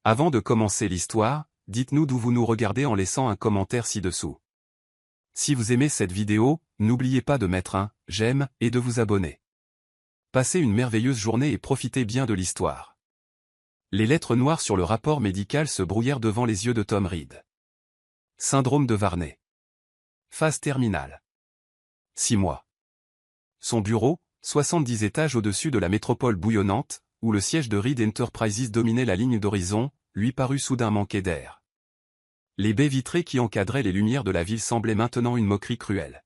Avant de commencer l'histoire, dites-nous d'où vous nous regardez en laissant un commentaire ci-dessous. Si vous aimez cette vidéo, n'oubliez pas de mettre un « j'aime » et de vous abonner. Passez une merveilleuse journée et profitez bien de l'histoire. Les lettres noires sur le rapport médical se brouillèrent devant les yeux de Tom Reed. Syndrome de Varney. Phase terminale. 6 mois. Son bureau, 70 étages au-dessus de la métropole bouillonnante, où le siège de Reed Enterprises dominait la ligne d'horizon, lui parut soudain manquer d'air. Les baies vitrées qui encadraient les lumières de la ville semblaient maintenant une moquerie cruelle.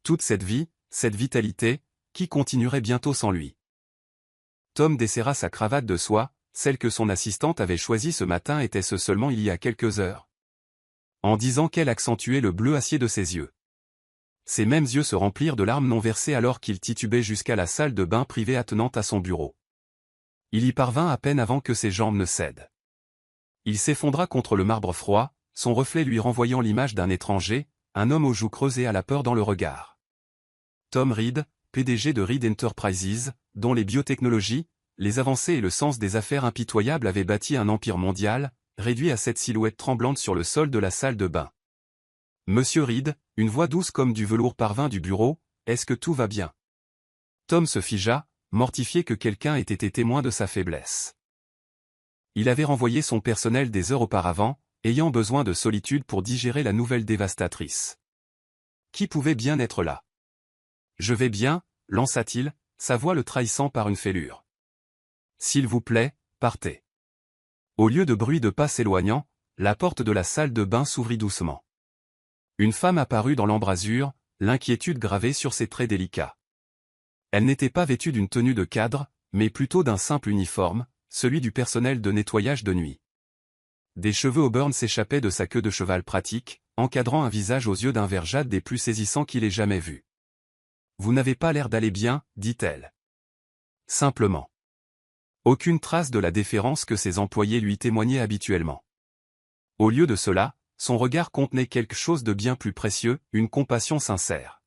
Toute cette vie, cette vitalité, qui continuerait bientôt sans lui. Tom desserra sa cravate de soie, celle que son assistante avait choisie ce matin était-ce seulement il y a quelques heures. En disant qu'elle accentuait le bleu acier de ses yeux. Ses mêmes yeux se remplirent de larmes non versées alors qu'il titubait jusqu'à la salle de bain privée attenante à son bureau. Il y parvint à peine avant que ses jambes ne cèdent. Il s'effondra contre le marbre froid, son reflet lui renvoyant l'image d'un étranger, un homme aux joues creusées à la peur dans le regard. Tom Reed, PDG de Reed Enterprises, dont les biotechnologies, les avancées et le sens des affaires impitoyables avaient bâti un empire mondial, réduit à cette silhouette tremblante sur le sol de la salle de bain. Monsieur Reed, une voix douce comme du velours parvint du bureau, est-ce que tout va bien? Tom se figea, mortifié que quelqu'un ait été témoin de sa faiblesse. Il avait renvoyé son personnel des heures auparavant, ayant besoin de solitude pour digérer la nouvelle dévastatrice. Qui pouvait bien être là? Je vais bien, lança-t-il, sa voix le trahissant par une fêlure. S'il vous plaît, partez. Au lieu de bruit de pas s'éloignant, la porte de la salle de bain s'ouvrit doucement. Une femme apparut dans l'embrasure, l'inquiétude gravée sur ses traits délicats. Elle n'était pas vêtue d'une tenue de cadre, mais plutôt d'un simple uniforme, celui du personnel de nettoyage de nuit. Des cheveux auburn s'échappaient de sa queue de cheval pratique, encadrant un visage aux yeux d'un vert jade des plus saisissants qu'il ait jamais vus. « Vous n'avez pas l'air d'aller bien, dit-elle. Simplement. Aucune trace de la déférence que ses employés lui témoignaient habituellement. Au lieu de cela, son regard contenait quelque chose de bien plus précieux, une compassion sincère.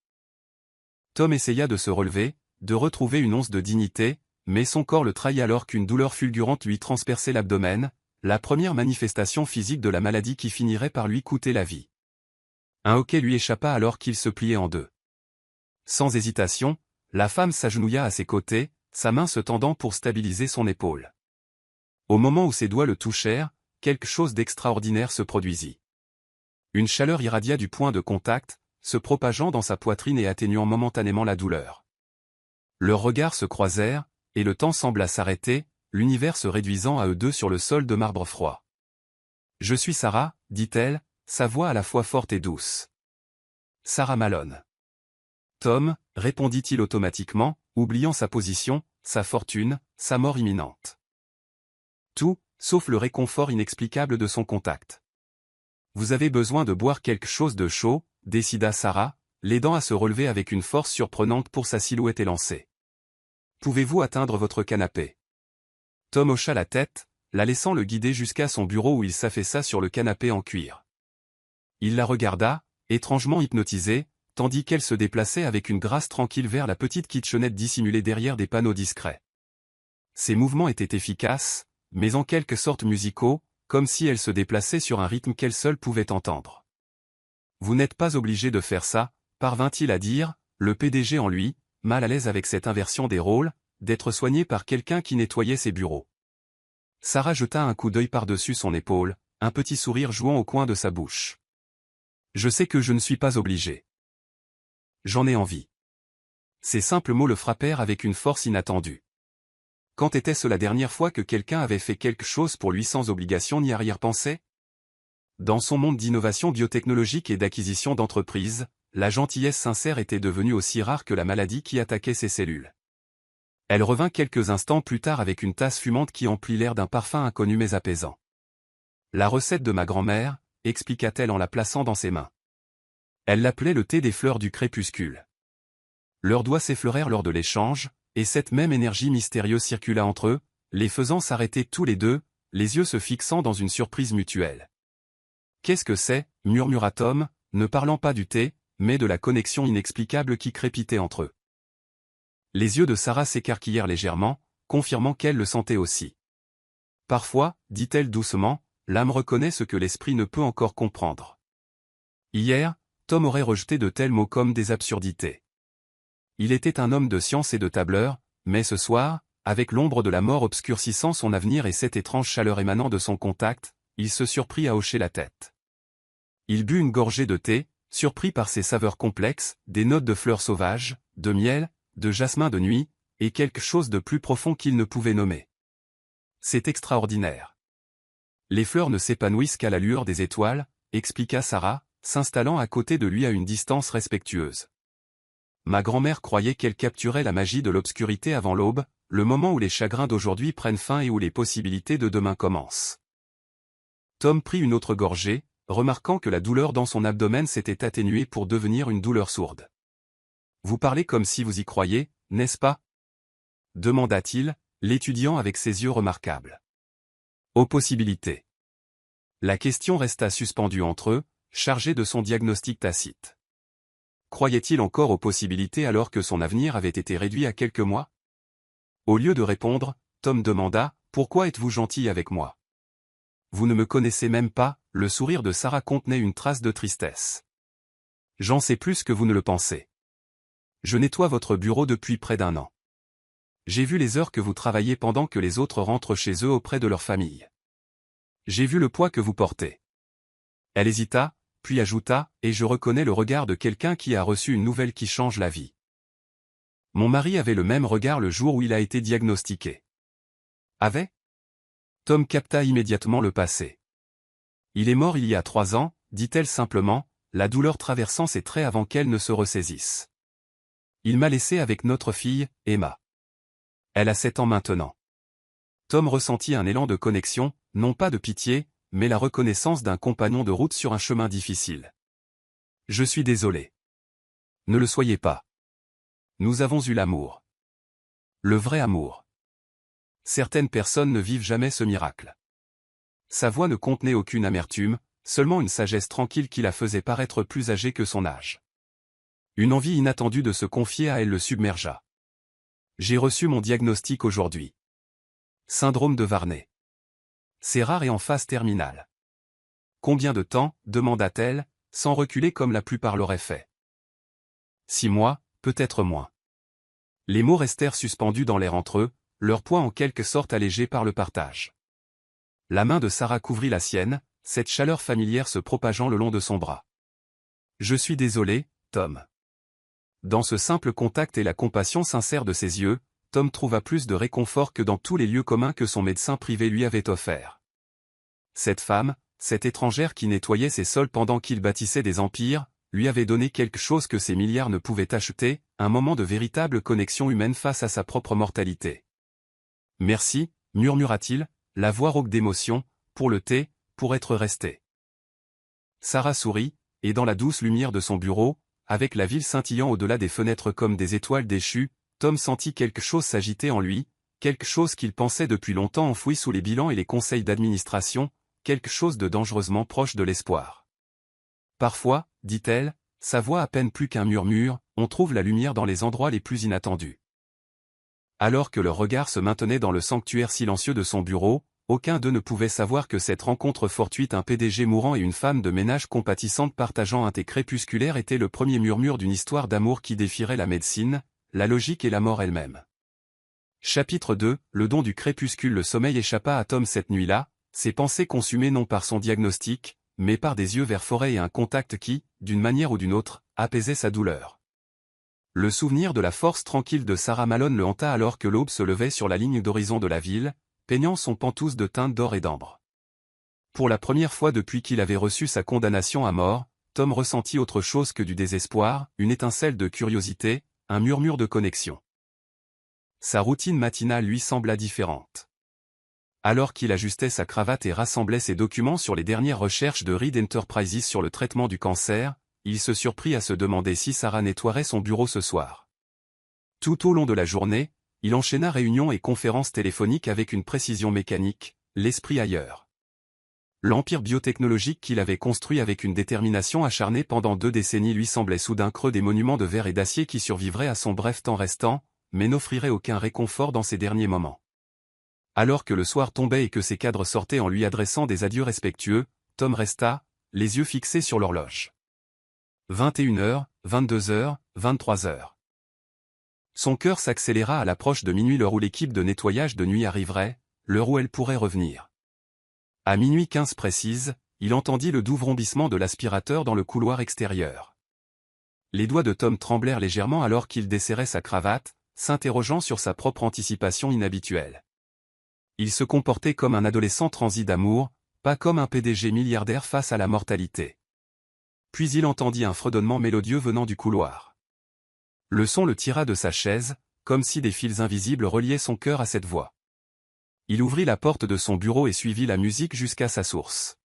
Tom essaya de se relever, de retrouver une once de dignité, mais son corps le trahit alors qu'une douleur fulgurante lui transperçait l'abdomen, la première manifestation physique de la maladie qui finirait par lui coûter la vie. Un hoquet lui échappa alors qu'il se pliait en deux. Sans hésitation, la femme s'agenouilla à ses côtés, sa main se tendant pour stabiliser son épaule. Au moment où ses doigts le touchèrent, quelque chose d'extraordinaire se produisit. Une chaleur irradia du point de contact, se propageant dans sa poitrine et atténuant momentanément la douleur. Leurs regards se croisèrent, et le temps sembla s'arrêter, l'univers se réduisant à eux deux sur le sol de marbre froid. « Je suis Sarah, dit-elle, sa voix à la fois forte et douce. Sarah Malone. Tom, répondit-il automatiquement, oubliant sa position, sa fortune, sa mort imminente. Tout, sauf le réconfort inexplicable de son contact. Vous avez besoin de boire quelque chose de chaud, décida Sarah, l'aidant à se relever avec une force surprenante pour sa silhouette élancée. Pouvez-vous atteindre votre canapé? Tom hocha la tête, la laissant le guider jusqu'à son bureau où il s'affaissa sur le canapé en cuir. Il la regarda, étrangement hypnotisé, tandis qu'elle se déplaçait avec une grâce tranquille vers la petite kitchenette dissimulée derrière des panneaux discrets. Ses mouvements étaient efficaces, mais en quelque sorte musicaux, comme si elle se déplaçait sur un rythme qu'elle seule pouvait entendre. Vous n'êtes pas obligé de faire ça, parvint-il à dire, le PDG en lui, mal à l'aise avec cette inversion des rôles, d'être soigné par quelqu'un qui nettoyait ses bureaux. Sarah jeta un coup d'œil par-dessus son épaule, un petit sourire jouant au coin de sa bouche. Je sais que je ne suis pas obligé. J'en ai envie. Ces simples mots le frappèrent avec une force inattendue. Quand était-ce la dernière fois que quelqu'un avait fait quelque chose pour lui sans obligation ni arrière-pensée? Dans son monde d'innovation biotechnologique et d'acquisition d'entreprises, la gentillesse sincère était devenue aussi rare que la maladie qui attaquait ses cellules. Elle revint quelques instants plus tard avec une tasse fumante qui emplit l'air d'un parfum inconnu mais apaisant. La recette de ma grand-mère, expliqua-t-elle en la plaçant dans ses mains. Elle l'appelait le thé des fleurs du crépuscule. Leurs doigts s'effleurèrent lors de l'échange, et cette même énergie mystérieuse circula entre eux, les faisant s'arrêter tous les deux, les yeux se fixant dans une surprise mutuelle. « Qu'est-ce que c'est » murmura Tom, ne parlant pas du thé, mais de la connexion inexplicable qui crépitait entre eux. Les yeux de Sarah s'écarquillèrent légèrement, confirmant qu'elle le sentait aussi. Parfois, dit-elle doucement, l'âme reconnaît ce que l'esprit ne peut encore comprendre. Hier, Tom aurait rejeté de tels mots comme des absurdités. Il était un homme de science et de tableur, mais ce soir, avec l'ombre de la mort obscurcissant son avenir et cette étrange chaleur émanant de son contact, il se surprit à hocher la tête. Il but une gorgée de thé, surpris par ses saveurs complexes, des notes de fleurs sauvages, de miel, de jasmin de nuit, et quelque chose de plus profond qu'il ne pouvait nommer. C'est extraordinaire. Les fleurs ne s'épanouissent qu'à la lueur des étoiles, expliqua Sarah, s'installant à côté de lui à une distance respectueuse. Ma grand-mère croyait qu'elle capturait la magie de l'obscurité avant l'aube, le moment où les chagrins d'aujourd'hui prennent fin et où les possibilités de demain commencent. Tom prit une autre gorgée, remarquant que la douleur dans son abdomen s'était atténuée pour devenir une douleur sourde. « Vous parlez comme si vous y croyiez, n'est-ce pas » demanda-t-il, l'étudiant avec ses yeux remarquables. « Aux possibilités. » La question resta suspendue entre eux, chargée de son diagnostic tacite. Croyait-il encore aux possibilités alors que son avenir avait été réduit à quelques mois? Au lieu de répondre, Tom demanda, « Pourquoi êtes-vous gentil avec moi? Vous ne me connaissez même pas », le sourire de Sarah contenait une trace de tristesse. « J'en sais plus que vous ne le pensez. Je nettoie votre bureau depuis près d'1 an. J'ai vu les heures que vous travaillez pendant que les autres rentrent chez eux auprès de leur famille. J'ai vu le poids que vous portez. » Elle hésita, puis ajouta, « Et je reconnais le regard de quelqu'un qui a reçu une nouvelle qui change la vie. Mon mari avait le même regard le jour où il a été diagnostiqué. » Avait? Tom capta immédiatement le passé. « Il est mort il y a 3 ans, dit-elle simplement, la douleur traversant ses traits avant qu'elle ne se ressaisisse. Il m'a laissé avec notre fille, Emma. Elle a 7 ans maintenant. » Tom ressentit un élan de connexion, non pas de pitié, mais la reconnaissance d'un compagnon de route sur un chemin difficile. « Je suis désolé. Ne le soyez pas. Nous avons eu l'amour. Le vrai amour. Certaines personnes ne vivent jamais ce miracle. » Sa voix ne contenait aucune amertume, seulement une sagesse tranquille qui la faisait paraître plus âgée que son âge. Une envie inattendue de se confier à elle le submergea. « J'ai reçu mon diagnostic aujourd'hui. Syndrome de Varney. C'est rare et en phase terminale. » « Combien de temps » demanda-t-elle, sans reculer comme la plupart l'auraient fait. « 6 mois, peut-être moins. » Les mots restèrent suspendus dans l'air entre eux, leur poids en quelque sorte allégé par le partage. La main de Sarah couvrit la sienne, cette chaleur familière se propageant le long de son bras. « Je suis désolé, Tom. » Dans ce simple contact et la compassion sincère de ses yeux, Tom trouva plus de réconfort que dans tous les lieux communs que son médecin privé lui avait offerts. Cette femme, cette étrangère qui nettoyait ses sols pendant qu'il bâtissait des empires, lui avait donné quelque chose que ses milliards ne pouvaient acheter, un moment de véritable connexion humaine face à sa propre mortalité. « Merci » murmura-t-il, la voix rauque d'émotion, « pour le thé, pour être resté. » Sarah sourit, et dans la douce lumière de son bureau, avec la ville scintillant au-delà des fenêtres comme des étoiles déchues, Tom sentit quelque chose s'agiter en lui, quelque chose qu'il pensait depuis longtemps enfoui sous les bilans et les conseils d'administration, quelque chose de dangereusement proche de l'espoir. Parfois, dit-elle, sa voix à peine plus qu'un murmure, on trouve la lumière dans les endroits les plus inattendus. Alors que leur regard se maintenait dans le sanctuaire silencieux de son bureau, aucun d'eux ne pouvait savoir que cette rencontre fortuite, un PDG mourant et une femme de ménage compatissante partageant un thé crépusculaire, était le premier murmure d'une histoire d'amour qui défierait la médecine, la logique et la mort elle-même. Chapitre 2, le don du crépuscule. Le sommeil échappa à Tom cette nuit-là, ses pensées consumées non par son diagnostic, mais par des yeux vert forêt et un contact qui, d'une manière ou d'une autre, apaisait sa douleur. Le souvenir de la force tranquille de Sarah Malone le hanta alors que l'aube se levait sur la ligne d'horizon de la ville, peignant son pantouse de teintes d'or et d'ambre. Pour la première fois depuis qu'il avait reçu sa condamnation à mort, Tom ressentit autre chose que du désespoir, une étincelle de curiosité, un murmure de connexion. Sa routine matinale lui sembla différente. Alors qu'il ajustait sa cravate et rassemblait ses documents sur les dernières recherches de Reed Enterprises sur le traitement du cancer, il se surprit à se demander si Sarah nettoierait son bureau ce soir. Tout au long de la journée, il enchaîna réunions et conférences téléphoniques avec une précision mécanique, l'esprit ailleurs. L'empire biotechnologique qu'il avait construit avec une détermination acharnée pendant 2 décennies lui semblait soudain creux des monuments de verre et d'acier qui survivraient à son bref temps restant, mais n'offriraient aucun réconfort dans ses derniers moments. Alors que le soir tombait et que ses cadres sortaient en lui adressant des adieux respectueux, Tom resta, les yeux fixés sur l'horloge. 21h, 22h, 23h. Son cœur s'accéléra à l'approche de minuit, l'heure où l'équipe de nettoyage de nuit arriverait, l'heure où elle pourrait revenir. À minuit 15 précise, il entendit le doux vrombissement de l'aspirateur dans le couloir extérieur. Les doigts de Tom tremblèrent légèrement alors qu'il desserrait sa cravate, s'interrogeant sur sa propre anticipation inhabituelle. Il se comportait comme un adolescent transi d'amour, pas comme un PDG milliardaire face à la mortalité. Puis il entendit un fredonnement mélodieux venant du couloir. Le son le tira de sa chaise, comme si des fils invisibles reliaient son cœur à cette voix. Il ouvrit la porte de son bureau et suivit la musique jusqu'à sa source.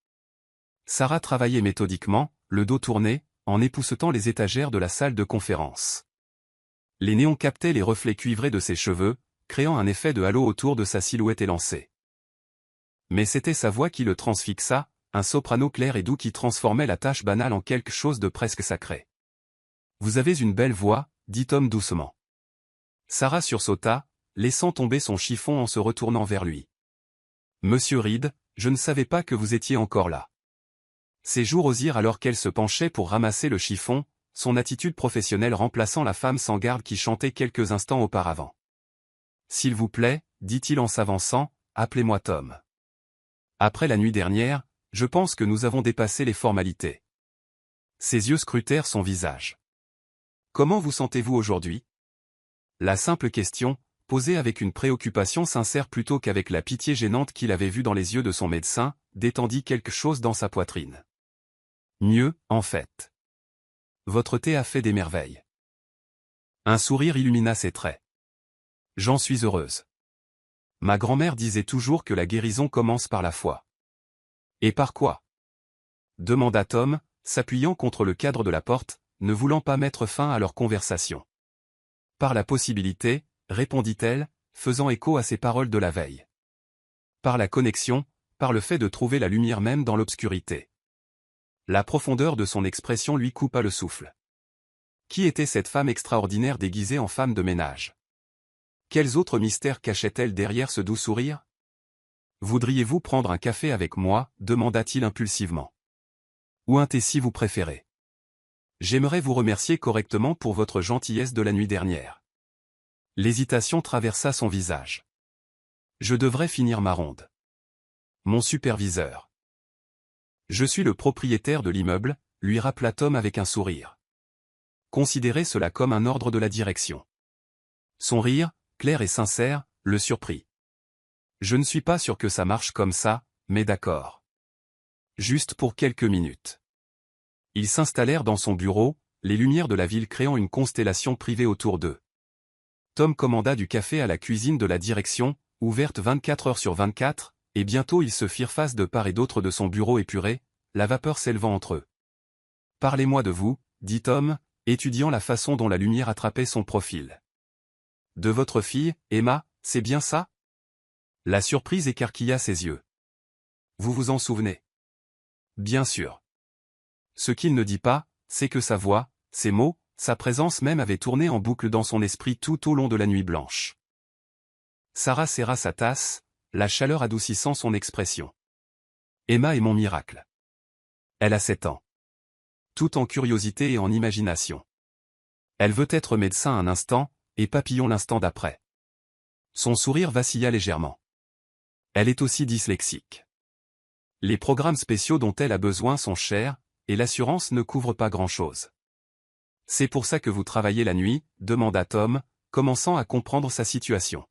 Sarah travaillait méthodiquement, le dos tourné, en époussetant les étagères de la salle de conférence. Les néons captaient les reflets cuivrés de ses cheveux, créant un effet de halo autour de sa silhouette élancée. Mais c'était sa voix qui le transfixa, un soprano clair et doux qui transformait la tâche banale en quelque chose de presque sacré. « Vous avez une belle voix », dit Tom doucement. Sarah sursauta, laissant tomber son chiffon en se retournant vers lui. « Monsieur Reed, je ne savais pas que vous étiez encore là. » Ses joues rosirent alors qu'elle se penchait pour ramasser le chiffon, son attitude professionnelle remplaçant la femme sans garde qui chantait quelques instants auparavant. « S'il vous plaît, dit-il en s'avançant, appelez-moi Tom. Après la nuit dernière, je pense que nous avons dépassé les formalités. » Ses yeux scrutèrent son visage. « Comment vous sentez-vous aujourd'hui ?» La simple question, posée avec une préoccupation sincère plutôt qu'avec la pitié gênante qu'il avait vue dans les yeux de son médecin, détendit quelque chose dans sa poitrine. « Mieux, en fait. Votre thé a fait des merveilles. » Un sourire illumina ses traits. « J'en suis heureuse. Ma grand-mère disait toujours que la guérison commence par la foi. »« Et par quoi ?» demanda Tom, s'appuyant contre le cadre de la porte, ne voulant pas mettre fin à leur conversation. « Par la possibilité, » répondit-elle, faisant écho à ses paroles de la veille. « Par la connexion, par le fait de trouver la lumière même dans l'obscurité. » La profondeur de son expression lui coupa le souffle. Qui était cette femme extraordinaire déguisée en femme de ménage? Quels autres mystères cachait-elle derrière ce doux sourire? « Voudriez-vous prendre un café avec moi » demanda-t-il impulsivement. « Ou un thé si vous préférez. J'aimerais vous remercier correctement pour votre gentillesse de la nuit dernière. » L'hésitation traversa son visage. « Je devrais finir ma ronde. Mon superviseur. »« Je suis le propriétaire de l'immeuble » lui rappela Tom avec un sourire. Considérez cela comme un ordre de la direction. Son rire, clair et sincère, le surprit. « Je ne suis pas sûr que ça marche comme ça, mais d'accord. Juste pour quelques minutes. » Ils s'installèrent dans son bureau, les lumières de la ville créant une constellation privée autour d'eux. Tom commanda du café à la cuisine de la direction, ouverte 24 heures sur 24, et bientôt ils se firent face de part et d'autre de son bureau épuré, la vapeur s'élevant entre eux. « Parlez-moi de vous, » dit Tom, étudiant la façon dont la lumière attrapait son profil. « De votre fille, Emma, c'est bien ça ?» La surprise écarquilla ses yeux. « Vous vous en souvenez ? » « Bien sûr. » Ce qu'il ne dit pas, c'est que sa voix, ses mots, sa présence même avaient tourné en boucle dans son esprit tout au long de la nuit blanche. Sarah serra sa tasse, la chaleur adoucissant son expression. « Emma est mon miracle. Elle a 7 ans. Tout en curiosité et en imagination. Elle veut être médecin un instant, et papillon l'instant d'après. » Son sourire vacilla légèrement. Elle est aussi dyslexique. Les programmes spéciaux dont elle a besoin sont chers, et l'assurance ne couvre pas grand-chose. « C'est pour ça que vous travaillez la nuit ?» demanda Tom, commençant à comprendre sa situation.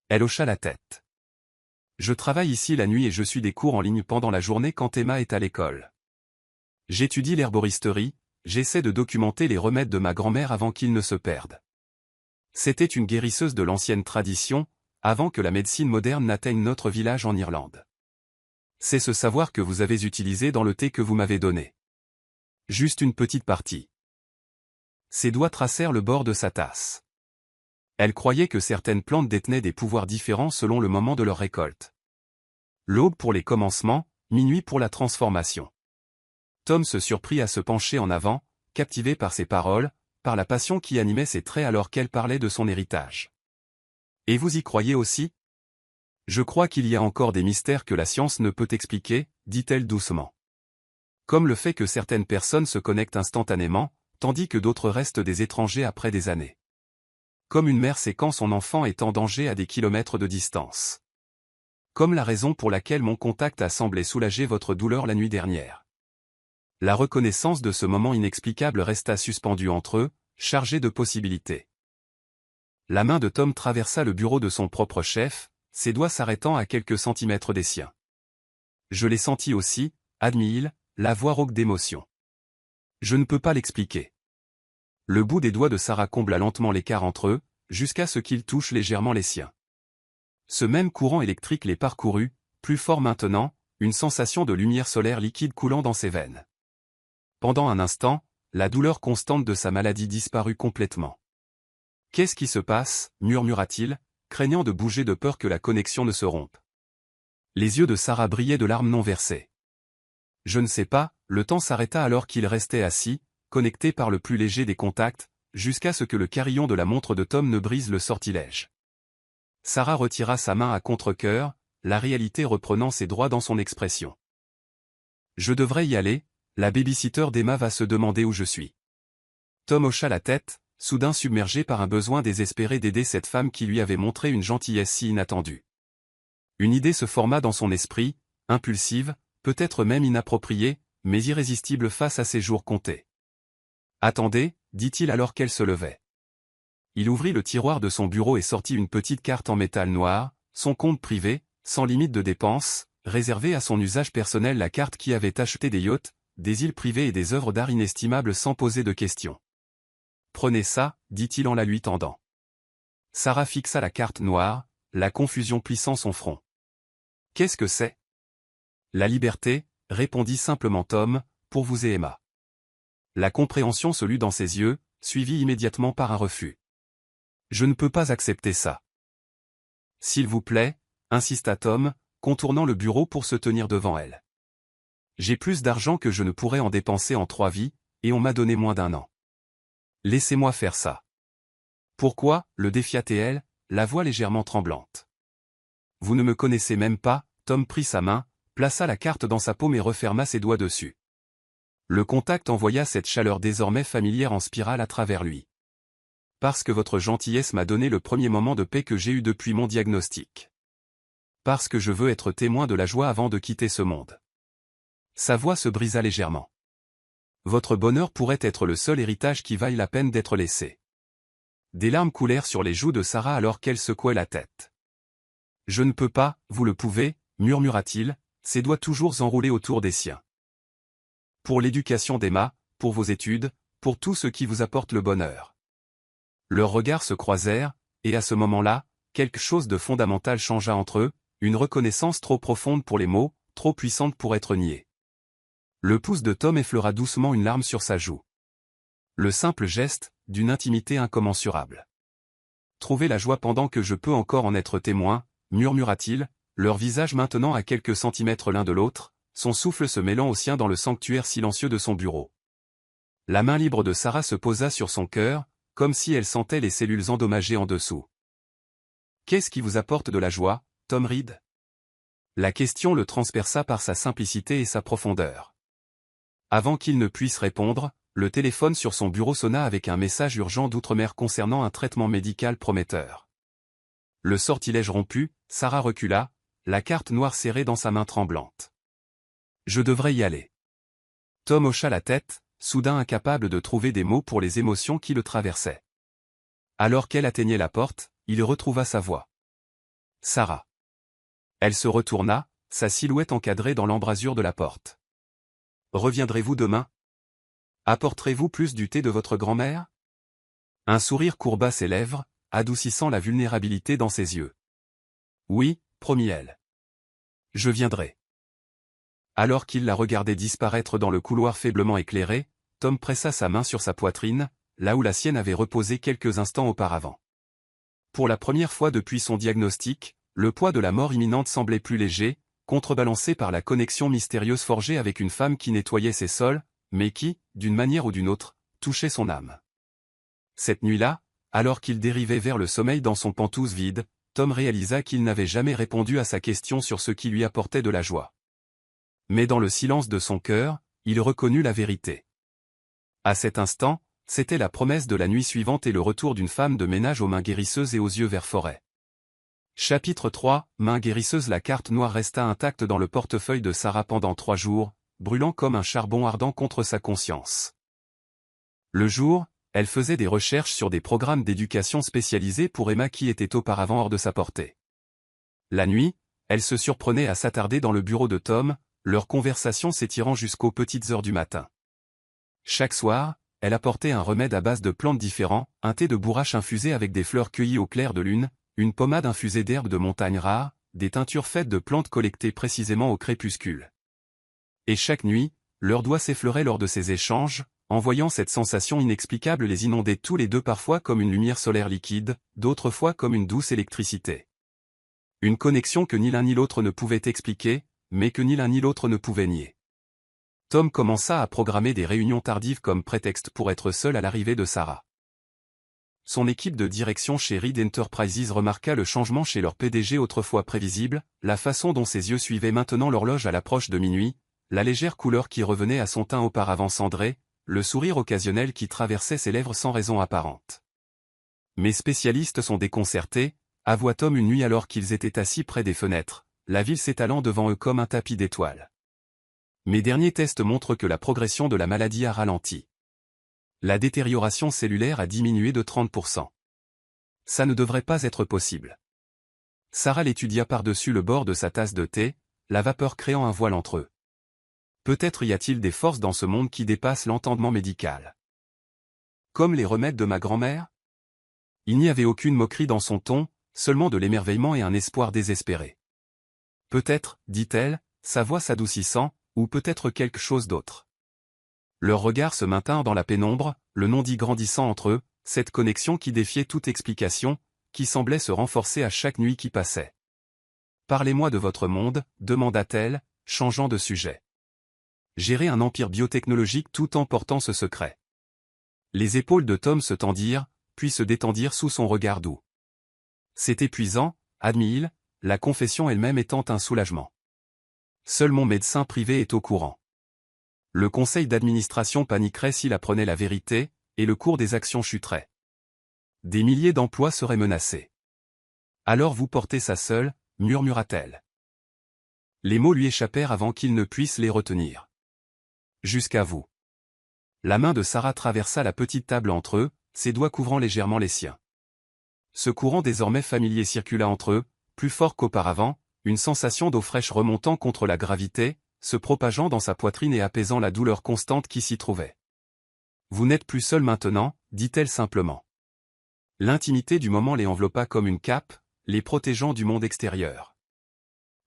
Elle hocha la tête. « Je travaille ici la nuit et je suis des cours en ligne pendant la journée quand Emma est à l'école. J'étudie l'herboristerie, j'essaie de documenter les remèdes de ma grand-mère avant qu'ils ne se perdent. C'était une guérisseuse de l'ancienne tradition, avant que la médecine moderne n'atteigne notre village en Irlande. C'est ce savoir que vous avez utilisé dans le thé que vous m'avez donné. Juste une petite partie. » Ses doigts tracèrent le bord de sa tasse. Elle croyait que certaines plantes détenaient des pouvoirs différents selon le moment de leur récolte. L'aube pour les commencements, minuit pour la transformation. Tom se surprit à se pencher en avant, captivé par ses paroles, par la passion qui animait ses traits alors qu'elle parlait de son héritage. « Et vous y croyez aussi ?» Je crois qu'il y a encore des mystères que la science ne peut expliquer, dit-elle doucement. Comme le fait que certaines personnes se connectent instantanément, tandis que d'autres restent des étrangers après des années. Comme une mère sait quand son enfant est en danger à des kilomètres de distance. Comme la raison pour laquelle mon contact a semblé soulager votre douleur la nuit dernière. La reconnaissance de ce moment inexplicable resta suspendue entre eux, chargée de possibilités. La main de Tom traversa le bureau de son propre chef, ses doigts s'arrêtant à quelques centimètres des siens. Je l'ai senti aussi, admit-il, la voix rauque d'émotion. Je ne peux pas l'expliquer. Le bout des doigts de Sarah combla lentement l'écart entre eux, jusqu'à ce qu'ils touchent légèrement les siens. Ce même courant électrique les parcourut, plus fort maintenant, une sensation de lumière solaire liquide coulant dans ses veines. Pendant un instant, la douleur constante de sa maladie disparut complètement. « Qu'est-ce qui se passe » murmura-t-il, craignant de bouger de peur que la connexion ne se rompe. Les yeux de Sarah brillaient de larmes non versées. « Je ne sais pas » Le temps s'arrêta alors qu'il restait assis, connecté par le plus léger des contacts, jusqu'à ce que le carillon de la montre de Tom ne brise le sortilège. Sarah retira sa main à contre-cœur, la réalité reprenant ses droits dans son expression. « Je devrais y aller, la babysitter d'Emma va se demander où je suis. » Tom hocha la tête, soudain submergé par un besoin désespéré d'aider cette femme qui lui avait montré une gentillesse si inattendue. Une idée se forma dans son esprit, impulsive, peut-être même inappropriée, mais irrésistible face à ses jours comptés. « Attendez » dit-il alors qu'elle se levait. Il ouvrit le tiroir de son bureau et sortit une petite carte en métal noir, son compte privé, sans limite de dépenses, réservé à son usage personnel, la carte qui avait acheté des yachts, des îles privées et des œuvres d'art inestimables sans poser de questions. « Prenez ça » dit-il en la lui tendant. Sarah fixa la carte noire, la confusion plissant son front. « Qu'est-ce que c'est ?»« La liberté » répondit simplement Tom, « pour vous et Emma. » La compréhension se lut dans ses yeux, suivie immédiatement par un refus. « Je ne peux pas accepter ça. »« S'il vous plaît » insista Tom, contournant le bureau pour se tenir devant elle. « J'ai plus d'argent que je ne pourrais en dépenser en 3 vies, et on m'a donné moins d'1 an. Laissez-moi faire ça. »« Pourquoi » le défia-t-elle, la voix légèrement tremblante. « Vous ne me connaissez même pas » Tom prit sa main, plaça la carte dans sa paume et referma ses doigts dessus. Le contact envoya cette chaleur désormais familière en spirale à travers lui. « Parce que votre gentillesse m'a donné le premier moment de paix que j'ai eu depuis mon diagnostic. Parce que je veux être témoin de la joie avant de quitter ce monde. » Sa voix se brisa légèrement. « Votre bonheur pourrait être le seul héritage qui vaille la peine d'être laissé. » Des larmes coulèrent sur les joues de Sarah alors qu'elle secouait la tête. « Je ne peux pas, vous le pouvez, » murmura-t-il, ses doigts toujours enroulés autour des siens. « Pour l'éducation d'Emma, pour vos études, pour tout ce qui vous apporte le bonheur. » Leurs regards se croisèrent, et à ce moment-là, quelque chose de fondamental changea entre eux, une reconnaissance trop profonde pour les mots, trop puissante pour être niée. Le pouce de Tom effleura doucement une larme sur sa joue. Le simple geste, d'une intimité incommensurable. « Trouver la joie pendant que je peux encore en être témoin, » murmura-t-il, leur visage maintenant à quelques centimètres l'un de l'autre, son souffle se mêlant au sien dans le sanctuaire silencieux de son bureau. La main libre de Sarah se posa sur son cœur, comme si elle sentait les cellules endommagées en dessous. « Qu'est-ce qui vous apporte de la joie, Tom Reed ?» La question le transperça par sa simplicité et sa profondeur. Avant qu'il ne puisse répondre, le téléphone sur son bureau sonna avec un message urgent d'outre-mer concernant un traitement médical prometteur. Le sortilège rompu, Sarah recula, la carte noire serrée dans sa main tremblante. « Je devrais y aller. » Tom hocha la tête, soudain incapable de trouver des mots pour les émotions qui le traversaient. Alors qu'elle atteignait la porte, il retrouva sa voix. « Sarah. » Elle se retourna, sa silhouette encadrée dans l'embrasure de la porte. « Reviendrez-vous demain ? Apporterez-vous plus du thé de votre grand-mère ?» Un sourire courba ses lèvres, adoucissant la vulnérabilité dans ses yeux. « Oui, » promit-elle. « Je viendrai. » Alors qu'il la regardait disparaître dans le couloir faiblement éclairé, Tom pressa sa main sur sa poitrine, là où la sienne avait reposé quelques instants auparavant. Pour la première fois depuis son diagnostic, le poids de la mort imminente semblait plus léger, contrebalancé par la connexion mystérieuse forgée avec une femme qui nettoyait ses sols, mais qui, d'une manière ou d'une autre, touchait son âme. Cette nuit-là, alors qu'il dérivait vers le sommeil dans son pantouse vide, Tom réalisa qu'il n'avait jamais répondu à sa question sur ce qui lui apportait de la joie. Mais dans le silence de son cœur, il reconnut la vérité. À cet instant, c'était la promesse de la nuit suivante et le retour d'une femme de ménage aux mains guérisseuses et aux yeux vert forêt. Chapitre 3, Mains guérisseuses. La carte noire resta intacte dans le portefeuille de Sarah pendant 3 jours, brûlant comme un charbon ardent contre sa conscience. Le jour, elle faisait des recherches sur des programmes d'éducation spécialisés pour Emma qui étaient auparavant hors de sa portée. La nuit, elle se surprenait à s'attarder dans le bureau de Tom, leur conversation s'étirant jusqu'aux petites heures du matin. Chaque soir, elle apportait un remède à base de plantes différents, un thé de bourrache infusé avec des fleurs cueillies au clair de lune, une pommade infusée d'herbes de montagne rares, des teintures faites de plantes collectées précisément au crépuscule. Et chaque nuit, leurs doigts s'effleuraient lors de ces échanges, envoyant cette sensation inexplicable les inonder tous les deux parfois comme une lumière solaire liquide, d'autres fois comme une douce électricité. Une connexion que ni l'un ni l'autre ne pouvait expliquer, mais que ni l'un ni l'autre ne pouvait nier. Tom commença à programmer des réunions tardives comme prétexte pour être seul à l'arrivée de Sarah. Son équipe de direction chez Reed Enterprises remarqua le changement chez leur PDG autrefois prévisible, la façon dont ses yeux suivaient maintenant l'horloge à l'approche de minuit, la légère couleur qui revenait à son teint auparavant cendré, le sourire occasionnel qui traversait ses lèvres sans raison apparente. Mes spécialistes sont déconcertés, avoua Tom une nuit alors qu'ils étaient assis près des fenêtres, la ville s'étalant devant eux comme un tapis d'étoiles. Mes derniers tests montrent que la progression de la maladie a ralenti. La détérioration cellulaire a diminué de 30%. Ça ne devrait pas être possible. Sarah l'étudia par-dessus le bord de sa tasse de thé, la vapeur créant un voile entre eux. Peut-être y a-t-il des forces dans ce monde qui dépassent l'entendement médical. Comme les remèdes de ma grand-mère? Il n'y avait aucune moquerie dans son ton, seulement de l'émerveillement et un espoir désespéré. Peut-être, dit-elle, sa voix s'adoucissant, ou peut-être quelque chose d'autre. Leurs regards se maintinrent dans la pénombre, le non-dit grandissant entre eux, cette connexion qui défiait toute explication, qui semblait se renforcer à chaque nuit qui passait. « Parlez-moi de votre monde » demanda-t-elle, changeant de sujet. Gérer un empire biotechnologique tout en portant ce secret. Les épaules de Tom se tendirent, puis se détendirent sous son regard doux. C'est épuisant, admit-il, la confession elle-même étant un soulagement. Seul mon médecin privé est au courant. Le conseil d'administration paniquerait s'il apprenait la vérité, et le cours des actions chuterait. Des milliers d'emplois seraient menacés. Alors vous portez ça seul, murmura-t-elle. Les mots lui échappèrent avant qu'il ne puisse les retenir. Jusqu'à vous. La main de Sarah traversa la petite table entre eux, ses doigts couvrant légèrement les siens. Ce courant désormais familier circula entre eux, plus fort qu'auparavant, une sensation d'eau fraîche remontant contre la gravité, se propageant dans sa poitrine et apaisant la douleur constante qui s'y trouvait. Vous n'êtes plus seul maintenant, dit-elle simplement. L'intimité du moment les enveloppa comme une cape, les protégeant du monde extérieur.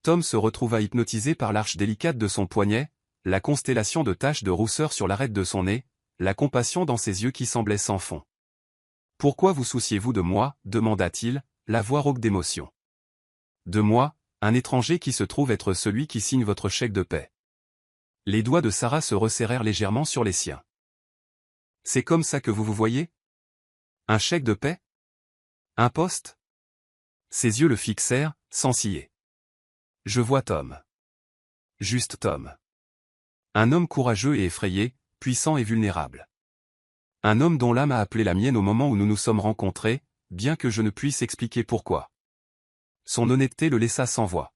Tom se retrouva hypnotisé par l'arche délicate de son poignet, la constellation de taches de rousseur sur l'arête de son nez, la compassion dans ses yeux qui semblaient sans fond. « Pourquoi vous souciez-vous de moi » demanda-t-il, la voix rauque d'émotion. « De moi, un étranger qui se trouve être celui qui signe votre chèque de paie. » Les doigts de Sarah se resserrèrent légèrement sur les siens. « C'est comme ça que vous vous voyez? Un chèque de paie? Un poste ?» Ses yeux le fixèrent, sans ciller. « Je vois Tom. Juste Tom. Un homme courageux et effrayé, puissant et vulnérable. Un homme dont l'âme a appelé la mienne au moment où nous nous sommes rencontrés, bien que je ne puisse expliquer pourquoi. » Son honnêteté le laissa sans voix.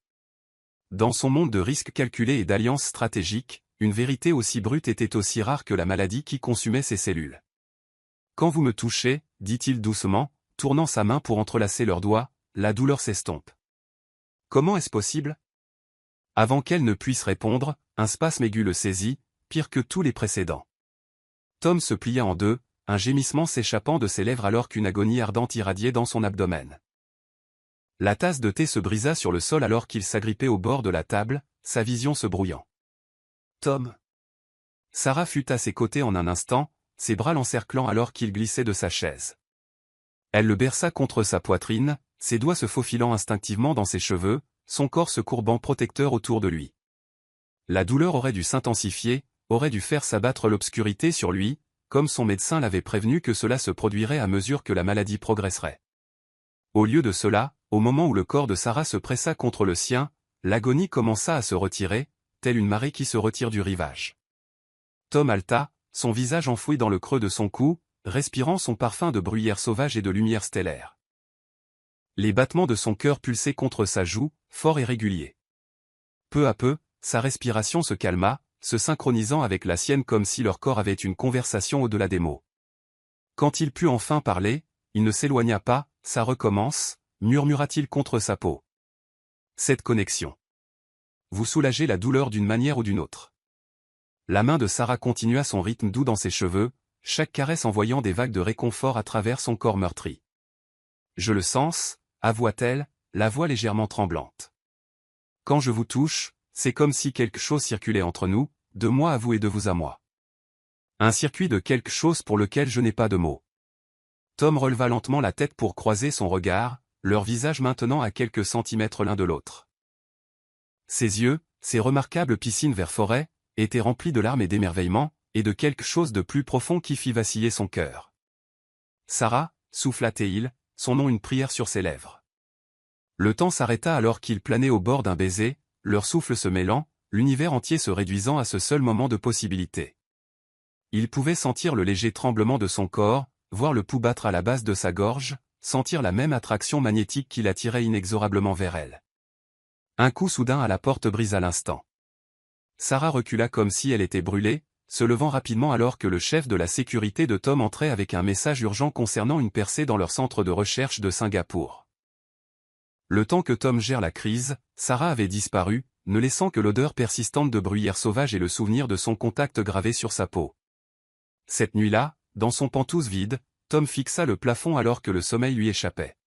Dans son monde de risques calculés et d'alliances stratégiques, une vérité aussi brute était aussi rare que la maladie qui consumait ses cellules. « Quand vous me touchez, dit-il doucement, tournant sa main pour entrelacer leurs doigts, la douleur s'estompe. Comment est-ce possible? Avant qu'elle ne puisse répondre, un spasme aigu le saisit, pire que tous les précédents. Tom se plia en deux, un gémissement s'échappant de ses lèvres alors qu'une agonie ardente irradiait dans son abdomen. La tasse de thé se brisa sur le sol alors qu'il s'agrippait au bord de la table, sa vision se brouillant. Tom. Sarah fut à ses côtés en un instant, ses bras l'encerclant alors qu'il glissait de sa chaise. Elle le berça contre sa poitrine, ses doigts se faufilant instinctivement dans ses cheveux, son corps se courbant protecteur autour de lui. La douleur aurait dû s'intensifier, aurait dû faire s'abattre l'obscurité sur lui, comme son médecin l'avait prévenu que cela se produirait à mesure que la maladie progresserait. Au lieu de cela, au moment où le corps de Sarah se pressa contre le sien, l'agonie commença à se retirer, telle une marée qui se retire du rivage. Tom haleta, son visage enfoui dans le creux de son cou, respirant son parfum de bruyère sauvage et de lumière stellaire. Les battements de son cœur pulsaient contre sa joue, forts et réguliers. Peu à peu, sa respiration se calma, se synchronisant avec la sienne comme si leur corps avait une conversation au-delà des mots. Quand il put enfin parler, il ne s'éloigna pas, ça recommence, murmura-t-il contre sa peau. Cette connexion. Vous soulagez la douleur d'une manière ou d'une autre. La main de Sarah continua son rythme doux dans ses cheveux, chaque caresse envoyant des vagues de réconfort à travers son corps meurtri. Je le sens, avoua-t-elle, la voix légèrement tremblante. Quand je vous touche, c'est comme si quelque chose circulait entre nous, de moi à vous et de vous à moi. Un circuit de quelque chose pour lequel je n'ai pas de mots. Tom releva lentement la tête pour croiser son regard, leurs visages maintenant à quelques centimètres l'un de l'autre. Ses yeux, ces remarquables piscines vert forêt, étaient remplis de larmes et d'émerveillement, et de quelque chose de plus profond qui fit vaciller son cœur. Sarah, souffla-t-il, son nom une prière sur ses lèvres. Le temps s'arrêta alors qu'ils planaient au bord d'un baiser, leur souffle se mêlant, l'univers entier se réduisant à ce seul moment de possibilité. Il pouvait sentir le léger tremblement de son corps, voir le pouls battre à la base de sa gorge, sentir la même attraction magnétique qui l'attirait inexorablement vers elle. Un coup soudain à la porte brisa l'instant. Sarah recula comme si elle était brûlée, se levant rapidement alors que le chef de la sécurité de Tom entrait avec un message urgent concernant une percée dans leur centre de recherche de Singapour. Le temps que Tom gère la crise, Sarah avait disparu, ne laissant que l'odeur persistante de bruyère sauvage et le souvenir de son contact gravé sur sa peau. Cette nuit-là, dans son pantouse vide, Tom fixa le plafond alors que le sommeil lui échappait.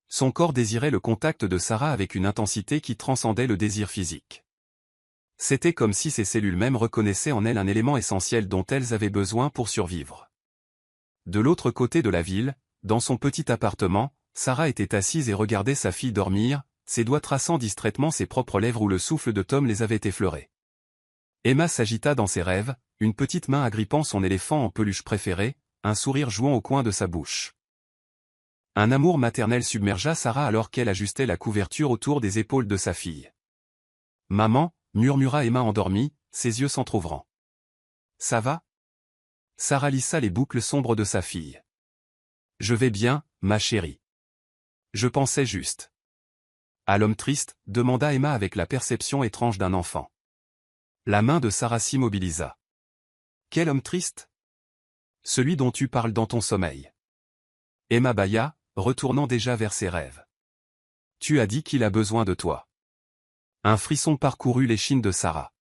Son corps désirait le contact de Sarah avec une intensité qui transcendait le désir physique. C'était comme si ses cellules mêmes reconnaissaient en elle un élément essentiel dont elles avaient besoin pour survivre. De l'autre côté de la ville, dans son petit appartement, Sarah était assise et regardait sa fille dormir, ses doigts traçant distraitement ses propres lèvres où le souffle de Tom les avait effleurées. Emma s'agita dans ses rêves, une petite main agrippant son éléphant en peluche préféré, un sourire jouant au coin de sa bouche. Un amour maternel submergea Sarah alors qu'elle ajustait la couverture autour des épaules de sa fille. « Maman » murmura Emma endormie, ses yeux s'entr'ouvrant. « Ça va ?» Sarah lissa les boucles sombres de sa fille. « Je vais bien, ma chérie. Je pensais juste. » À l'homme triste, demanda Emma avec la perception étrange d'un enfant. La main de Sarah s'immobilisa. « Quel homme triste ? » « Celui dont tu parles dans ton sommeil. » Emma bâilla, retournant déjà vers ses rêves. « Tu as dit qu'il a besoin de toi. » Un frisson parcourut l'échine de Sarah.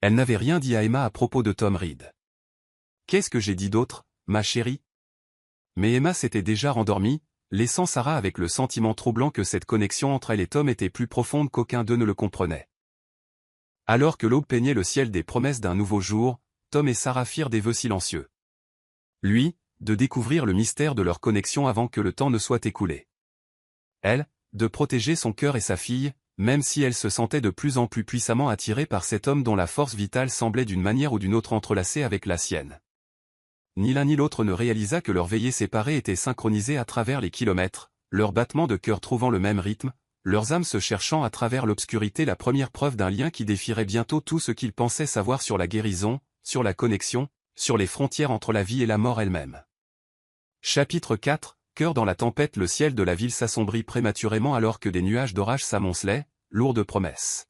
Elle n'avait rien dit à Emma à propos de Tom Reed. « Qu'est-ce que j'ai dit d'autre, ma chérie ?» Mais Emma s'était déjà rendormie, laissant Sarah avec le sentiment troublant que cette connexion entre elle et Tom était plus profonde qu'aucun d'eux ne le comprenait. Alors que l'aube peignait le ciel des promesses d'un nouveau jour, Tom et Sarah firent des vœux silencieux. Lui, de découvrir le mystère de leur connexion avant que le temps ne soit écoulé. Elle, de protéger son cœur et sa fille, même si elle se sentait de plus en plus puissamment attirée par cet homme dont la force vitale semblait d'une manière ou d'une autre entrelacée avec la sienne. Ni l'un ni l'autre ne réalisa que leurs veillées séparées étaient synchronisées à travers les kilomètres, leurs battements de cœur trouvant le même rythme, leurs âmes se cherchant à travers l'obscurité la première preuve d'un lien qui défierait bientôt tout ce qu'ils pensaient savoir sur la guérison, sur la connexion, sur les frontières entre la vie et la mort elle-même. Chapitre 4, Cœur dans la tempête. Le ciel de la ville s'assombrit prématurément alors que des nuages d'orage s'amoncelaient, lourds de promesses.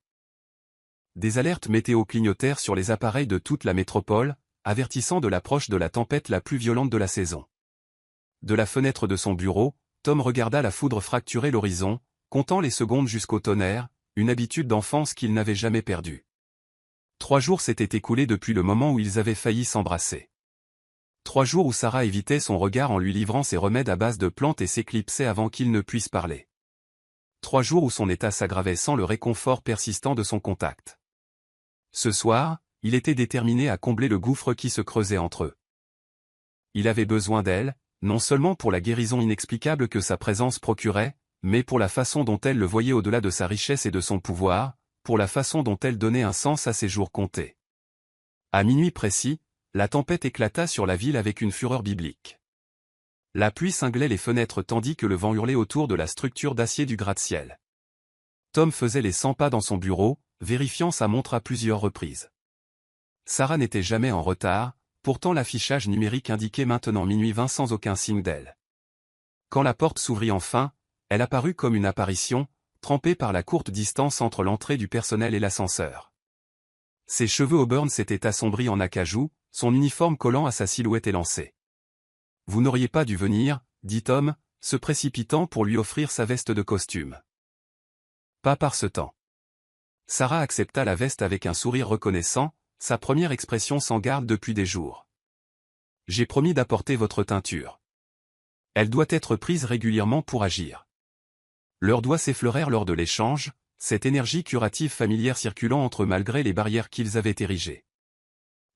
Des alertes météo clignotèrent sur les appareils de toute la métropole, avertissant de l'approche de la tempête la plus violente de la saison. De la fenêtre de son bureau, Tom regarda la foudre fracturer l'horizon, comptant les secondes jusqu'au tonnerre, une habitude d'enfance qu'il n'avait jamais perdue. 3 jours s'étaient écoulés depuis le moment où ils avaient failli s'embrasser. 3 jours où Sarah évitait son regard en lui livrant ses remèdes à base de plantes et s'éclipsait avant qu'il ne puisse parler. 3 jours où son état s'aggravait sans le réconfort persistant de son contact. Ce soir, il était déterminé à combler le gouffre qui se creusait entre eux. Il avait besoin d'elle, non seulement pour la guérison inexplicable que sa présence procurait, mais pour la façon dont elle le voyait au-delà de sa richesse et de son pouvoir, pour la façon dont elle donnait un sens à ses jours comptés. À minuit précis, la tempête éclata sur la ville avec une fureur biblique. La pluie cinglait les fenêtres tandis que le vent hurlait autour de la structure d'acier du gratte-ciel. Tom faisait les 100 pas dans son bureau, vérifiant sa montre à plusieurs reprises. Sarah n'était jamais en retard, pourtant l'affichage numérique indiquait maintenant minuit 20 sans aucun signe d'elle. Quand la porte s'ouvrit enfin, elle apparut comme une apparition, trempée par la courte distance entre l'entrée du personnel et l'ascenseur. Ses cheveux auburn s'étaient assombris en acajou, son uniforme collant à sa silhouette élancée. « Vous n'auriez pas dû venir, » dit Tom, se précipitant pour lui offrir sa veste de costume. « Pas par ce temps. » Sarah accepta la veste avec un sourire reconnaissant, sa première expression sans garde depuis des jours. « J'ai promis d'apporter votre teinture. Elle doit être prise régulièrement pour agir. » Leurs doigts s'effleurèrent lors de l'échange, cette énergie curative familière circulant entre eux malgré les barrières qu'ils avaient érigées.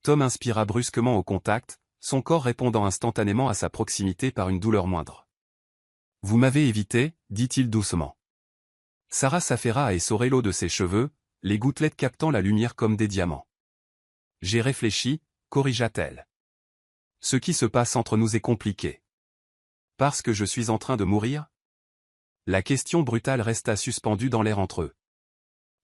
Tom inspira brusquement au contact, son corps répondant instantanément à sa proximité par une douleur moindre. « Vous m'avez évité, » dit-il doucement. Sarah s'affaira à essorer l'eau de ses cheveux, les gouttelettes captant la lumière comme des diamants. « J'ai réfléchi, » corrigea-t-elle. « Ce qui se passe entre nous est compliqué. Parce que je suis en train de mourir ? » La question brutale resta suspendue dans l'air entre eux.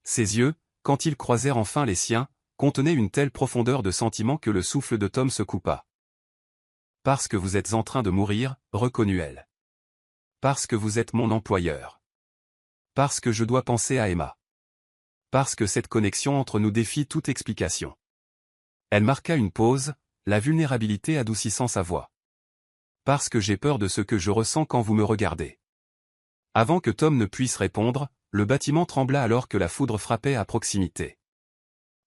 Ses yeux, quand ils croisèrent enfin les siens, contenaient une telle profondeur de sentiment que le souffle de Tom se coupa. « Parce que vous êtes en train de mourir, » reconnut-elle. « Parce que vous êtes mon employeur. Parce que je dois penser à Emma. Parce que cette connexion entre nous défie toute explication. » Elle marqua une pause, la vulnérabilité adoucissant sa voix. « Parce que j'ai peur de ce que je ressens quand vous me regardez. » Avant que Tom ne puisse répondre, le bâtiment trembla alors que la foudre frappait à proximité.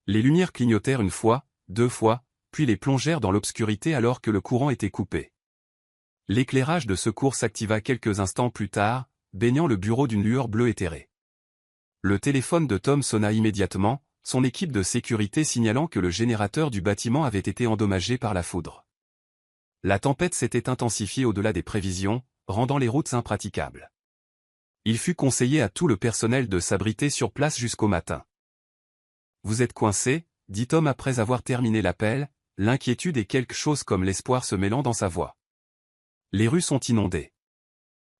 Les lumières clignotèrent une fois, 2 fois, puis les plongèrent dans l'obscurité alors que le courant était coupé. L'éclairage de secours s'activa quelques instants plus tard, baignant le bureau d'une lueur bleue éthérée. Le téléphone de Tom sonna immédiatement, son équipe de sécurité signalant que le générateur du bâtiment avait été endommagé par la foudre. La tempête s'était intensifiée au-delà des prévisions, rendant les routes impraticables. Il fut conseillé à tout le personnel de s'abriter sur place jusqu'au matin. « Vous êtes coincé ?» dit Tom après avoir terminé l'appel, l'inquiétude et quelque chose comme l'espoir se mêlant dans sa voix. « Les rues sont inondées.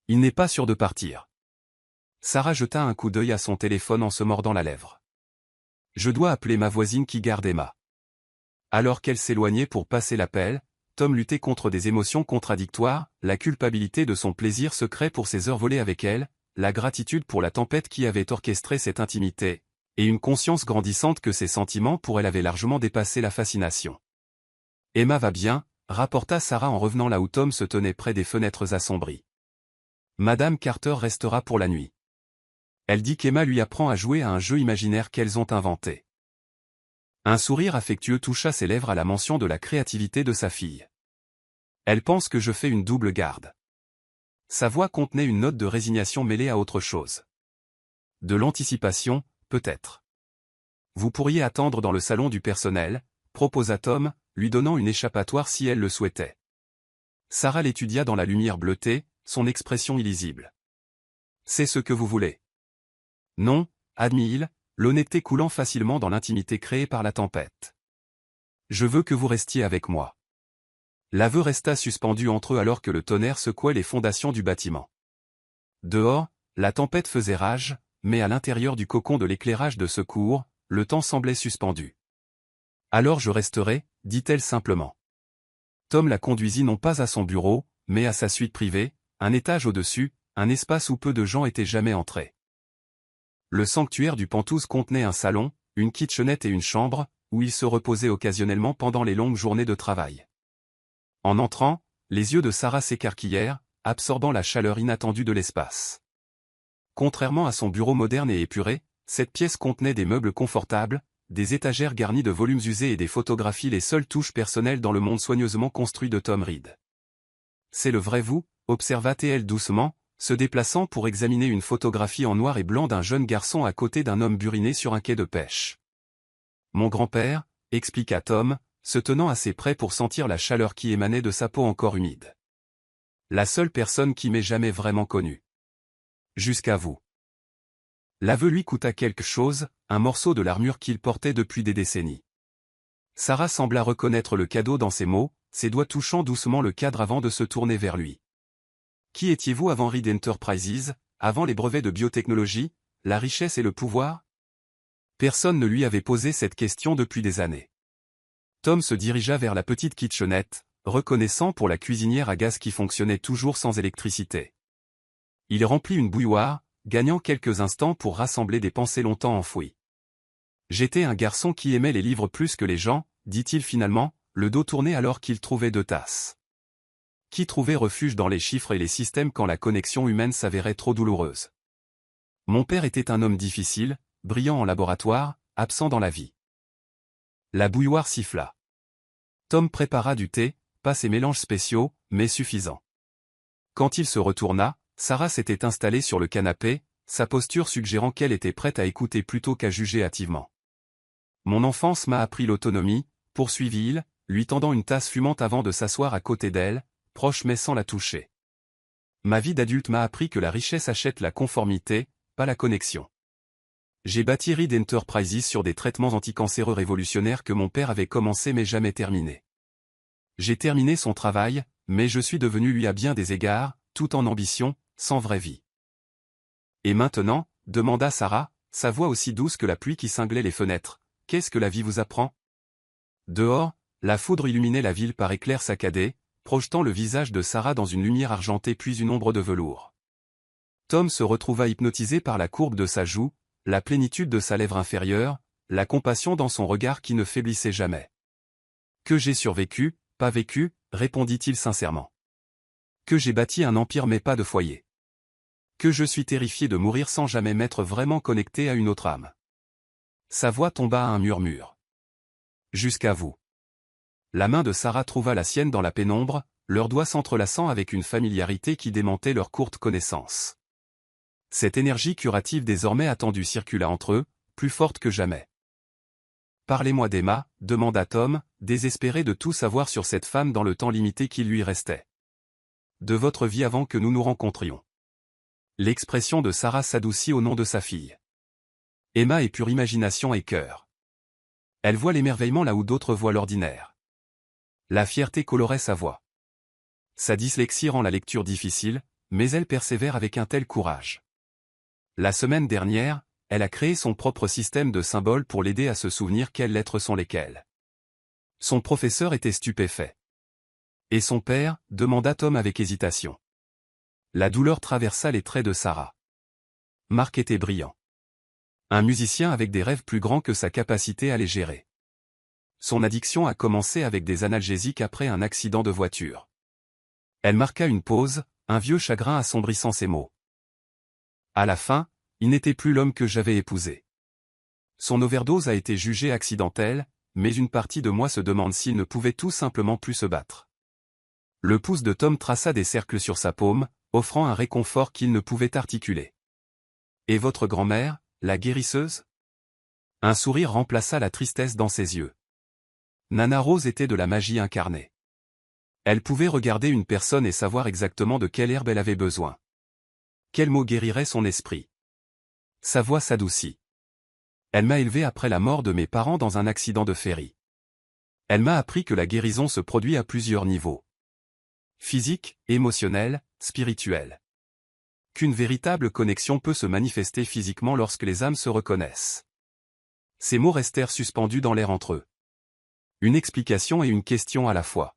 Il n'est pas sûr de partir. » Sarah jeta un coup d'œil à son téléphone en se mordant la lèvre. « Je dois appeler ma voisine qui garde Emma. » Alors qu'elle s'éloignait pour passer l'appel, Tom luttait contre des émotions contradictoires, la culpabilité de son plaisir secret pour ses heures volées avec elle, la gratitude pour la tempête qui avait orchestré cette intimité, et une conscience grandissante que ses sentiments pour elle avaient largement dépassé la fascination. « Emma va bien », rapporta Sarah en revenant là où Tom se tenait près des fenêtres assombries. « Madame Carter restera pour la nuit. Elle dit qu'Emma lui apprend à jouer à un jeu imaginaire qu'elles ont inventé. » Un sourire affectueux toucha ses lèvres à la mention de la créativité de sa fille. « Elle pense que je fais une double garde. » Sa voix contenait une note de résignation mêlée à autre chose. De l'anticipation, peut-être. « Vous pourriez attendre dans le salon du personnel, » proposa Tom, lui donnant une échappatoire si elle le souhaitait. Sarah l'étudia dans la lumière bleutée, son expression illisible. « C'est ce que vous voulez. »« Non, » admit-il, l'honnêteté coulant facilement dans l'intimité créée par la tempête. « Je veux que vous restiez avec moi. » L'aveu resta suspendu entre eux alors que le tonnerre secouait les fondations du bâtiment. Dehors, la tempête faisait rage, mais à l'intérieur du cocon de l'éclairage de secours, le temps semblait suspendu. « Alors je resterai, » dit-elle simplement. Tom la conduisit non pas à son bureau, mais à sa suite privée, un étage au-dessus, un espace où peu de gens étaient jamais entrés. Le sanctuaire du Penthouse contenait un salon, une kitchenette et une chambre, où il se reposait occasionnellement pendant les longues journées de travail. En entrant, les yeux de Sarah s'écarquillèrent, absorbant la chaleur inattendue de l'espace. Contrairement à son bureau moderne et épuré, cette pièce contenait des meubles confortables, des étagères garnies de volumes usés et des photographies, les seules touches personnelles dans le monde soigneusement construit de Tom Reed. « C'est le vrai vous ?» observa-t-elle doucement, se déplaçant pour examiner une photographie en noir et blanc d'un jeune garçon à côté d'un homme buriné sur un quai de pêche. « Mon grand-père » expliqua Tom, se tenant assez près pour sentir la chaleur qui émanait de sa peau encore humide. « La seule personne qui m'ait jamais vraiment connu. Jusqu'à vous. » L'aveu lui coûta quelque chose, un morceau de l'armure qu'il portait depuis des décennies. Sarah sembla reconnaître le cadeau dans ses mots, ses doigts touchant doucement le cadre avant de se tourner vers lui. Qui étiez-vous avant Reed Enterprises, avant les brevets de biotechnologie, la richesse et le pouvoir? Personne ne lui avait posé cette question depuis des années. Tom se dirigea vers la petite kitchenette, reconnaissant pour la cuisinière à gaz qui fonctionnait toujours sans électricité. Il remplit une bouilloire, gagnant quelques instants pour rassembler des pensées longtemps enfouies. J'étais un garçon qui aimait les livres plus que les gens, dit-il finalement, le dos tourné alors qu'il trouvait 2 tasses. Qui trouvait refuge dans les chiffres et les systèmes quand la connexion humaine s'avérait trop douloureuse. Mon père était un homme difficile, brillant en laboratoire, absent dans la vie. La bouilloire siffla. Tom prépara du thé, pas ses mélanges spéciaux, mais suffisants. Quand il se retourna, Sarah s'était installée sur le canapé, sa posture suggérant qu'elle était prête à écouter plutôt qu'à juger hâtivement. Mon enfance m'a appris l'autonomie, poursuivit-il, lui tendant une tasse fumante avant de s'asseoir à côté d'elle, proche mais sans la toucher. Ma vie d'adulte m'a appris que la richesse achète la conformité, pas la connexion. J'ai bâti Reed Enterprises sur des traitements anticancéreux révolutionnaires que mon père avait commencé mais jamais terminé. J'ai terminé son travail, mais je suis devenu lui à bien des égards, tout en ambition, sans vraie vie. Et maintenant, demanda Sarah, sa voix aussi douce que la pluie qui cinglait les fenêtres, qu'est-ce que la vie vous apprend? Dehors, la foudre illuminait la ville par éclairs saccadés, projetant le visage de Sarah dans une lumière argentée puis une ombre de velours. Tom se retrouva hypnotisé par la courbe de sa joue, la plénitude de sa lèvre inférieure, la compassion dans son regard qui ne faiblissait jamais. Que j'ai survécu, pas vécu, répondit-il sincèrement. Que j'ai bâti un empire mais pas de foyer. Que je suis terrifié de mourir sans jamais m'être vraiment connecté à une autre âme. Sa voix tomba à un murmure. Jusqu'à vous. La main de Sarah trouva la sienne dans la pénombre, leurs doigts s'entrelaçant avec une familiarité qui démentait leur courte connaissance. Cette énergie curative désormais attendue circula entre eux, plus forte que jamais. Parlez-moi d'Emma, demanda Tom, désespéré de tout savoir sur cette femme dans le temps limité qui lui restait. De votre vie avant que nous nous rencontrions. L'expression de Sarah s'adoucit au nom de sa fille. Emma est pure imagination et cœur. Elle voit l'émerveillement là où d'autres voient l'ordinaire. La fierté colorait sa voix. Sa dyslexie rend la lecture difficile, mais elle persévère avec un tel courage. La semaine dernière, elle a créé son propre système de symboles pour l'aider à se souvenir quelles lettres sont lesquelles. Son professeur était stupéfait. Et son père, demanda Tom avec hésitation. La douleur traversa les traits de Sarah. Marc était brillant. Un musicien avec des rêves plus grands que sa capacité à les gérer. Son addiction a commencé avec des analgésiques après un accident de voiture. Elle marqua une pause, un vieux chagrin assombrissant ses mots. À la fin, il n'était plus l'homme que j'avais épousé. Son overdose a été jugée accidentelle, mais une partie de moi se demande s'il ne pouvait tout simplement plus se battre. Le pouce de Tom traça des cercles sur sa paume, offrant un réconfort qu'il ne pouvait articuler. Et votre grand-mère, la guérisseuse? Un sourire remplaça la tristesse dans ses yeux. Nana Rose était de la magie incarnée. Elle pouvait regarder une personne et savoir exactement de quelle herbe elle avait besoin. Quel mot guérirait son esprit? Sa voix s'adoucit. Elle m'a élevé après la mort de mes parents dans un accident de ferry. Elle m'a appris que la guérison se produit à plusieurs niveaux. Physique, émotionnel, spirituel. Qu'une véritable connexion peut se manifester physiquement lorsque les âmes se reconnaissent. Ces mots restèrent suspendus dans l'air entre eux. Une explication et une question à la fois.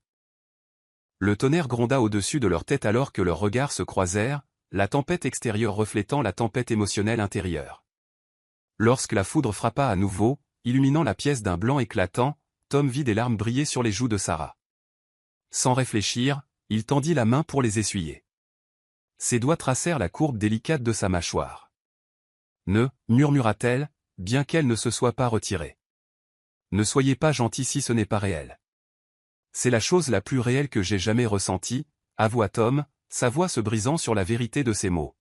Le tonnerre gronda au-dessus de leur tête alors que leurs regards se croisèrent, la tempête extérieure reflétant la tempête émotionnelle intérieure. Lorsque la foudre frappa à nouveau, illuminant la pièce d'un blanc éclatant, Tom vit des larmes briller sur les joues de Sarah. Sans réfléchir, il tendit la main pour les essuyer. Ses doigts tracèrent la courbe délicate de sa mâchoire. Ne, murmura-t-elle, bien qu'elle ne se soit pas retirée. Ne soyez pas gentil si ce n'est pas réel. C'est la chose la plus réelle que j'ai jamais ressentie, avoua Tom, sa voix se brisant sur la vérité de ses mots.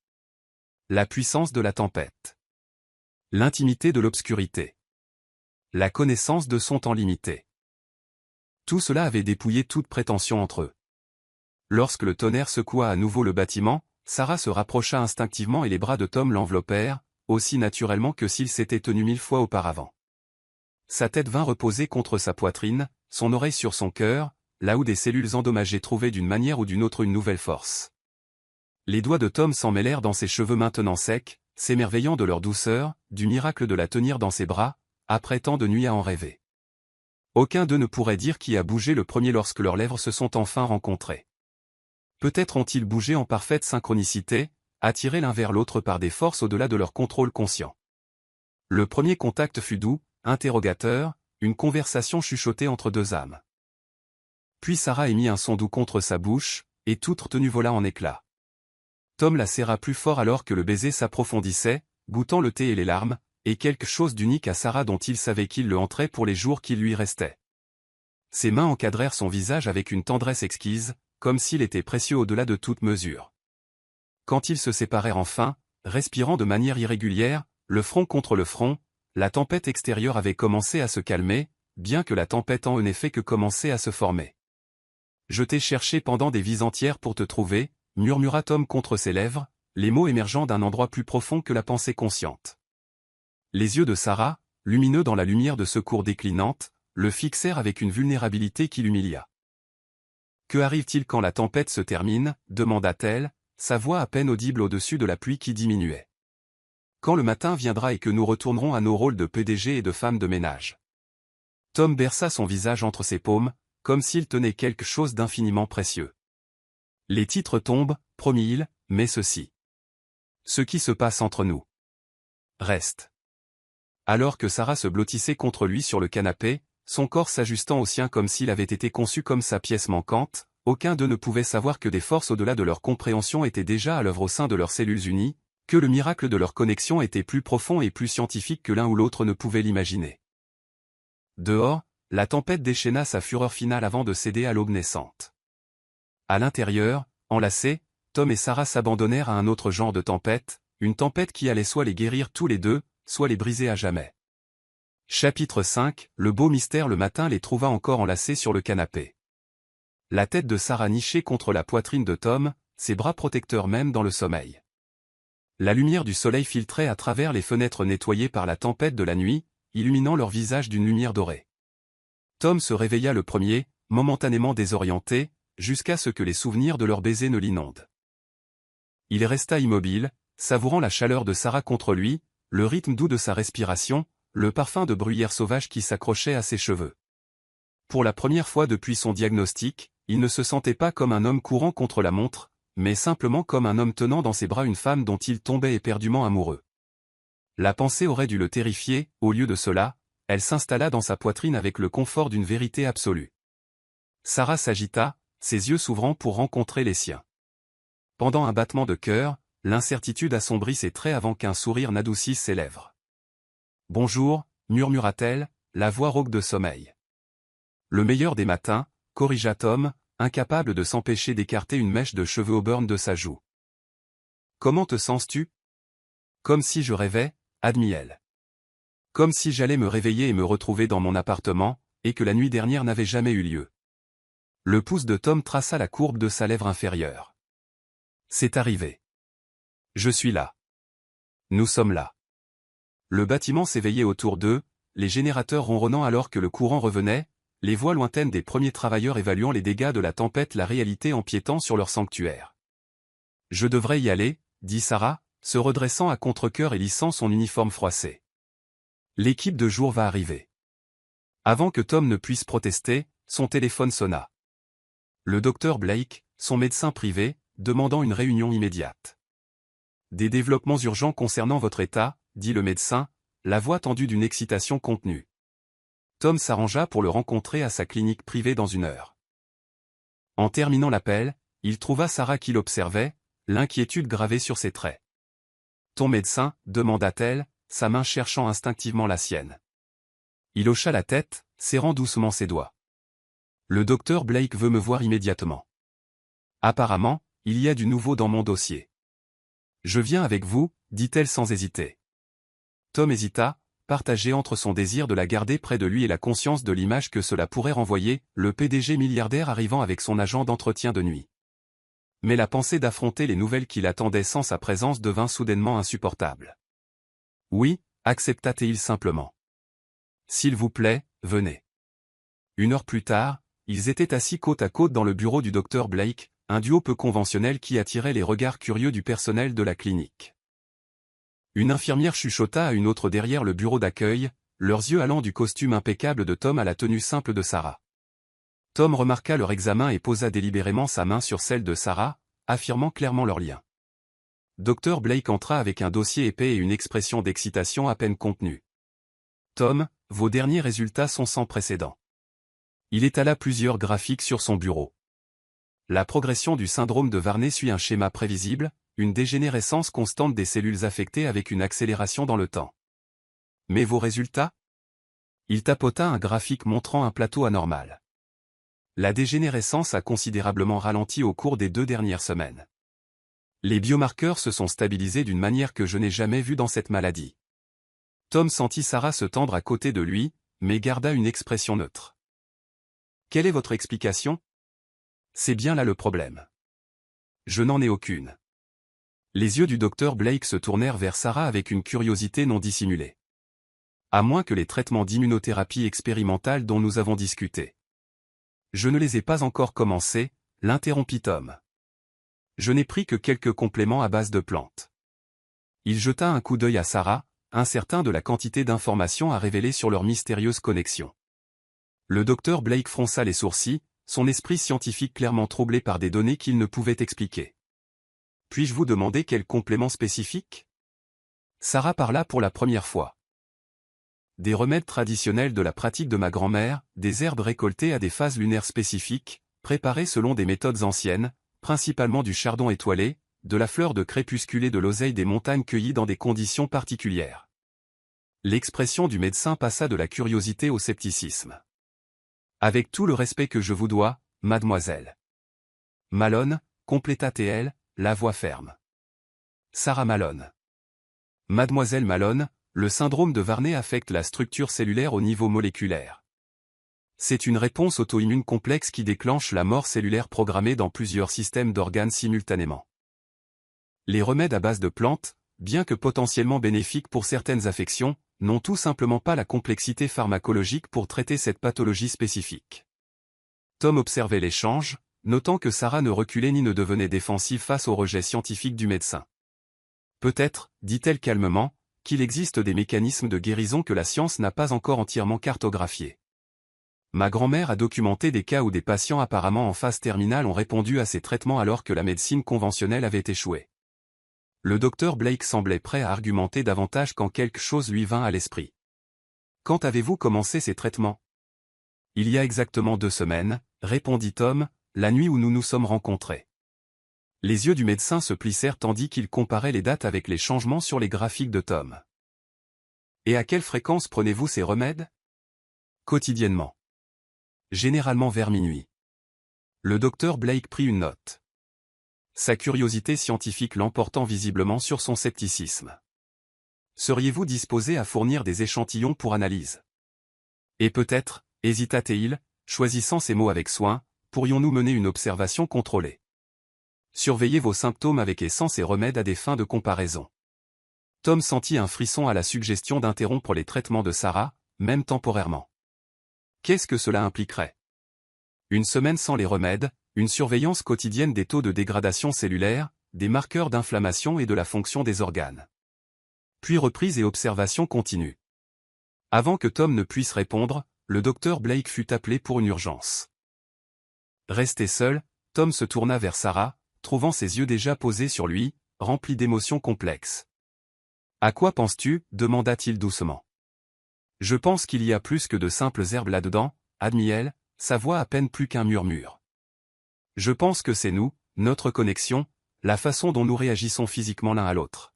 La puissance de la tempête. L'intimité de l'obscurité. La connaissance de son temps limité. Tout cela avait dépouillé toute prétention entre eux. Lorsque le tonnerre secoua à nouveau le bâtiment, Sarah se rapprocha instinctivement et les bras de Tom l'enveloppèrent, aussi naturellement que s'il s'était tenu 1000 fois auparavant. Sa tête vint reposer contre sa poitrine, son oreille sur son cœur, là où des cellules endommagées trouvaient d'une manière ou d'une autre une nouvelle force. Les doigts de Tom s'en mêlèrent dans ses cheveux maintenant secs, s'émerveillant de leur douceur, du miracle de la tenir dans ses bras, après tant de nuits à en rêver. Aucun d'eux ne pourrait dire qui a bougé le premier lorsque leurs lèvres se sont enfin rencontrées. Peut-être ont-ils bougé en parfaite synchronicité, attirés l'un vers l'autre par des forces au-delà de leur contrôle conscient. Le premier contact fut doux, interrogateur, une conversation chuchotée entre deux âmes. Puis Sarah émit un son doux contre sa bouche, et toute retenue vola en éclats. Tom la serra plus fort alors que le baiser s'approfondissait, goûtant le thé et les larmes, et quelque chose d'unique à Sarah dont il savait qu'il le hanterait pour les jours qui lui restaient. Ses mains encadrèrent son visage avec une tendresse exquise, comme s'il était précieux au-delà de toute mesure. Quand ils se séparèrent enfin, respirant de manière irrégulière, le front contre le front, la tempête extérieure avait commencé à se calmer, bien que la tempête en n'ait fait que commencer à se former. « Je t'ai cherché pendant des vies entières pour te trouver », murmura Tom contre ses lèvres, les mots émergeant d'un endroit plus profond que la pensée consciente. Les yeux de Sarah, lumineux dans la lumière de secours déclinante, le fixèrent avec une vulnérabilité qui l'humilia. « Que arrive-t-il quand la tempête se termine » demanda-t-elle, sa voix à peine audible au-dessus de la pluie qui diminuait. « Quand le matin viendra et que nous retournerons à nos rôles de PDG et de femmes de ménage. » Tom berça son visage entre ses paumes, comme s'il tenait quelque chose d'infiniment précieux. Les titres tombent, promit-il, mais ceci. Ce qui se passe entre nous. Reste. Alors que Sarah se blottissait contre lui sur le canapé, son corps s'ajustant au sien comme s'il avait été conçu comme sa pièce manquante, aucun d'eux ne pouvait savoir que des forces au-delà de leur compréhension étaient déjà à l'œuvre au sein de leurs cellules unies, que le miracle de leur connexion était plus profond et plus scientifique que l'un ou l'autre ne pouvait l'imaginer. Dehors, la tempête déchaîna sa fureur finale avant de céder à l'aube naissante. À l'intérieur, enlacés, Tom et Sarah s'abandonnèrent à un autre genre de tempête, une tempête qui allait soit les guérir tous les deux, soit les briser à jamais. Chapitre 5, le beau mystère. Le matin les trouva encore enlacés sur le canapé. La tête de Sarah nichée contre la poitrine de Tom, ses bras protecteurs même dans le sommeil. La lumière du soleil filtrait à travers les fenêtres nettoyées par la tempête de la nuit, illuminant leur visage d'une lumière dorée. Tom se réveilla le premier, momentanément désorienté, jusqu'à ce que les souvenirs de leur baiser ne l'inondent. Il resta immobile, savourant la chaleur de Sarah contre lui, le rythme doux de sa respiration, le parfum de bruyère sauvage qui s'accrochait à ses cheveux. Pour la première fois depuis son diagnostic, il ne se sentait pas comme un homme courant contre la montre, mais simplement comme un homme tenant dans ses bras une femme dont il tombait éperdument amoureux. La pensée aurait dû le terrifier, au lieu de cela, elle s'installa dans sa poitrine avec le confort d'une vérité absolue. Sarah s'agita, ses yeux s'ouvrant pour rencontrer les siens. Pendant un battement de cœur, l'incertitude assombrit ses traits avant qu'un sourire n'adoucisse ses lèvres. « Bonjour » murmura-t-elle, la voix rauque de sommeil. « Le meilleur des matins » corrigea Tom, incapable de s'empêcher d'écarter une mèche de cheveux auburn de sa joue. « Comment te sens-tu »« Comme si je rêvais » admit-elle. « Comme si j'allais me réveiller et me retrouver dans mon appartement, et que la nuit dernière n'avait jamais eu lieu. » Le pouce de Tom traça la courbe de sa lèvre inférieure. « C'est arrivé. Je suis là. Nous sommes là. » Le bâtiment s'éveillait autour d'eux, les générateurs ronronnant alors que le courant revenait, les voix lointaines des premiers travailleurs évaluant les dégâts de la tempête, la réalité empiétant sur leur sanctuaire. « Je devrais y aller, » dit Sarah, se redressant à contre-cœur et lissant son uniforme froissé. « L'équipe de jour va arriver. » Avant que Tom ne puisse protester, son téléphone sonna. Le docteur Blake, son médecin privé, demandant une réunion immédiate. « Des développements urgents concernant votre état, » dit le médecin, la voix tendue d'une excitation contenue. Tom s'arrangea pour le rencontrer à sa clinique privée dans 1 heure. En terminant l'appel, il trouva Sarah qui l'observait, l'inquiétude gravée sur ses traits. « Ton médecin » demanda-t-elle, sa main cherchant instinctivement la sienne. Il hocha la tête, serrant doucement ses doigts. « Le docteur Blake veut me voir immédiatement. Apparemment, il y a du nouveau dans mon dossier. »« Je viens avec vous » dit-elle sans hésiter. Tom hésita, partagé entre son désir de la garder près de lui et la conscience de l'image que cela pourrait renvoyer, le PDG milliardaire arrivant avec son agent d'entretien de nuit. Mais la pensée d'affronter les nouvelles qui l'attendaient sans sa présence devint soudainement insupportable. « Oui » accepta-t-il simplement. « S'il vous plaît, venez. » 1 heure plus tard, ils étaient assis côte à côte dans le bureau du docteur Blake, un duo peu conventionnel qui attirait les regards curieux du personnel de la clinique. Une infirmière chuchota à une autre derrière le bureau d'accueil, leurs yeux allant du costume impeccable de Tom à la tenue simple de Sarah. Tom remarqua leur examen et posa délibérément sa main sur celle de Sarah, affirmant clairement leur lien. Dr Blake entra avec un dossier épais et une expression d'excitation à peine contenue. « Tom, vos derniers résultats sont sans précédent. » Il étala plusieurs graphiques sur son bureau. La progression du syndrome de Varney suit un schéma prévisible, une dégénérescence constante des cellules affectées avec une accélération dans le temps. Mais vos résultats? Il tapota un graphique montrant un plateau anormal. La dégénérescence a considérablement ralenti au cours des 2 dernières semaines. Les biomarqueurs se sont stabilisés d'une manière que je n'ai jamais vue dans cette maladie. Tom sentit Sarah se tendre à côté de lui, mais garda une expression neutre. Quelle est votre explication? C'est bien là le problème. Je n'en ai aucune. Les yeux du docteur Blake se tournèrent vers Sarah avec une curiosité non dissimulée. À moins que les traitements d'immunothérapie expérimentale dont nous avons discuté. Je ne les ai pas encore commencés, l'interrompit Tom. Je n'ai pris que quelques compléments à base de plantes. Il jeta un coup d'œil à Sarah, incertain de la quantité d'informations à révéler sur leur mystérieuse connexion. Le docteur Blake fronça les sourcils, son esprit scientifique clairement troublé par des données qu'il ne pouvait expliquer. Puis-je vous demander quel complément spécifique? Sarah parla pour la première fois. Des remèdes traditionnels de la pratique de ma grand-mère, des herbes récoltées à des phases lunaires spécifiques, préparées selon des méthodes anciennes, principalement du chardon étoilé, de la fleur de crépuscule et de l'oseille des montagnes cueillies dans des conditions particulières. L'expression du médecin passa de la curiosité au scepticisme. Avec tout le respect que je vous dois, mademoiselle Malone, compléta-t-elle, la voix ferme. Sarah Malone. Mademoiselle Malone, le syndrome de Varney affecte la structure cellulaire au niveau moléculaire. C'est une réponse auto-immune complexe qui déclenche la mort cellulaire programmée dans plusieurs systèmes d'organes simultanément. Les remèdes à base de plantes, bien que potentiellement bénéfiques pour certaines affections, n'ont tout simplement pas la complexité pharmacologique pour traiter cette pathologie spécifique. Tom observait l'échange, notant que Sarah ne reculait ni ne devenait défensive face au rejet scientifique du médecin. Peut-être, dit-elle calmement, qu'il existe des mécanismes de guérison que la science n'a pas encore entièrement cartographiés. Ma grand-mère a documenté des cas où des patients apparemment en phase terminale ont répondu à ces traitements alors que la médecine conventionnelle avait échoué. Le docteur Blake semblait prêt à argumenter davantage quand quelque chose lui vint à l'esprit. Quand avez-vous commencé ces traitements? Il y a exactement 2 semaines, répondit Tom, la nuit où nous nous sommes rencontrés. Les yeux du médecin se plissèrent tandis qu'il comparait les dates avec les changements sur les graphiques de Tom. Et à quelle fréquence prenez-vous ces remèdes? Quotidiennement. Généralement vers minuit. Le docteur Blake prit une note. Sa curiosité scientifique l'emportant visiblement sur son scepticisme. Seriez-vous disposé à fournir des échantillons pour analyse? Et peut-être, hésita-t-il, choisissant ses mots avec soin, pourrions-nous mener une observation contrôlée? Surveillez vos symptômes avec essence et remèdes à des fins de comparaison. Tom sentit un frisson à la suggestion d'interrompre les traitements de Sarah, même temporairement. Qu'est-ce que cela impliquerait? Une semaine sans les remèdes, une surveillance quotidienne des taux de dégradation cellulaire, des marqueurs d'inflammation et de la fonction des organes. Puis reprise et observation continue. Avant que Tom ne puisse répondre, le docteur Blake fut appelé pour une urgence. Resté seul, Tom se tourna vers Sarah, trouvant ses yeux déjà posés sur lui, remplis d'émotions complexes. « À quoi penses-tu » demanda-t-il doucement. « Je pense qu'il y a plus que de simples herbes là-dedans, » admit-elle, sa voix à peine plus qu'un murmure. « Je pense que c'est nous, notre connexion, la façon dont nous réagissons physiquement l'un à l'autre. »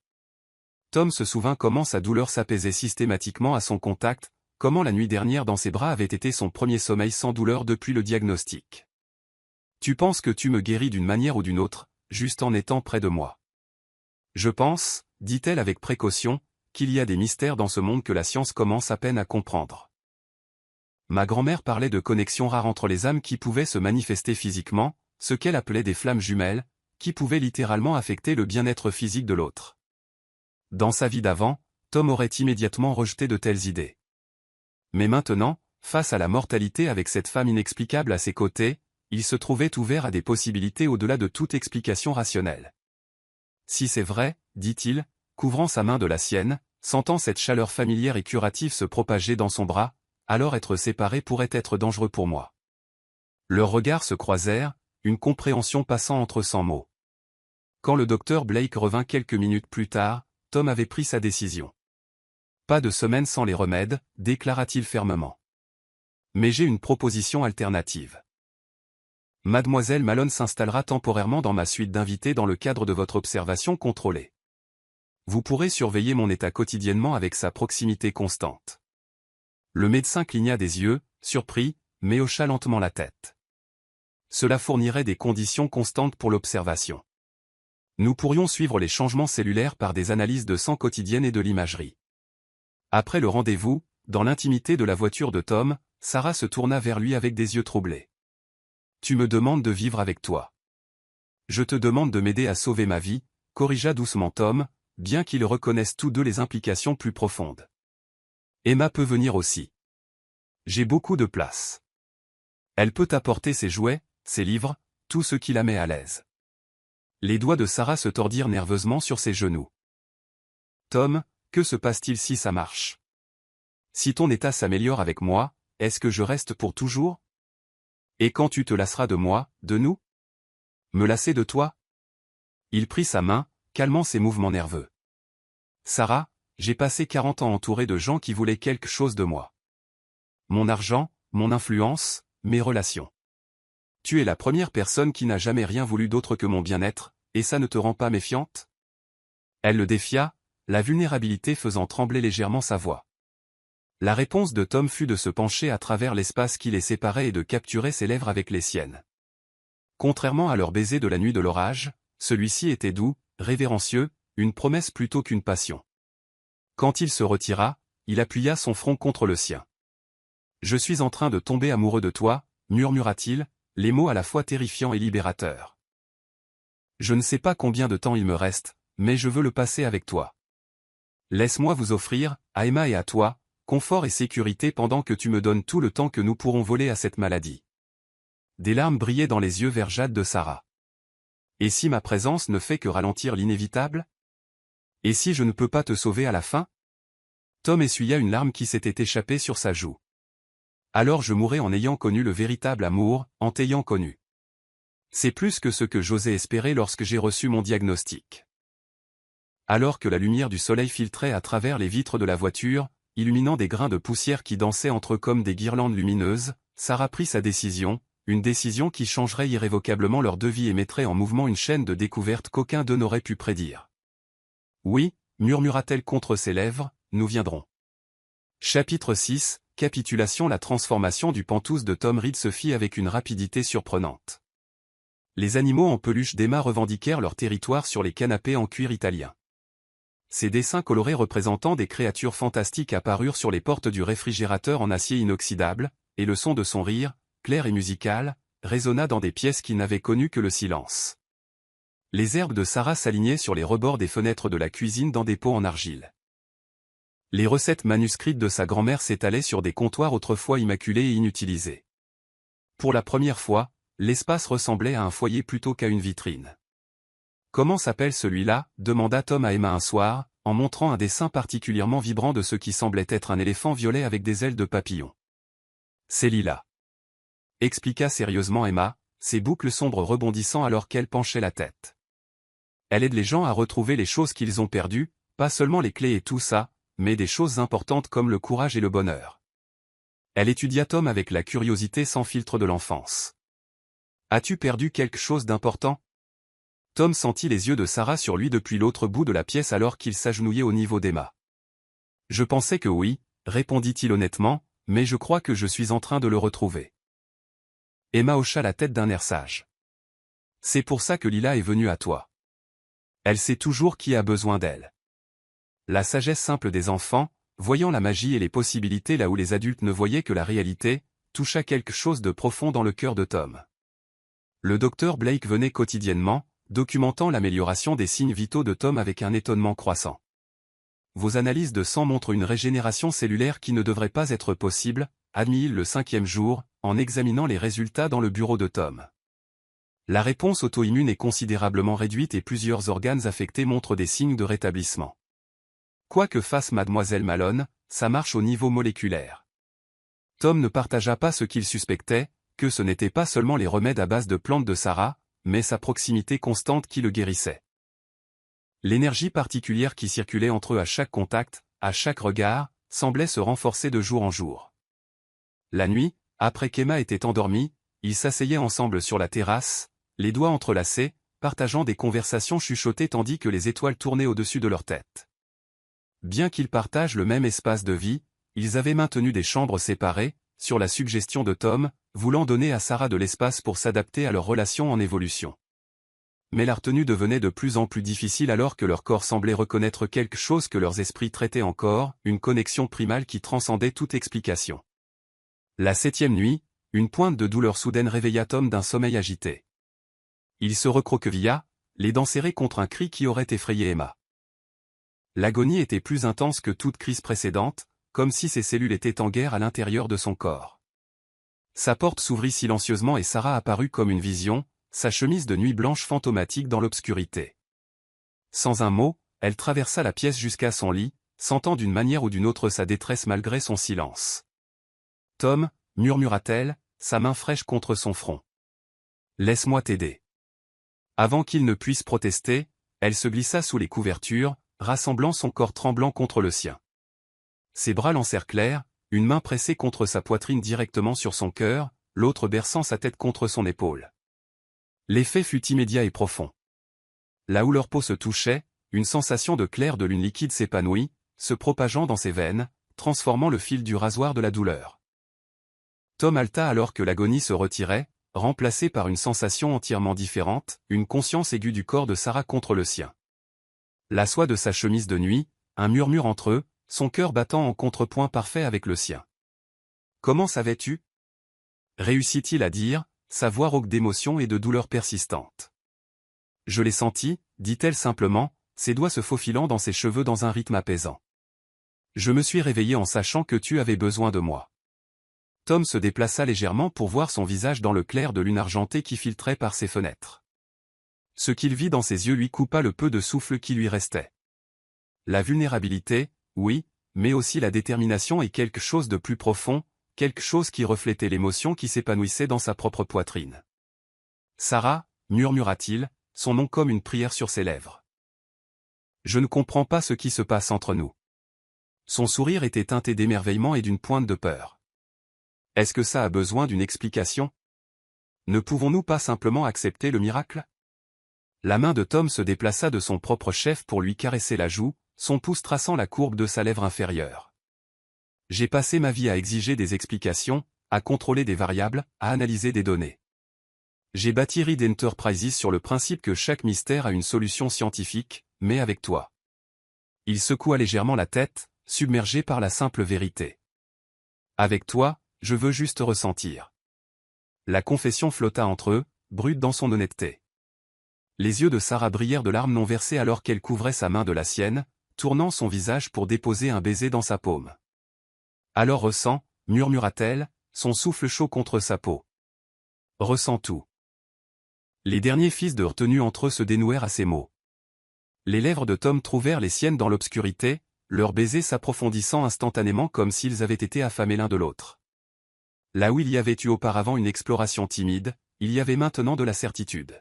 Tom se souvint comment sa douleur s'apaisait systématiquement à son contact, comment la nuit dernière dans ses bras avait été son premier sommeil sans douleur depuis le diagnostic. « Tu penses que tu me guéris d'une manière ou d'une autre, juste en étant près de moi. » Je pense, dit-elle avec précaution, qu'il y a des mystères dans ce monde que la science commence à peine à comprendre. Ma grand-mère parlait de connexions rares entre les âmes qui pouvaient se manifester physiquement, ce qu'elle appelait des flammes jumelles, qui pouvaient littéralement affecter le bien-être physique de l'autre. Dans sa vie d'avant, Tom aurait immédiatement rejeté de telles idées. Mais maintenant, face à la mortalité avec cette femme inexplicable à ses côtés, il se trouvait ouvert à des possibilités au-delà de toute explication rationnelle. Si c'est vrai, dit-il, couvrant sa main de la sienne, sentant cette chaleur familière et curative se propager dans son bras, alors être séparés pourrait être dangereux pour moi. Leurs regards se croisèrent, une compréhension passant entre 100 mots. Quand le docteur Blake revint quelques minutes plus tard, Tom avait pris sa décision. Pas de semaine sans les remèdes, déclara-t-il fermement. Mais j'ai une proposition alternative. Mademoiselle Malone s'installera temporairement dans ma suite d'invités dans le cadre de votre observation contrôlée. Vous pourrez surveiller mon état quotidiennement avec sa proximité constante. Le médecin cligna des yeux, surpris, mais hocha lentement la tête. Cela fournirait des conditions constantes pour l'observation. Nous pourrions suivre les changements cellulaires par des analyses de sang quotidiennes et de l'imagerie. Après le rendez-vous, dans l'intimité de la voiture de Tom, Sarah se tourna vers lui avec des yeux troublés. « Tu me demandes de vivre avec toi. Je te demande de m'aider à sauver ma vie, » corrigea doucement Tom, bien qu'ils reconnaissent tous deux les implications plus profondes. Emma peut venir aussi. J'ai beaucoup de place. Elle peut apporter ses jouets, ses livres, tout ce qui la met à l'aise. Les doigts de Sarah se tordirent nerveusement sur ses genoux. Tom, que se passe-t-il si ça marche? Si ton état s'améliore avec moi, est-ce que je reste pour toujours? Et quand tu te lasseras de moi, de nous? Me lasser de toi? Il prit sa main, calmant ses mouvements nerveux. Sarah, j'ai passé 40 ans entouré de gens qui voulaient quelque chose de moi. Mon argent, mon influence, mes relations. Tu es la première personne qui n'a jamais rien voulu d'autre que mon bien-être, et ça ne te rend pas méfiante? Elle le défia, la vulnérabilité faisant trembler légèrement sa voix. La réponse de Tom fut de se pencher à travers l'espace qui les séparait et de capturer ses lèvres avec les siennes. Contrairement à leur baiser de la nuit de l'orage, celui-ci était doux, révérencieux, une promesse plutôt qu'une passion. Quand il se retira, il appuya son front contre le sien. « Je suis en train de tomber amoureux de toi, » murmura-t-il, les mots à la fois terrifiants et libérateurs. « Je ne sais pas combien de temps il me reste, mais je veux le passer avec toi. Laisse-moi vous offrir, à Emma et à toi, confort et sécurité pendant que tu me donnes tout le temps que nous pourrons voler à cette maladie. » Des larmes brillaient dans les yeux vergeâtres de Sarah. « Et si ma présence ne fait que ralentir l'inévitable? Et si je ne peux pas te sauver à la fin? » Tom essuya une larme qui s'était échappée sur sa joue. « Alors je mourrai en ayant connu le véritable amour, en t'ayant connu. C'est plus que ce que j'osais espérer lorsque j'ai reçu mon diagnostic. » Alors que la lumière du soleil filtrait à travers les vitres de la voiture, illuminant des grains de poussière qui dansaient entre eux comme des guirlandes lumineuses, Sarah prit sa décision, une décision qui changerait irrévocablement leur deux vies et mettrait en mouvement une chaîne de découvertes qu'aucun d'eux n'aurait pu prédire. « Oui, » murmura-t-elle contre ses lèvres, « nous viendrons. » Chapitre 6, Capitulation. La transformation du pantouse de Tom Reed se fit avec une rapidité surprenante. Les animaux en peluche d'Emma revendiquèrent leur territoire sur les canapés en cuir italien. Ces dessins colorés représentant des créatures fantastiques apparurent sur les portes du réfrigérateur en acier inoxydable, et le son de son rire, clair et musical, résonna dans des pièces qui n'avaient connu que le silence. Les herbes de Sarah s'alignaient sur les rebords des fenêtres de la cuisine dans des pots en argile. Les recettes manuscrites de sa grand-mère s'étalaient sur des comptoirs autrefois immaculés et inutilisés. Pour la première fois, l'espace ressemblait à un foyer plutôt qu'à une vitrine. « Comment s'appelle celui-là » demanda Tom à Emma un soir, en montrant un dessin particulièrement vibrant de ce qui semblait être un éléphant violet avec des ailes de papillon. « C'est Lila. » expliqua sérieusement Emma, ses boucles sombres rebondissant alors qu'elle penchait la tête. Elle aide les gens à retrouver les choses qu'ils ont perdues, pas seulement les clés et tout ça, mais des choses importantes comme le courage et le bonheur. Elle étudia Tom avec la curiosité sans filtre de l'enfance. « As-tu perdu quelque chose d'important » Tom sentit les yeux de Sarah sur lui depuis l'autre bout de la pièce alors qu'il s'agenouillait au niveau d'Emma. « Je pensais que oui, » répondit-il honnêtement, « mais je crois que je suis en train de le retrouver. » Emma hocha la tête d'un air sage. « C'est pour ça que Lila est venue à toi. Elle sait toujours qui a besoin d'elle. » La sagesse simple des enfants, voyant la magie et les possibilités là où les adultes ne voyaient que la réalité, toucha quelque chose de profond dans le cœur de Tom. Le docteur Blake venait quotidiennement, documentant l'amélioration des signes vitaux de Tom avec un étonnement croissant. « Vos analyses de sang montrent une régénération cellulaire qui ne devrait pas être possible, » admit-il le 5e jour, en examinant les résultats dans le bureau de Tom. La réponse auto-immune est considérablement réduite et plusieurs organes affectés montrent des signes de rétablissement. Quoi que fasse Mademoiselle Malone, ça marche au niveau moléculaire. Tom ne partagea pas ce qu'il suspectait, que ce n'était pas seulement les remèdes à base de plantes de Sarah, mais sa proximité constante qui le guérissait. L'énergie particulière qui circulait entre eux à chaque contact, à chaque regard, semblait se renforcer de jour en jour. La nuit, après qu'Emma était endormie, ils s'asseyaient ensemble sur la terrasse, les doigts entrelacés, partageant des conversations chuchotées tandis que les étoiles tournaient au-dessus de leur tête. Bien qu'ils partagent le même espace de vie, ils avaient maintenu des chambres séparées, sur la suggestion de Tom, voulant donner à Sarah de l'espace pour s'adapter à leur relation en évolution. Mais la retenue devenait de plus en plus difficile alors que leur corps semblait reconnaître quelque chose que leurs esprits traitaient encore, une connexion primale qui transcendait toute explication. La 7e nuit, une pointe de douleur soudaine réveilla Tom d'un sommeil agité. Il se recroquevilla, les dents serrées contre un cri qui aurait effrayé Emma. L'agonie était plus intense que toute crise précédente, comme si ses cellules étaient en guerre à l'intérieur de son corps. Sa porte s'ouvrit silencieusement et Sarah apparut comme une vision, sa chemise de nuit blanche fantomatique dans l'obscurité. Sans un mot, elle traversa la pièce jusqu'à son lit, sentant d'une manière ou d'une autre sa détresse malgré son silence. « Tom » murmura-t-elle, sa main fraîche contre son front. « Laisse-moi t'aider. » Avant qu'il ne puisse protester, elle se glissa sous les couvertures, rassemblant son corps tremblant contre le sien. Ses bras l'encerclèrent, une main pressée contre sa poitrine directement sur son cœur, l'autre berçant sa tête contre son épaule. L'effet fut immédiat et profond. Là où leur peau se touchait, une sensation de clair de lune liquide s'épanouit, se propageant dans ses veines, transformant le fil du rasoir de la douleur. Tom halta alors que l'agonie se retirait, remplacée par une sensation entièrement différente, une conscience aiguë du corps de Sarah contre le sien. La soie de sa chemise de nuit, un murmure entre eux, son cœur battant en contrepoint parfait avec le sien. « Comment savais-tu » réussit-il à dire, sa voix rauque d'émotion et de douleur persistante. « Je l'ai senti » dit-elle simplement, ses doigts se faufilant dans ses cheveux dans un rythme apaisant. « Je me suis réveillée en sachant que tu avais besoin de moi. » Tom se déplaça légèrement pour voir son visage dans le clair de lune argentée qui filtrait par ses fenêtres. Ce qu'il vit dans ses yeux lui coupa le peu de souffle qui lui restait. La vulnérabilité, oui, mais aussi la détermination et quelque chose de plus profond, quelque chose qui reflétait l'émotion qui s'épanouissait dans sa propre poitrine. « Sarah » murmura-t-il, son nom comme une prière sur ses lèvres. « Je ne comprends pas ce qui se passe entre nous. » Son sourire était teinté d'émerveillement et d'une pointe de peur. « Est-ce que ça a besoin d'une explication ? Ne pouvons-nous pas simplement accepter le miracle ?» La main de Tom se déplaça de son propre chef pour lui caresser la joue, son pouce traçant la courbe de sa lèvre inférieure. « J'ai passé ma vie à exiger des explications, à contrôler des variables, à analyser des données. J'ai bâti Reed Enterprises sur le principe que chaque mystère a une solution scientifique, mais avec toi. » Il secoua légèrement la tête, submergé par la simple vérité. « Avec toi, je veux juste ressentir. » La confession flotta entre eux, brute dans son honnêteté. Les yeux de Sarah brillèrent de larmes non versées alors qu'elle couvrait sa main de la sienne, tournant son visage pour déposer un baiser dans sa paume. « Alors ressens » murmura-t-elle, son souffle chaud contre sa peau. « Ressens tout. » Les derniers fils de retenue entre eux se dénouèrent à ces mots. Les lèvres de Tom trouvèrent les siennes dans l'obscurité, leur baiser s'approfondissant instantanément comme s'ils avaient été affamés l'un de l'autre. Là où il y avait eu auparavant une exploration timide, il y avait maintenant de la certitude.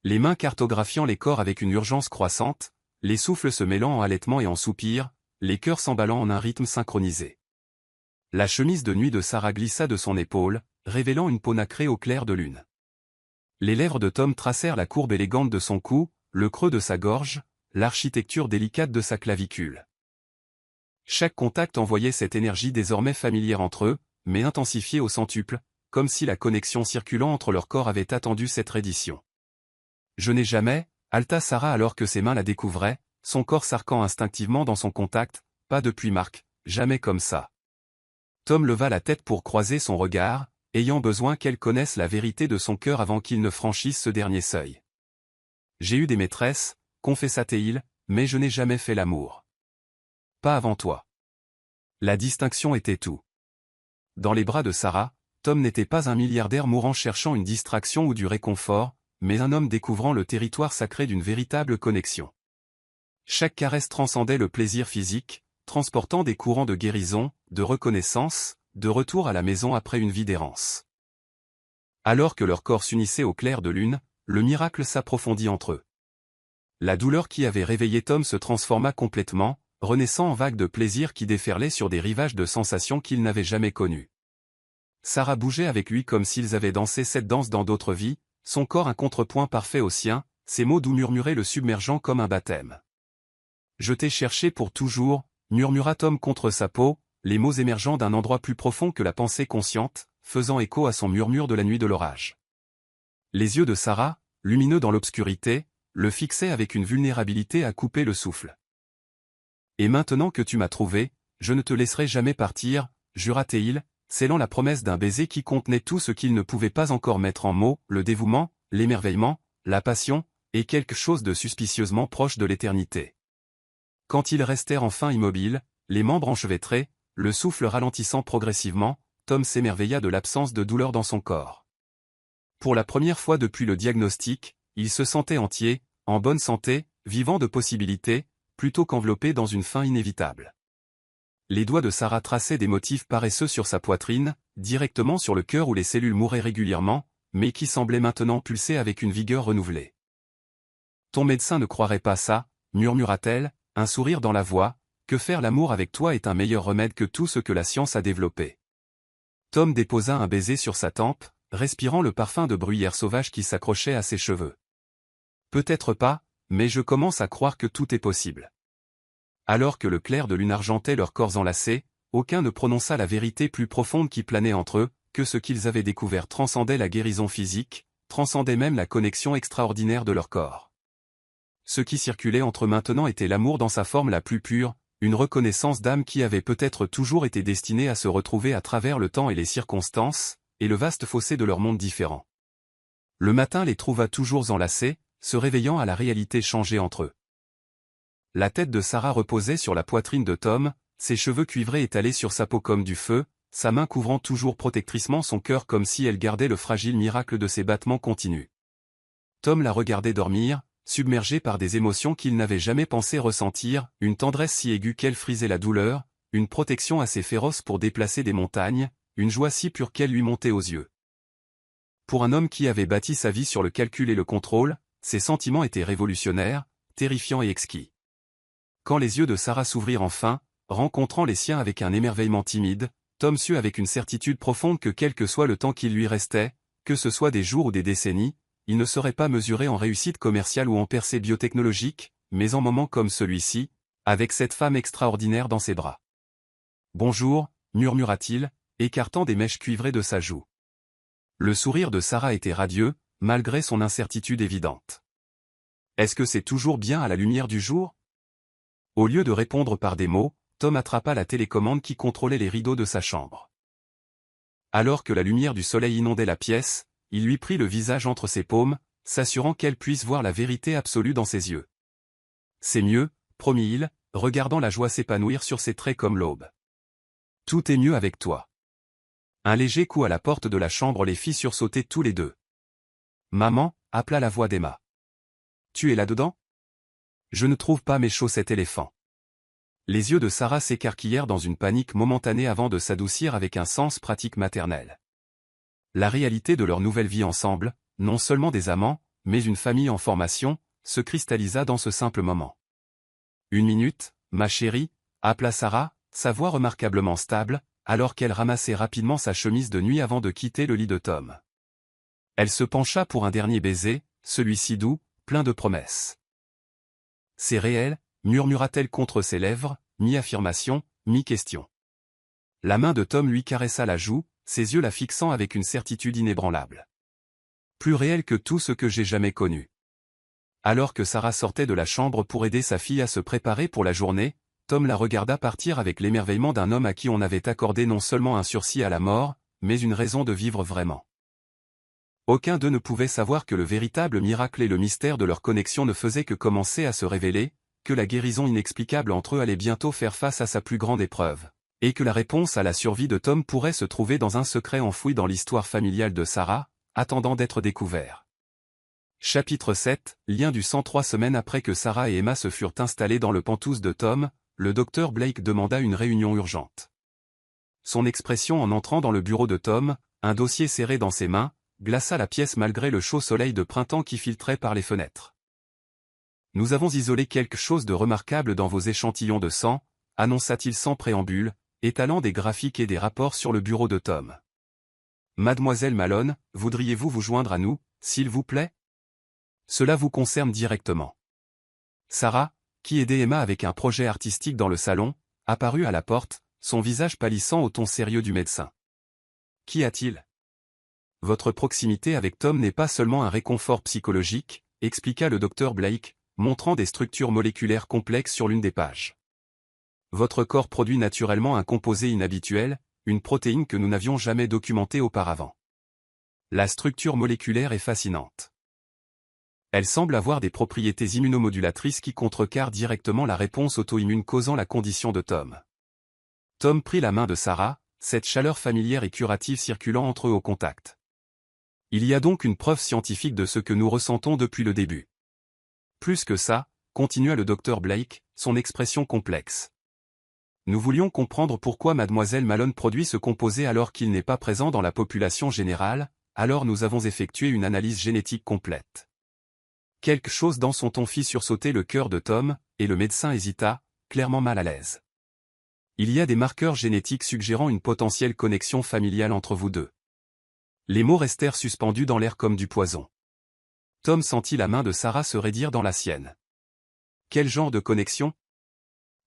Les mains cartographiant les corps avec une urgence croissante, les souffles se mêlant en halètements et en soupirs, les cœurs s'emballant en un rythme synchronisé. La chemise de nuit de Sarah glissa de son épaule, révélant une peau nacrée au clair de lune. Les lèvres de Tom tracèrent la courbe élégante de son cou, le creux de sa gorge, l'architecture délicate de sa clavicule. Chaque contact envoyait cette énergie désormais familière entre eux, mais intensifiée au centuple, comme si la connexion circulant entre leurs corps avait attendu cette reddition. « Je n'ai jamais » halta Sarah alors que ses mains la découvraient, son corps s'arquant instinctivement dans son contact, « pas depuis Marc, jamais comme ça. » Tom leva la tête pour croiser son regard, ayant besoin qu'elle connaisse la vérité de son cœur avant qu'il ne franchisse ce dernier seuil. « J'ai eu des maîtresses, » confessa-t-il, « mais je n'ai jamais fait l'amour. Pas avant toi. » La distinction était tout. Dans les bras de Sarah, Tom n'était pas un milliardaire mourant cherchant une distraction ou du réconfort, mais un homme découvrant le territoire sacré d'une véritable connexion. Chaque caresse transcendait le plaisir physique, transportant des courants de guérison, de reconnaissance, de retour à la maison après une vie d'errance. Alors que leurs corps s'unissaient au clair de lune, le miracle s'approfondit entre eux. La douleur qui avait réveillé Tom se transforma complètement, renaissant en vagues de plaisir qui déferlaient sur des rivages de sensations qu'il n'avait jamais connues. Sarah bougeait avec lui comme s'ils avaient dansé cette danse dans d'autres vies, son corps un contrepoint parfait au sien, ses mots doux murmuraient le submergeant comme un baptême. « Je t'ai cherché pour toujours », murmura Tom contre sa peau, les mots émergeant d'un endroit plus profond que la pensée consciente, faisant écho à son murmure de la nuit de l'orage. Les yeux de Sarah, lumineux dans l'obscurité, le fixaient avec une vulnérabilité à couper le souffle. « Et maintenant que tu m'as trouvé, je ne te laisserai jamais partir, jura-t-il, scellant la promesse d'un baiser qui contenait tout ce qu'il ne pouvait pas encore mettre en mots, le dévouement, l'émerveillement, la passion, et quelque chose de suspicieusement proche de l'éternité. Quand ils restèrent enfin immobiles, les membres enchevêtrés, le souffle ralentissant progressivement, Tom s'émerveilla de l'absence de douleur dans son corps. Pour la première fois depuis le diagnostic, il se sentait entier, en bonne santé, vivant de possibilités, plutôt qu'enveloppé dans une fin inévitable. Les doigts de Sarah traçaient des motifs paresseux sur sa poitrine, directement sur le cœur où les cellules mouraient régulièrement, mais qui semblaient maintenant pulser avec une vigueur renouvelée. « Ton médecin ne croirait pas ça, » murmura-t-elle, un sourire dans la voix, « que faire l'amour avec toi est un meilleur remède que tout ce que la science a développé. » Tom déposa un baiser sur sa tempe, respirant le parfum de bruyère sauvage qui s'accrochait à ses cheveux. « Peut-être pas, mais je commence à croire que tout est possible. » Alors que le clair de lune argentait leurs corps enlacés, aucun ne prononça la vérité plus profonde qui planait entre eux, que ce qu'ils avaient découvert transcendait la guérison physique, transcendait même la connexion extraordinaire de leur corps. Ce qui circulait entre eux maintenant était l'amour dans sa forme la plus pure, une reconnaissance d'âme qui avait peut-être toujours été destinée à se retrouver à travers le temps et les circonstances, et le vaste fossé de leurs mondes différents. Le matin les trouva toujours enlacés, se réveillant à la réalité changée entre eux. La tête de Sarah reposait sur la poitrine de Tom, ses cheveux cuivrés étalés sur sa peau comme du feu, sa main couvrant toujours protectriquement son cœur comme si elle gardait le fragile miracle de ses battements continus. Tom la regardait dormir, submergé par des émotions qu'il n'avait jamais pensé ressentir, une tendresse si aiguë qu'elle frisait la douleur, une protection assez féroce pour déplacer des montagnes, une joie si pure qu'elle lui montait aux yeux. Pour un homme qui avait bâti sa vie sur le calcul et le contrôle, ses sentiments étaient révolutionnaires, terrifiants et exquis. Quand les yeux de Sarah s'ouvrirent enfin, rencontrant les siens avec un émerveillement timide, Tom sut avec une certitude profonde que quel que soit le temps qu'il lui restait, que ce soit des jours ou des décennies, il ne serait pas mesuré en réussite commerciale ou en percée biotechnologique, mais en moments comme celui-ci, avec cette femme extraordinaire dans ses bras. « Bonjour », murmura-t-il, écartant des mèches cuivrées de sa joue. Le sourire de Sarah était radieux, malgré son incertitude évidente. « Est-ce que c'est toujours bien à la lumière du jour ?» Au lieu de répondre par des mots, Tom attrapa la télécommande qui contrôlait les rideaux de sa chambre. Alors que la lumière du soleil inondait la pièce, il lui prit le visage entre ses paumes, s'assurant qu'elle puisse voir la vérité absolue dans ses yeux. « C'est mieux, » promit-il, regardant la joie s'épanouir sur ses traits comme l'aube. « Tout est mieux avec toi. » Un léger coup à la porte de la chambre les fit sursauter tous les deux. « Maman » appela la voix d'Emma. « Tu es là-dedans ? Je ne trouve pas mes chaussettes éléphants. » Les yeux de Sarah s'écarquillèrent dans une panique momentanée avant de s'adoucir avec un sens pratique maternel. La réalité de leur nouvelle vie ensemble, non seulement des amants, mais une famille en formation, se cristallisa dans ce simple moment. « Une minute, ma chérie » appela Sarah, sa voix remarquablement stable, alors qu'elle ramassait rapidement sa chemise de nuit avant de quitter le lit de Tom. Elle se pencha pour un dernier baiser, celui-ci doux, plein de promesses. « C'est réel » murmura-t-elle contre ses lèvres, mi-affirmation, mi-question. La main de Tom lui caressa la joue, ses yeux la fixant avec une certitude inébranlable. Plus réel que tout ce que j'ai jamais connu. Alors que Sarah sortait de la chambre pour aider sa fille à se préparer pour la journée, Tom la regarda partir avec l'émerveillement d'un homme à qui on avait accordé non seulement un sursis à la mort, mais une raison de vivre vraiment. Aucun d'eux ne pouvait savoir que le véritable miracle et le mystère de leur connexion ne faisaient que commencer à se révéler, que la guérison inexplicable entre eux allait bientôt faire face à sa plus grande épreuve, Et que la réponse à la survie de Tom pourrait se trouver dans un secret enfoui dans l'histoire familiale de Sarah, attendant d'être découvert. Chapitre 7, lien du sang. 3 semaines après que Sarah et Emma se furent installés dans le penthouse de Tom, le docteur Blake demanda une réunion urgente. Son expression en entrant dans le bureau de Tom, un dossier serré dans ses mains, glaça la pièce malgré le chaud soleil de printemps qui filtrait par les fenêtres. « Nous avons isolé quelque chose de remarquable dans vos échantillons de sang », annonça-t-il sans préambule, étalant des graphiques et des rapports sur le bureau de Tom. « Mademoiselle Malone, voudriez-vous vous joindre à nous, s'il vous plaît ? Cela vous concerne directement. » Sarah, qui aidait Emma avec un projet artistique dans le salon, apparut à la porte, son visage pâlissant au ton sérieux du médecin. « Qu'y a-t-il ? Votre proximité avec Tom n'est pas seulement un réconfort psychologique, expliqua le docteur Blake, montrant des structures moléculaires complexes sur l'une des pages. Votre corps produit naturellement un composé inhabituel, une protéine que nous n'avions jamais documentée auparavant. La structure moléculaire est fascinante. Elle semble avoir des propriétés immunomodulatrices qui contrecarrent directement la réponse auto-immune causant la condition de Tom. Tom prit la main de Sarah, cette chaleur familière et curative circulant entre eux au contact. Il y a donc une preuve scientifique de ce que nous ressentons depuis le début. Plus que ça, continua le docteur Blake, son expression complexe. Nous voulions comprendre pourquoi mademoiselle Malone produit ce composé alors qu'il n'est pas présent dans la population générale, alors nous avons effectué une analyse génétique complète. Quelque chose dans son ton fit sursauter le cœur de Tom, et le médecin hésita, clairement mal à l'aise. Il y a des marqueurs génétiques suggérant une potentielle connexion familiale entre vous deux. Les mots restèrent suspendus dans l'air comme du poison. Tom sentit la main de Sarah se raidir dans la sienne. « Quel genre de connexion »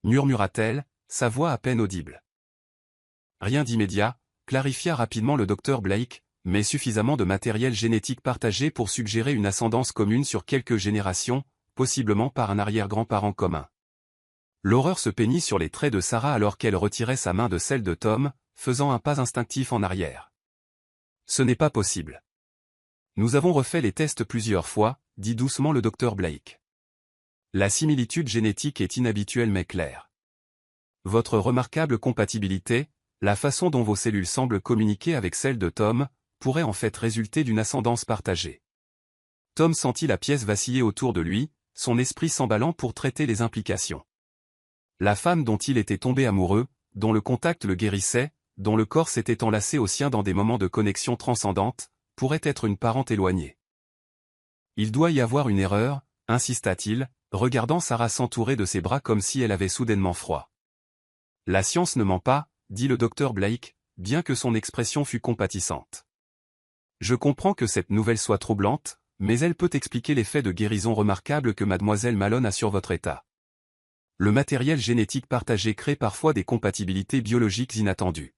murmura-t-elle, sa voix à peine audible. « Rien d'immédiat », clarifia rapidement le docteur Blake, mais suffisamment de matériel génétique partagé pour suggérer une ascendance commune sur quelques générations, possiblement par un arrière-grand-parent commun. L'horreur se peignit sur les traits de Sarah alors qu'elle retirait sa main de celle de Tom, faisant un pas instinctif en arrière. « Ce n'est pas possible. » Nous avons refait les tests plusieurs fois, dit doucement le docteur Blake. La similitude génétique est inhabituelle mais claire. Votre remarquable compatibilité, la façon dont vos cellules semblent communiquer avec celles de Tom, pourrait en fait résulter d'une ascendance partagée. Tom sentit la pièce vaciller autour de lui, son esprit s'emballant pour traiter les implications. La femme dont il était tombé amoureux, dont le contact le guérissait, dont le corps s'était enlacé au sien dans des moments de connexion transcendante, pourrait être une parente éloignée. Il doit y avoir une erreur, insista-t-il, regardant Sarah s'entourer de ses bras comme si elle avait soudainement froid. La science ne ment pas, dit le docteur Blake, bien que son expression fût compatissante. Je comprends que cette nouvelle soit troublante, mais elle peut expliquer l'effet de guérison remarquable que mademoiselle Malone a sur votre état. Le matériel génétique partagé crée parfois des compatibilités biologiques inattendues.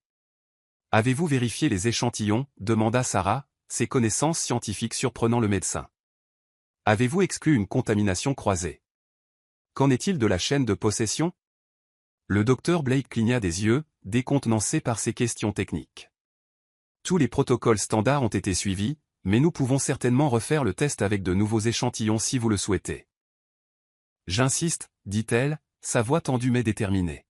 Avez-vous vérifié les échantillons, demanda Sarah, ses connaissances scientifiques surprenant le médecin. Avez-vous exclu une contamination croisée? Qu'en est-il de la chaîne de possession? Le docteur Blake cligna des yeux, décontenancé par ces questions techniques. Tous les protocoles standards ont été suivis, mais nous pouvons certainement refaire le test avec de nouveaux échantillons si vous le souhaitez. J'insiste, dit-elle, sa voix tendue mais déterminée.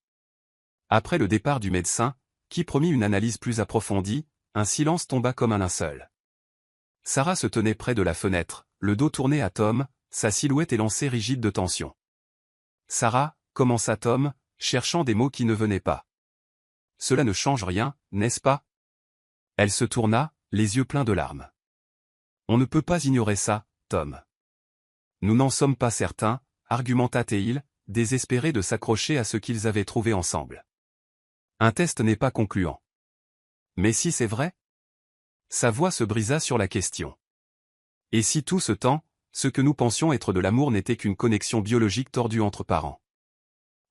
Après le départ du médecin, qui promit une analyse plus approfondie, un silence tomba comme un linceul. Sarah se tenait près de la fenêtre, le dos tourné à Tom, sa silhouette élancée rigide de tension. « Sarah, » commença Tom, cherchant des mots qui ne venaient pas. « Cela ne change rien, n'est-ce pas ?» Elle se tourna, les yeux pleins de larmes. « On ne peut pas ignorer ça, Tom. »« Nous n'en sommes pas certains, » argumenta-t-il, désespéré de s'accrocher à ce qu'ils avaient trouvé ensemble. « Un test n'est pas concluant. »« Mais si c'est vrai ?» Sa voix se brisa sur la question. « Et si tout ce temps, ce que nous pensions être de l'amour n'était qu'une connexion biologique tordue entre parents ?»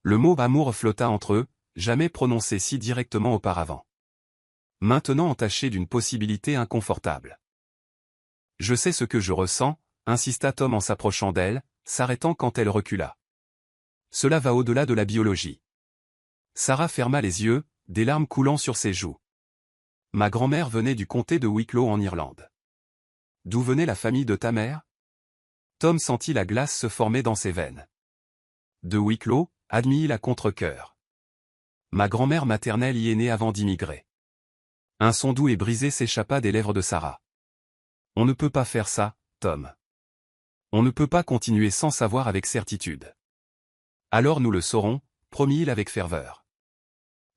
Le mot « amour » flotta entre eux, jamais prononcé si directement auparavant. Maintenant entaché d'une possibilité inconfortable. « Je sais ce que je ressens », insista Tom en s'approchant d'elle, s'arrêtant quand elle recula. « Cela va au-delà de la biologie. » Sarah ferma les yeux, des larmes coulant sur ses joues. « Ma grand-mère venait du comté de Wicklow en Irlande. »« D'où venait la famille de ta mère ?» Tom sentit la glace se former dans ses veines. « De Wicklow », admit-il à contre-cœur. Ma grand-mère maternelle y est née avant d'immigrer. Un son doux et brisé s'échappa des lèvres de Sarah. On ne peut pas faire ça, Tom. On ne peut pas continuer sans savoir avec certitude. Alors nous le saurons, promit-il avec ferveur.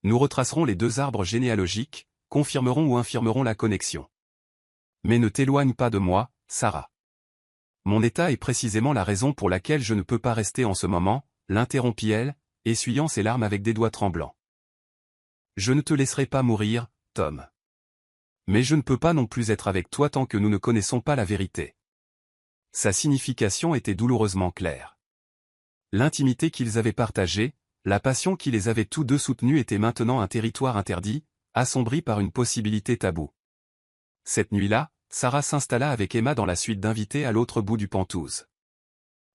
Nous retracerons les 2 arbres généalogiques, confirmerons ou infirmerons la connexion. Mais ne t'éloigne pas de moi, Sarah. Mon état est précisément la raison pour laquelle je ne peux pas rester en ce moment, l'interrompit-elle, essuyant ses larmes avec des doigts tremblants. Je ne te laisserai pas mourir, Tom. Mais je ne peux pas non plus être avec toi tant que nous ne connaissons pas la vérité. Sa signification était douloureusement claire. L'intimité qu'ils avaient partagée, la passion qui les avait tous deux soutenus était maintenant un territoire interdit, assombri par une possibilité taboue. Cette nuit-là, Sarah s'installa avec Emma dans la suite d'invités à l'autre bout du Penthouse.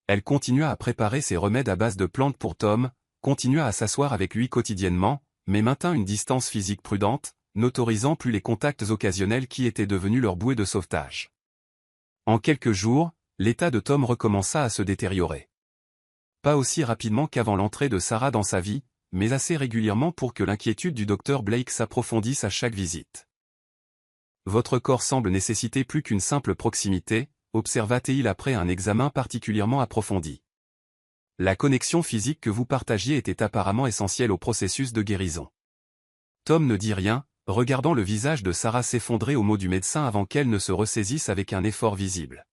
Elle continua à préparer ses remèdes à base de plantes pour Tom, continua à s'asseoir avec lui quotidiennement, mais maintint une distance physique prudente, n'autorisant plus les contacts occasionnels qui étaient devenus leur bouée de sauvetage. En quelques jours, l'état de Tom recommença à se détériorer. Pas aussi rapidement qu'avant l'entrée de Sarah dans sa vie, mais assez régulièrement pour que l'inquiétude du docteur Blake s'approfondisse à chaque visite. Votre corps semble nécessiter plus qu'une simple proximité, observa-t-il après un examen particulièrement approfondi. La connexion physique que vous partagiez était apparemment essentielle au processus de guérison. Tom ne dit rien, regardant le visage de Sarah s'effondrer au mot du médecin avant qu'elle ne se ressaisisse avec un effort visible.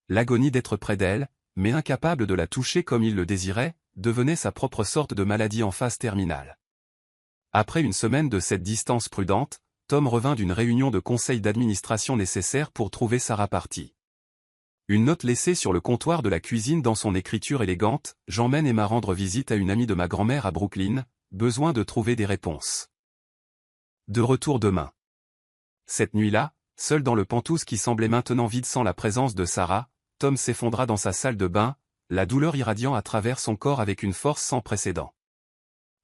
L'agonie d'être près d'elle, mais incapable de la toucher comme il le désirait, devenait sa propre sorte de maladie en phase terminale. Après une semaine de cette distance prudente, Tom revint d'une réunion de conseil d'administration nécessaire pour trouver Sarah partie. Une note laissée sur le comptoir de la cuisine dans son écriture élégante, « J'emmène Emma rendre visite à une amie de ma grand-mère à Brooklyn, besoin de trouver des réponses. De retour demain. » Cette nuit-là, seul dans le Penthouse qui semblait maintenant vide sans la présence de Sarah, Tom s'effondra dans sa salle de bain, la douleur irradiant à travers son corps avec une force sans précédent.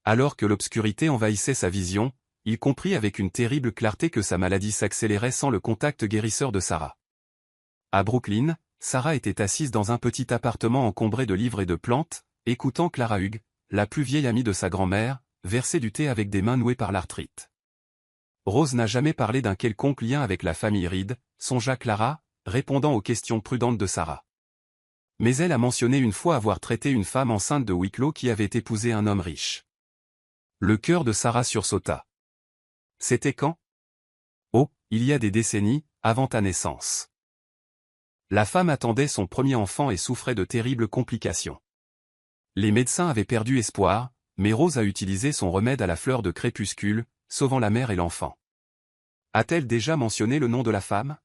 Alors que l'obscurité envahissait sa vision, il comprit avec une terrible clarté que sa maladie s'accélérait sans le contact guérisseur de Sarah. À Brooklyn, Sarah était assise dans un petit appartement encombré de livres et de plantes, écoutant Clara Hughes, la plus vieille amie de sa grand-mère, verser du thé avec des mains nouées par l'arthrite. Rose n'a jamais parlé d'un quelconque lien avec la famille Reed, songea Clara, répondant aux questions prudentes de Sarah. Mais elle a mentionné une fois avoir traité une femme enceinte de Wicklow qui avait épousé un homme riche. Le cœur de Sarah sursauta. C'était quand? Oh, il y a des décennies, avant ta naissance. La femme attendait son premier enfant et souffrait de terribles complications. Les médecins avaient perdu espoir, mais Rose a utilisé son remède à la fleur de crépuscule, sauvant la mère et l'enfant. A-t-elle déjà mentionné le nom de la femme?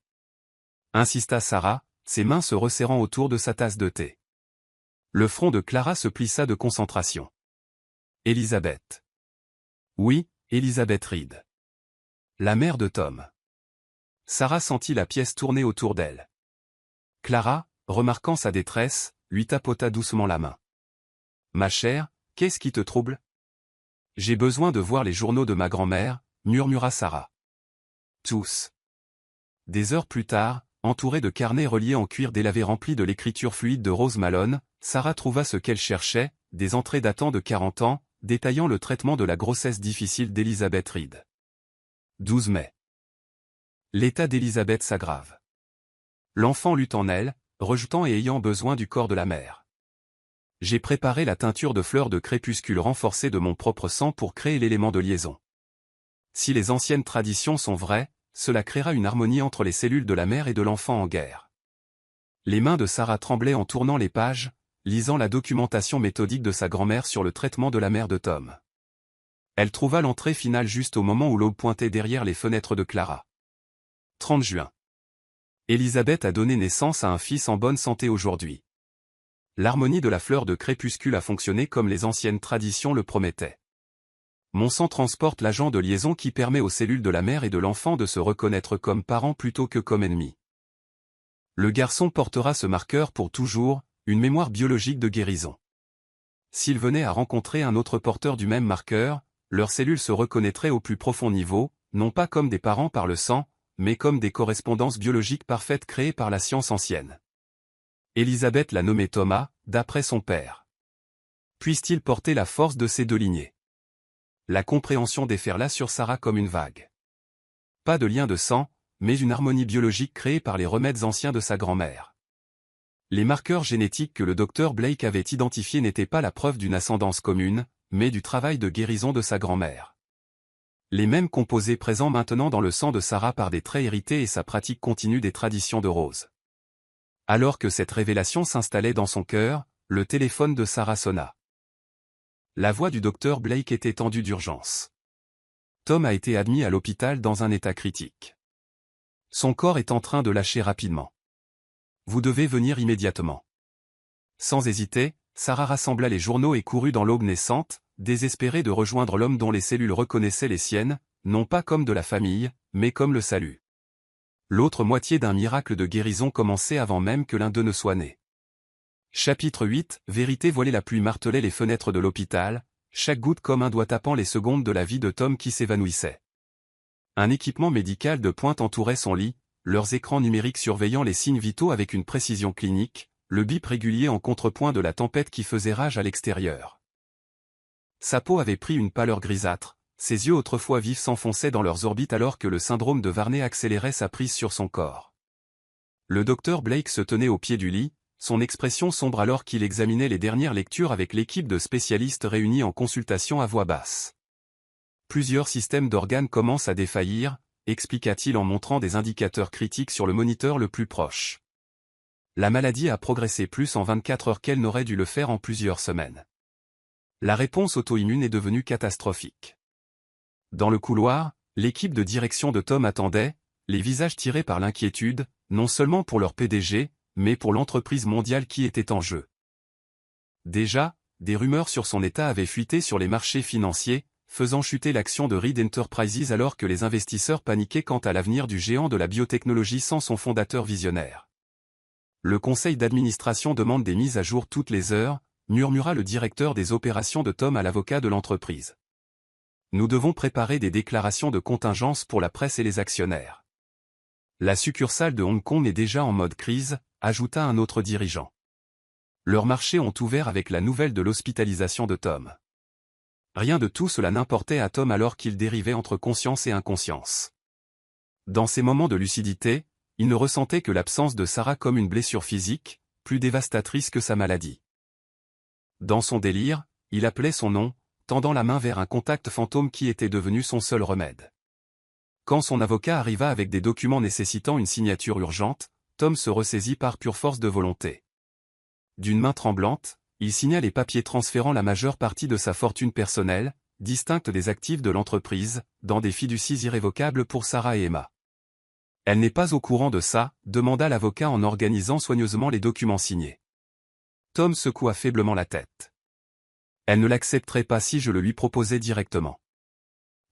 Insista Sarah, ses mains se resserrant autour de sa tasse de thé. Le front de Clara se plissa de concentration. Elizabeth. Oui, Elizabeth Reed. La mère de Tom. Sarah sentit la pièce tourner autour d'elle. Clara, remarquant sa détresse, lui tapota doucement la main. Ma chère, qu'est-ce qui te trouble? J'ai besoin de voir les journaux de ma grand-mère, murmura Sarah. Tous. Des heures plus tard, entourée de carnets reliés en cuir délavé remplis de l'écriture fluide de Rose Malone, Sarah trouva ce qu'elle cherchait, des entrées datant de 40 ans, détaillant le traitement de la grossesse difficile d'Elizabeth Reed. 12 mai. L'état d'Elizabeth s'aggrave. L'enfant lutte en elle, rejetant et ayant besoin du corps de la mère. J'ai préparé la teinture de fleurs de crépuscule renforcée de mon propre sang pour créer l'élément de liaison. Si les anciennes traditions sont vraies, cela créera une harmonie entre les cellules de la mère et de l'enfant en guerre. Les mains de Sarah tremblaient en tournant les pages, lisant la documentation méthodique de sa grand-mère sur le traitement de la mère de Tom. Elle trouva l'entrée finale juste au moment où l'aube pointait derrière les fenêtres de Clara. 30 juin. Elizabeth a donné naissance à un fils en bonne santé aujourd'hui. L'harmonie de la fleur de crépuscule a fonctionné comme les anciennes traditions le promettaient. Mon sang transporte l'agent de liaison qui permet aux cellules de la mère et de l'enfant de se reconnaître comme parents plutôt que comme ennemis. Le garçon portera ce marqueur pour toujours, une mémoire biologique de guérison. S'il venait à rencontrer un autre porteur du même marqueur, leurs cellules se reconnaîtraient au plus profond niveau, non pas comme des parents par le sang, mais comme des correspondances biologiques parfaites créées par la science ancienne. Elizabeth l'a nommé Thomas, d'après son père. Puisse-t-il porter la force de ces deux lignées? la compréhension déferla sur Sarah comme une vague. Pas de lien de sang, mais une harmonie biologique créée par les remèdes anciens de sa grand-mère. Les marqueurs génétiques que le docteur Blake avait identifiés n'étaient pas la preuve d'une ascendance commune, mais du travail de guérison de sa grand-mère. Les mêmes composés présents maintenant dans le sang de Sarah par des traits hérités et sa pratique continue des traditions de Rose. Alors que cette révélation s'installait dans son cœur, le téléphone de Sarah sonna. La voix du docteur Blake était tendue d'urgence. Tom a été admis à l'hôpital dans un état critique. Son corps est en train de lâcher rapidement. Vous devez venir immédiatement. Sans hésiter, Sarah rassembla les journaux et courut dans l'aube naissante, désespérée de rejoindre l'homme dont les cellules reconnaissaient les siennes, non pas comme de la famille, mais comme le salut. L'autre moitié d'un miracle de guérison commençait avant même que l'un d'eux ne soit né. Chapitre 8, Vérité voilée. La pluie martelait les fenêtres de l'hôpital, chaque goutte comme un doigt tapant les secondes de la vie de Tom qui s'évanouissait. Un équipement médical de pointe entourait son lit, leurs écrans numériques surveillant les signes vitaux avec une précision clinique, le bip régulier en contrepoint de la tempête qui faisait rage à l'extérieur. Sa peau avait pris une pâleur grisâtre, ses yeux autrefois vifs s'enfonçaient dans leurs orbites alors que le syndrome de Varney accélérait sa prise sur son corps. Le docteur Blake se tenait au pied du lit, son expression sombre alors qu'il examinait les dernières lectures avec l'équipe de spécialistes réunis en consultation à voix basse. Plusieurs systèmes d'organes commencent à défaillir, expliqua-t-il en montrant des indicateurs critiques sur le moniteur le plus proche. La maladie a progressé plus en 24 heures qu'elle n'aurait dû le faire en plusieurs semaines. La réponse auto-immune est devenue catastrophique. Dans le couloir, l'équipe de direction de Tom attendait, les visages tirés par l'inquiétude, non seulement pour leur PDG, mais pour l'entreprise mondiale qui était en jeu. Déjà, des rumeurs sur son état avaient fuité sur les marchés financiers, faisant chuter l'action de Reed Enterprises alors que les investisseurs paniquaient quant à l'avenir du géant de la biotechnologie sans son fondateur visionnaire. Le conseil d'administration demande des mises à jour toutes les heures, murmura le directeur des opérations de Tom à l'avocat de l'entreprise. Nous devons préparer des déclarations de contingence pour la presse et les actionnaires. La succursale de Hong Kong est déjà en mode crise, ajouta un autre dirigeant. Leurs marchés ont ouvert avec la nouvelle de l'hospitalisation de Tom. Rien de tout cela n'importait à Tom alors qu'il dérivait entre conscience et inconscience. Dans ces moments de lucidité, il ne ressentait que l'absence de Sarah comme une blessure physique, plus dévastatrice que sa maladie. Dans son délire, il appelait son nom, tendant la main vers un contact fantôme qui était devenu son seul remède. Quand son avocat arriva avec des documents nécessitant une signature urgente, Tom se ressaisit par pure force de volonté. D'une main tremblante, il signa les papiers transférant la majeure partie de sa fortune personnelle, distincte des actifs de l'entreprise, dans des fiducies irrévocables pour Sarah et Emma. Elle n'est pas au courant de ça, demanda l'avocat en organisant soigneusement les documents signés. Tom secoua faiblement la tête. Elle ne l'accepterait pas si je le lui proposais directement.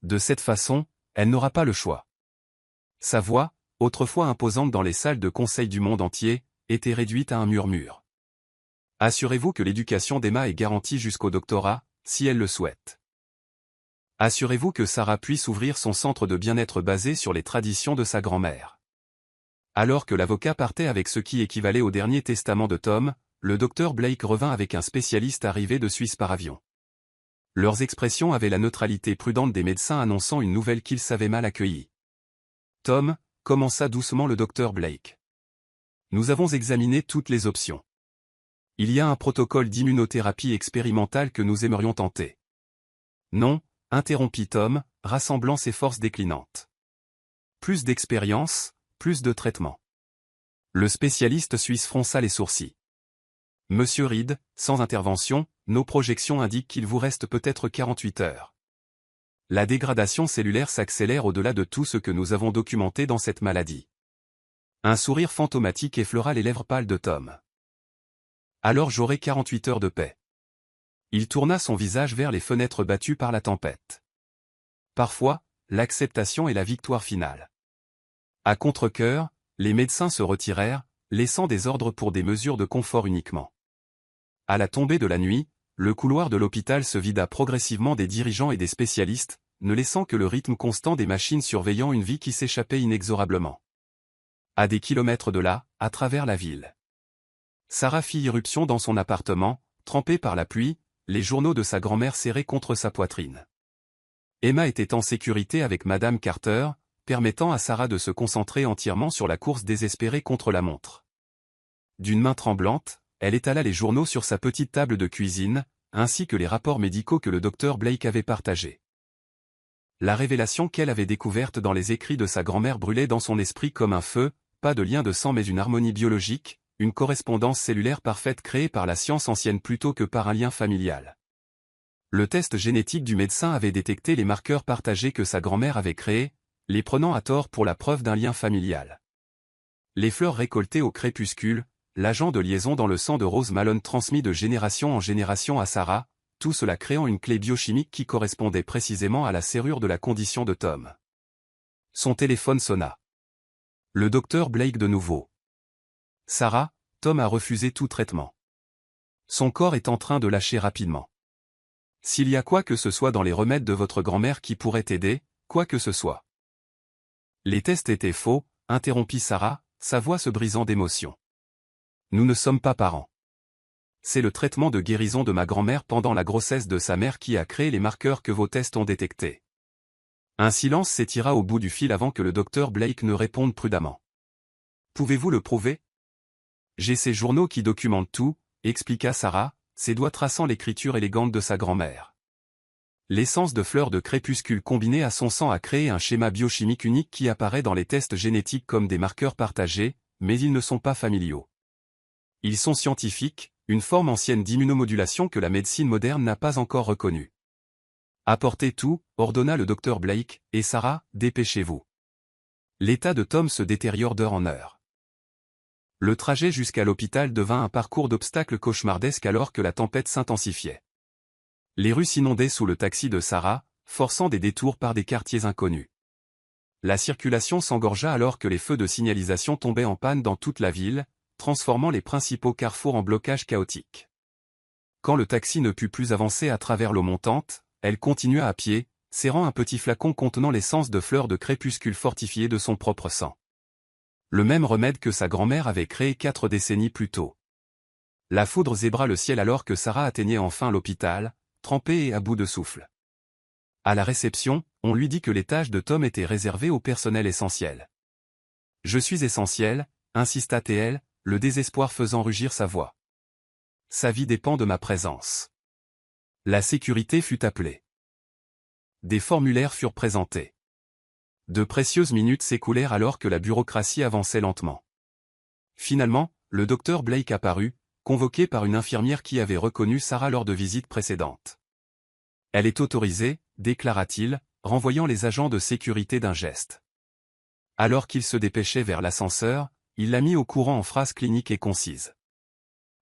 De cette façon, elle n'aura pas le choix. Sa voix, autrefois imposante dans les salles de conseil du monde entier, était réduite à un murmure. Assurez-vous que l'éducation d'Emma est garantie jusqu'au doctorat, si elle le souhaite. Assurez-vous que Sarah puisse ouvrir son centre de bien-être basé sur les traditions de sa grand-mère. Alors que l'avocat partait avec ce qui équivalait au dernier testament de Tom, le docteur Blake revint avec un spécialiste arrivé de Suisse par avion. Leurs expressions avaient la neutralité prudente des médecins annonçant une nouvelle qu'ils savaient mal accueillie. Tom, commença doucement le docteur Blake. Nous avons examiné toutes les options. Il y a un protocole d'immunothérapie expérimentale que nous aimerions tenter. Non, interrompit Tom, rassemblant ses forces déclinantes. Plus d'expérience, plus de traitement. Le spécialiste suisse fronça les sourcils. Monsieur Reed, sans intervention, nos projections indiquent qu'il vous reste peut-être 48 heures. La dégradation cellulaire s'accélère au-delà de tout ce que nous avons documenté dans cette maladie. Un sourire fantomatique effleura les lèvres pâles de Tom. Alors j'aurai 48 heures de paix. Il tourna son visage vers les fenêtres battues par la tempête. Parfois, l'acceptation est la victoire finale. À contre-cœur, les médecins se retirèrent, laissant des ordres pour des mesures de confort uniquement. À la tombée de la nuit, le couloir de l'hôpital se vida progressivement des dirigeants et des spécialistes, ne laissant que le rythme constant des machines surveillant une vie qui s'échappait inexorablement. À des kilomètres de là, à travers la ville. Sarah fit irruption dans son appartement, trempée par la pluie, les journaux de sa grand-mère serrés contre sa poitrine. Emma était en sécurité avec Madame Carter, permettant à Sarah de se concentrer entièrement sur la course désespérée contre la montre. D'une main tremblante, elle étala les journaux sur sa petite table de cuisine, ainsi que les rapports médicaux que le docteur Blake avait partagés. La révélation qu'elle avait découverte dans les écrits de sa grand-mère brûlait dans son esprit comme un feu, pas de lien de sang mais une harmonie biologique, une correspondance cellulaire parfaite créée par la science ancienne plutôt que par un lien familial. Le test génétique du médecin avait détecté les marqueurs partagés que sa grand-mère avait créés, les prenant à tort pour la preuve d'un lien familial. Les fleurs récoltées au crépuscule, l'agent de liaison dans le sang de Rose Malone transmis de génération en génération à Sarah, tout cela créant une clé biochimique qui correspondait précisément à la serrure de la condition de Tom. Son téléphone sonna. Le docteur Blake de nouveau. Sarah, Tom a refusé tout traitement. Son corps est en train de lâcher rapidement. S'il y a quoi que ce soit dans les remèdes de votre grand-mère qui pourrait aider, quoi que ce soit. Les tests étaient faux, interrompit Sarah, sa voix se brisant d'émotion. Nous ne sommes pas parents. C'est le traitement de guérison de ma grand-mère pendant la grossesse de sa mère qui a créé les marqueurs que vos tests ont détectés. Un silence s'étira au bout du fil avant que le docteur Blake ne réponde prudemment. Pouvez-vous le prouver? J'ai ces journaux qui documentent tout, expliqua Sarah, ses doigts traçant l'écriture élégante de sa grand-mère. L'essence de fleurs de crépuscule combinée à son sang a créé un schéma biochimique unique qui apparaît dans les tests génétiques comme des marqueurs partagés, mais ils ne sont pas familiaux. Ils sont scientifiques, une forme ancienne d'immunomodulation que la médecine moderne n'a pas encore reconnue. Apportez tout, ordonna le docteur Blake, et Sarah, dépêchez-vous. L'état de Tom se détériore d'heure en heure. Le trajet jusqu'à l'hôpital devint un parcours d'obstacles cauchemardesque alors que la tempête s'intensifiait. Les rues s'inondaient sous le taxi de Sarah, forçant des détours par des quartiers inconnus. La circulation s'engorgea alors que les feux de signalisation tombaient en panne dans toute la ville, transformant les principaux carrefours en blocage chaotique. Quand le taxi ne put plus avancer à travers l'eau montante, elle continua à pied, serrant un petit flacon contenant l'essence de fleurs de crépuscule fortifiée de son propre sang. Le même remède que sa grand-mère avait créé 4 décennies plus tôt. La foudre zébra le ciel alors que Sarah atteignait enfin l'hôpital, trempée et à bout de souffle. À la réception, on lui dit que les tâches de Tom étaient réservées au personnel essentiel. « Je suis essentiel », insista-t-elle, le désespoir faisant rugir sa voix. Sa vie dépend de ma présence. La sécurité fut appelée. Des formulaires furent présentés. De précieuses minutes s'écoulèrent alors que la bureaucratie avançait lentement. Finalement, le docteur Blake apparut, convoqué par une infirmière qui avait reconnu Sarah lors de visites précédentes. « Elle est autorisée », déclara-t-il, renvoyant les agents de sécurité d'un geste. Alors qu'il se dépêchait vers l'ascenseur, il la mit au courant en phrases cliniques et concises.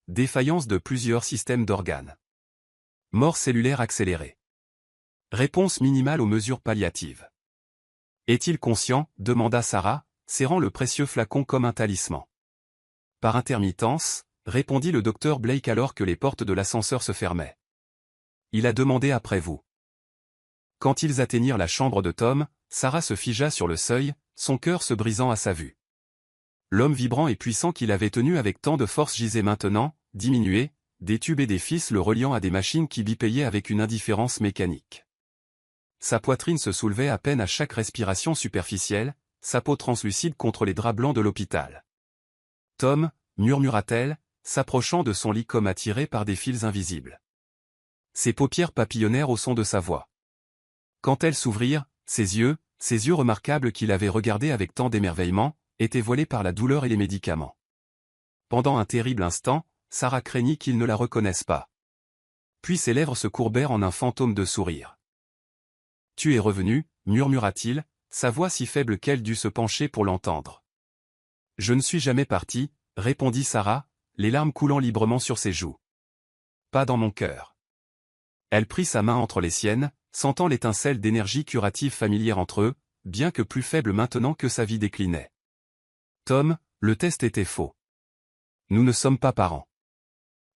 Défaillance de plusieurs systèmes d'organes. Mort cellulaire accélérée. Réponse minimale aux mesures palliatives. Est-il conscient? Demanda Sarah, serrant le précieux flacon comme un talisman. Par intermittence, répondit le docteur Blake alors que les portes de l'ascenseur se fermaient. Il a demandé après vous. Quand ils atteignirent la chambre de Tom, Sarah se figea sur le seuil, son cœur se brisant à sa vue. L'homme vibrant et puissant qu'il avait tenu avec tant de force gisait maintenant, diminué, des tubes et des fils le reliant à des machines qui bipayaient avec une indifférence mécanique. Sa poitrine se soulevait à peine à chaque respiration superficielle, sa peau translucide contre les draps blancs de l'hôpital. « Tom » murmura-t-elle, s'approchant de son lit comme attirée par des fils invisibles. Ses paupières papillonnèrent au son de sa voix. Quand elles s'ouvrirent, ses yeux remarquables qu'il avait regardés avec tant d'émerveillement, étaient voilés par la douleur et les médicaments. Pendant un terrible instant, Sarah craignit qu'il ne la reconnaisse pas. Puis ses lèvres se courbèrent en un fantôme de sourire. « Tu es revenu » murmura-t-il, sa voix si faible qu'elle dut se pencher pour l'entendre. « Je ne suis jamais parti » répondit Sarah, les larmes coulant librement sur ses joues. « Pas dans mon cœur. » Elle prit sa main entre les siennes, sentant l'étincelle d'énergie curative familière entre eux, bien que plus faible maintenant que sa vie déclinait. « Tom, le test était faux. Nous ne sommes pas parents. »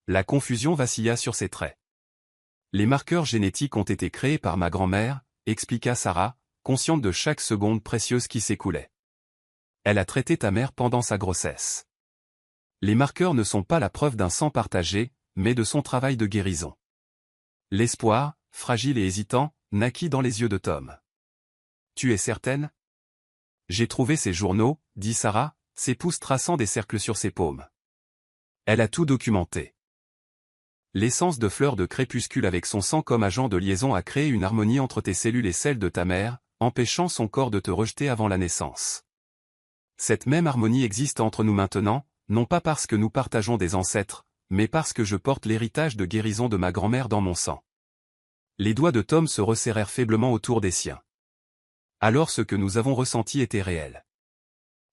La confusion vacilla sur ses traits. « Les marqueurs génétiques ont été créés par ma grand-mère » expliqua Sarah, consciente de chaque seconde précieuse qui s'écoulait. « Elle a traité ta mère pendant sa grossesse. Les marqueurs ne sont pas la preuve d'un sang partagé, mais de son travail de guérison. » L'espoir, fragile et hésitant, naquit dans les yeux de Tom. Tu es certaine? J'ai trouvé ces journaux, dit Sarah, ses pouces traçant des cercles sur ses paumes. Elle a tout documenté. L'essence de fleur de crépuscule avec son sang comme agent de liaison a créé une harmonie entre tes cellules et celles de ta mère, empêchant son corps de te rejeter avant la naissance. Cette même harmonie existe entre nous maintenant, non pas parce que nous partageons des ancêtres, mais parce que je porte l'héritage de guérison de ma grand-mère dans mon sang. Les doigts de Tom se resserrèrent faiblement autour des siens. Alors ce que nous avons ressenti était réel.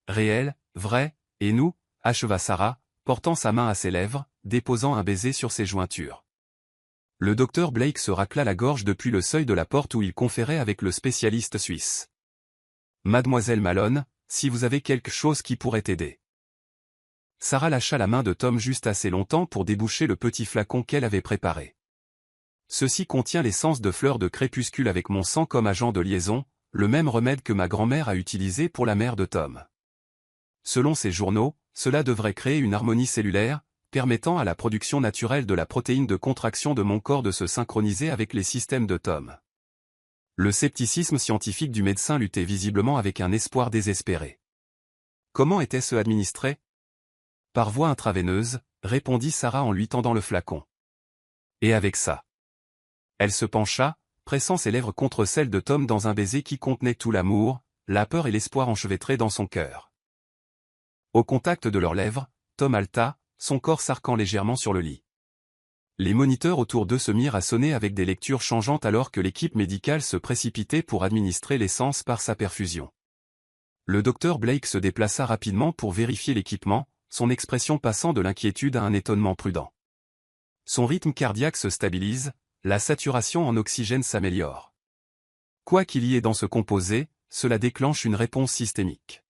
Réel, vrai, et nous, acheva Sarah, portant sa main à ses lèvres, déposant un baiser sur ses jointures. Le docteur Blake se racla la gorge depuis le seuil de la porte où il conférait avec le spécialiste suisse. Mademoiselle Malone, si vous avez quelque chose qui pourrait aider. Sarah lâcha la main de Tom juste assez longtemps pour déboucher le petit flacon qu'elle avait préparé. Ceci contient l'essence de fleurs de crépuscule avec mon sang comme agent de liaison, le même remède que ma grand-mère a utilisé pour la mère de Tom. Selon ces journaux, cela devrait créer une harmonie cellulaire, permettant à la production naturelle de la protéine de contraction de mon corps de se synchroniser avec les systèmes de Tom. Le scepticisme scientifique du médecin luttait visiblement avec un espoir désespéré. Comment était-ce administré? Par voie intraveineuse, répondit Sarah en lui tendant le flacon. Et avec ça. Elle se pencha, pressant ses lèvres contre celles de Tom dans un baiser qui contenait tout l'amour, la peur et l'espoir enchevêtrés dans son cœur. Au contact de leurs lèvres, Tom halta, son corps s'arquant légèrement sur le lit. Les moniteurs autour d'eux se mirent à sonner avec des lectures changeantes alors que l'équipe médicale se précipitait pour administrer l'essence par sa perfusion. Le docteur Blake se déplaça rapidement pour vérifier l'équipement, son expression passant de l'inquiétude à un étonnement prudent. Son rythme cardiaque se stabilise, la saturation en oxygène s'améliore. Quoi qu'il y ait dans ce composé, cela déclenche une réponse systémique.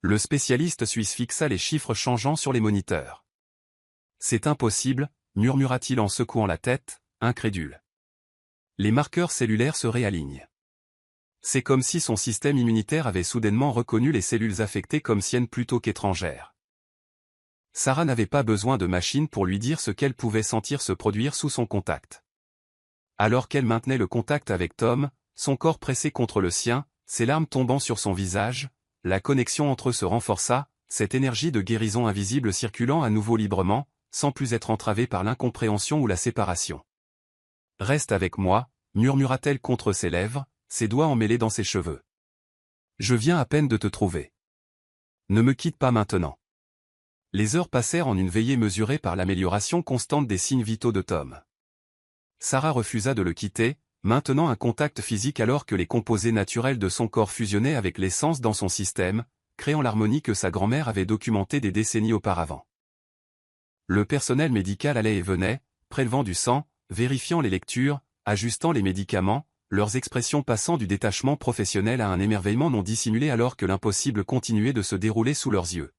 Le spécialiste suisse fixa les chiffres changeants sur les moniteurs. C'est impossible, murmura-t-il en secouant la tête, incrédule. Les marqueurs cellulaires se réalignent. C'est comme si son système immunitaire avait soudainement reconnu les cellules affectées comme siennes plutôt qu'étrangères. Sarah n'avait pas besoin de machine pour lui dire ce qu'elle pouvait sentir se produire sous son contact. Alors qu'elle maintenait le contact avec Tom, son corps pressé contre le sien, ses larmes tombant sur son visage, la connexion entre eux se renforça, cette énergie de guérison invisible circulant à nouveau librement, sans plus être entravée par l'incompréhension ou la séparation. « Reste avec moi », murmura-t-elle contre ses lèvres, ses doigts emmêlés dans ses cheveux. « Je viens à peine de te trouver. Ne me quitte pas maintenant. » Les heures passèrent en une veillée mesurée par l'amélioration constante des signes vitaux de Tom. Sarah refusa de le quitter, maintenant un contact physique alors que les composés naturels de son corps fusionnaient avec l'essence dans son système, créant l'harmonie que sa grand-mère avait documentée des décennies auparavant. Le personnel médical allait et venait, prélevant du sang, vérifiant les lectures, ajustant les médicaments, leurs expressions passant du détachement professionnel à un émerveillement non dissimulé alors que l'impossible continuait de se dérouler sous leurs yeux.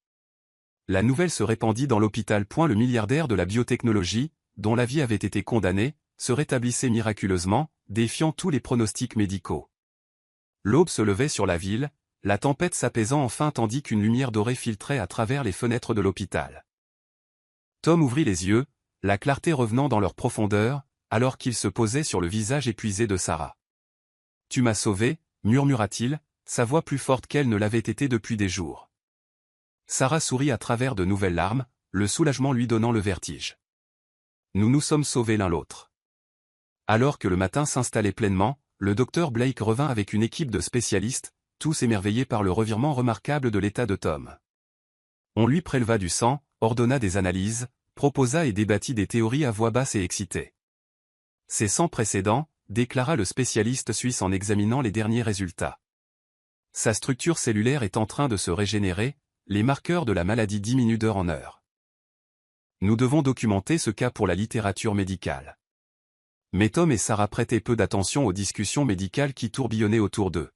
La nouvelle se répandit dans l'hôpital. Le milliardaire de la biotechnologie, dont la vie avait été condamnée, se rétablissait miraculeusement, défiant tous les pronostics médicaux. L'aube se levait sur la ville, la tempête s'apaisant enfin tandis qu'une lumière dorée filtrait à travers les fenêtres de l'hôpital. Tom ouvrit les yeux, la clarté revenant dans leur profondeur, alors qu'il se posait sur le visage épuisé de Sarah. « Tu m'as sauvé », murmura-t-il, sa voix plus forte qu'elle ne l'avait été depuis des jours. Sarah sourit à travers de nouvelles larmes, le soulagement lui donnant le vertige. Nous nous sommes sauvés l'un l'autre. Alors que le matin s'installait pleinement, le docteur Blake revint avec une équipe de spécialistes, tous émerveillés par le revirement remarquable de l'état de Tom. On lui préleva du sang, ordonna des analyses, proposa et débattit des théories à voix basse et excitée. C'est sans précédent, déclara le spécialiste suisse en examinant les derniers résultats. Sa structure cellulaire est en train de se régénérer, les marqueurs de la maladie diminuent d'heure en heure. Nous devons documenter ce cas pour la littérature médicale. Mais Tom et Sarah prêtaient peu d'attention aux discussions médicales qui tourbillonnaient autour d'eux.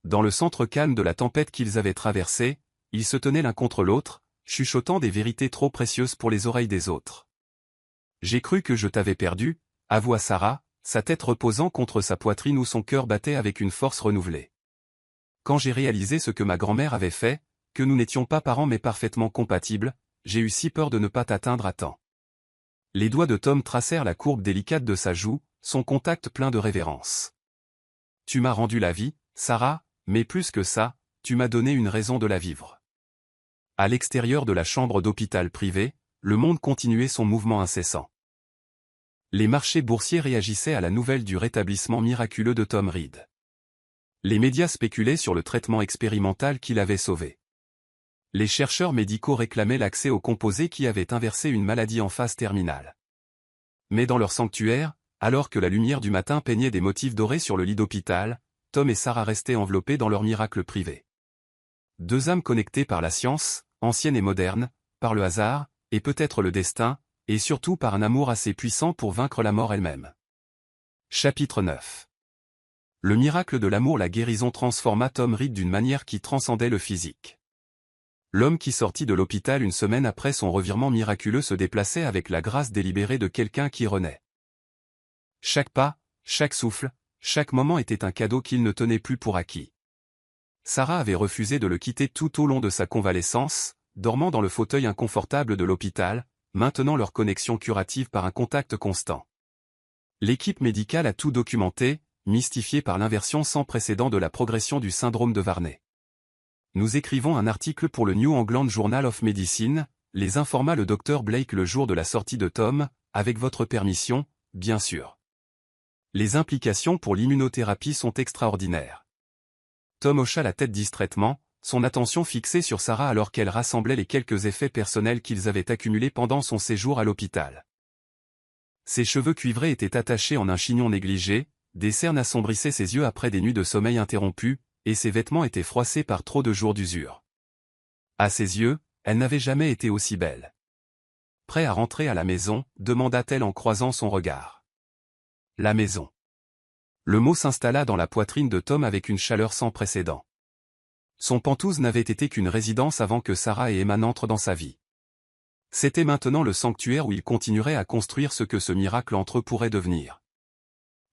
Dans le centre calme de la tempête qu'ils avaient traversée, ils se tenaient l'un contre l'autre, chuchotant des vérités trop précieuses pour les oreilles des autres. « J'ai cru que je t'avais perdu », avoua Sarah, sa tête reposant contre sa poitrine où son cœur battait avec une force renouvelée. Quand j'ai réalisé ce que ma grand-mère avait fait, que nous n'étions pas parents mais parfaitement compatibles, j'ai eu si peur de ne pas t'atteindre à temps. Les doigts de Tom tracèrent la courbe délicate de sa joue, son contact plein de révérence. Tu m'as rendu la vie, Sarah, mais plus que ça, tu m'as donné une raison de la vivre. À l'extérieur de la chambre d'hôpital privée, le monde continuait son mouvement incessant. Les marchés boursiers réagissaient à la nouvelle du rétablissement miraculeux de Tom Reed. Les médias spéculaient sur le traitement expérimental qui l'avait sauvé. Les chercheurs médicaux réclamaient l'accès aux composés qui avaient inversé une maladie en phase terminale. Mais dans leur sanctuaire, alors que la lumière du matin peignait des motifs dorés sur le lit d'hôpital, Tom et Sarah restaient enveloppés dans leur miracle privé. Deux âmes connectées par la science, ancienne et moderne, par le hasard, et peut-être le destin, et surtout par un amour assez puissant pour vaincre la mort elle-même. Chapitre 9. Le miracle de l'amour. La guérison transforma Tom Reed d'une manière qui transcendait le physique. L'homme qui sortit de l'hôpital une semaine après son revirement miraculeux se déplaçait avec la grâce délibérée de quelqu'un qui renaît. Chaque pas, chaque souffle, chaque moment était un cadeau qu'il ne tenait plus pour acquis. Sarah avait refusé de le quitter tout au long de sa convalescence, dormant dans le fauteuil inconfortable de l'hôpital, maintenant leur connexion curative par un contact constant. L'équipe médicale a tout documenté, mystifiée par l'inversion sans précédent de la progression du syndrome de Varney. Nous écrivons un article pour le New England Journal of Medicine, les informa le docteur Blake le jour de la sortie de Tom, avec votre permission, bien sûr. Les implications pour l'immunothérapie sont extraordinaires. Tom hocha la tête distraitement, son attention fixée sur Sarah alors qu'elle rassemblait les quelques effets personnels qu'ils avaient accumulés pendant son séjour à l'hôpital. Ses cheveux cuivrés étaient attachés en un chignon négligé, des cernes assombrissaient ses yeux après des nuits de sommeil interrompus, et ses vêtements étaient froissés par trop de jours d'usure. À ses yeux, elle n'avait jamais été aussi belle. Prêt à rentrer à la maison, demanda-t-elle en croisant son regard. La maison. Le mot s'installa dans la poitrine de Tom avec une chaleur sans précédent. Son Penthouse n'avait été qu'une résidence avant que Sarah et Emma n'entrent dans sa vie. C'était maintenant le sanctuaire où il continuerait à construire ce que ce miracle entre eux pourrait devenir.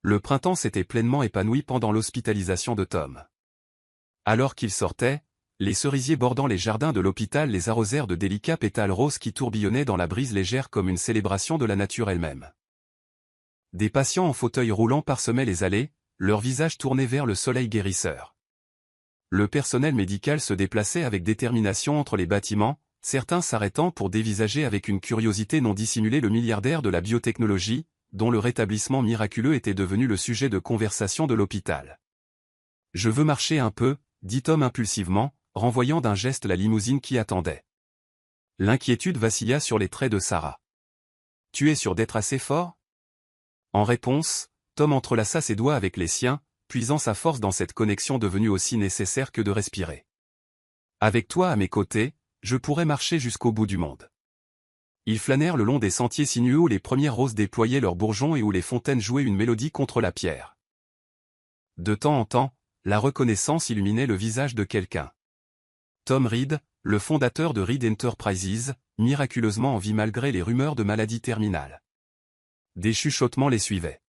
Le printemps s'était pleinement épanoui pendant l'hospitalisation de Tom. Alors qu'il sortait, les cerisiers bordant les jardins de l'hôpital les arrosèrent de délicats pétales roses qui tourbillonnaient dans la brise légère comme une célébration de la nature elle-même. Des patients en fauteuil roulant parsemaient les allées, leurs visages tournés vers le soleil guérisseur. Le personnel médical se déplaçait avec détermination entre les bâtiments, certains s'arrêtant pour dévisager avec une curiosité non dissimulée le milliardaire de la biotechnologie, dont le rétablissement miraculeux était devenu le sujet de conversation de l'hôpital. « Je veux marcher un peu », dit Tom impulsivement, renvoyant d'un geste la limousine qui attendait. L'inquiétude vacilla sur les traits de Sarah. « Tu es sûr d'être assez fort ?» En réponse, Tom entrelaça ses doigts avec les siens, puisant sa force dans cette connexion devenue aussi nécessaire que de respirer. « Avec toi à mes côtés, je pourrais marcher jusqu'au bout du monde. » Ils flânèrent le long des sentiers sinueux où les premières roses déployaient leurs bourgeons et où les fontaines jouaient une mélodie contre la pierre. De temps en temps, la reconnaissance illuminait le visage de quelqu'un. Tom Reed, le fondateur de Reed Enterprises, miraculeusement en vie malgré les rumeurs de maladie terminale. Des chuchotements les suivaient.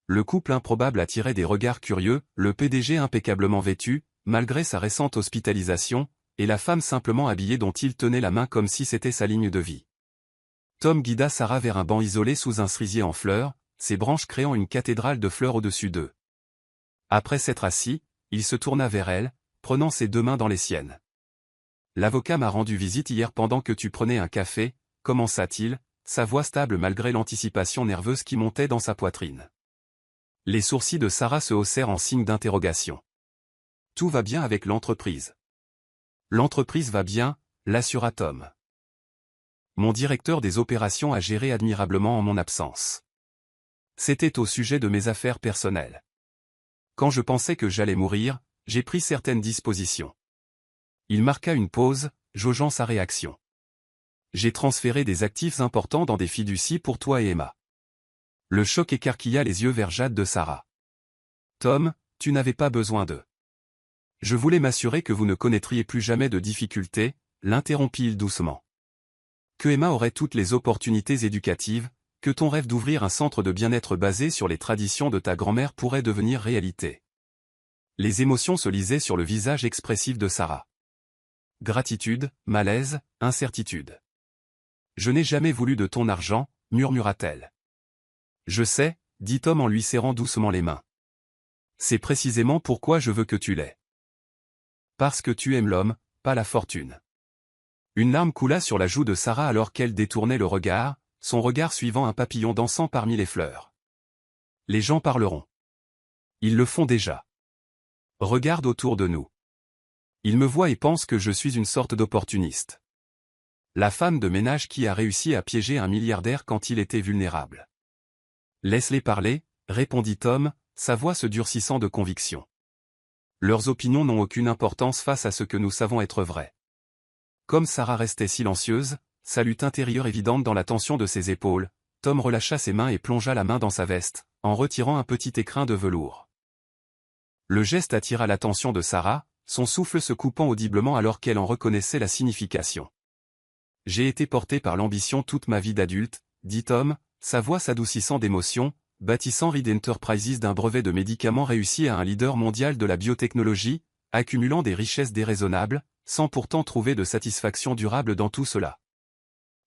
Le couple improbable attirait des regards curieux, le PDG impeccablement vêtu, malgré sa récente hospitalisation, et la femme simplement habillée dont il tenait la main comme si c'était sa ligne de vie. Tom guida Sarah vers un banc isolé sous un cerisier en fleurs, ses branches créant une cathédrale de fleurs au-dessus d'eux. Après s'être assis, il se tourna vers elle, prenant ses deux mains dans les siennes. « L'avocat m'a rendu visite hier pendant que tu prenais un café », commença-t-il, sa voix stable malgré l'anticipation nerveuse qui montait dans sa poitrine. Les sourcils de Sarah se haussèrent en signe d'interrogation. « Tout va bien avec l'entreprise. »« L'entreprise va bien », l'assura Tom. « Mon directeur des opérations a géré admirablement en mon absence. C'était au sujet de mes affaires personnelles. Quand je pensais que j'allais mourir, j'ai pris certaines dispositions. » Il marqua une pause, jaugeant sa réaction. « J'ai transféré des actifs importants dans des fiducies pour toi et Emma. » Le choc écarquilla les yeux vergeâtres de Sarah. « Tom, tu n'avais pas besoin d'eux. Je voulais m'assurer que vous ne connaîtriez plus jamais de difficultés, » l'interrompit-il doucement. « Que Emma aurait toutes les opportunités éducatives, que ton rêve d'ouvrir un centre de bien-être basé sur les traditions de ta grand-mère pourrait devenir réalité. » Les émotions se lisaient sur le visage expressif de Sarah. Gratitude, malaise, incertitude. « Je n'ai jamais voulu de ton argent, murmura-t-elle. « Je sais, dit Tom en lui serrant doucement les mains. C'est précisément pourquoi je veux que tu l'aies. Parce que tu aimes l'homme, pas la fortune. Une larme coula sur la joue de Sarah alors qu'elle détournait le regard, son regard suivant un papillon dansant parmi les fleurs. Les gens parleront. Ils le font déjà. Regarde autour de nous. Ils me voient et pensent que je suis une sorte d'opportuniste. La femme de ménage qui a réussi à piéger un milliardaire quand il était vulnérable. Laisse-les parler, répondit Tom, sa voix se durcissant de conviction. Leurs opinions n'ont aucune importance face à ce que nous savons être vrai. Comme Sarah restait silencieuse, sa lutte intérieure évidente dans la tension de ses épaules, Tom relâcha ses mains et plongea la main dans sa veste, en retirant un petit écrin de velours. Le geste attira l'attention de Sarah, son souffle se coupant audiblement alors qu'elle en reconnaissait la signification. « J'ai été porté par l'ambition toute ma vie d'adulte, » dit Tom, sa voix s'adoucissant d'émotion, bâtissant Reed Enterprises d'un brevet de médicaments réussi à un leader mondial de la biotechnologie, accumulant des richesses déraisonnables, sans pourtant trouver de satisfaction durable dans tout cela.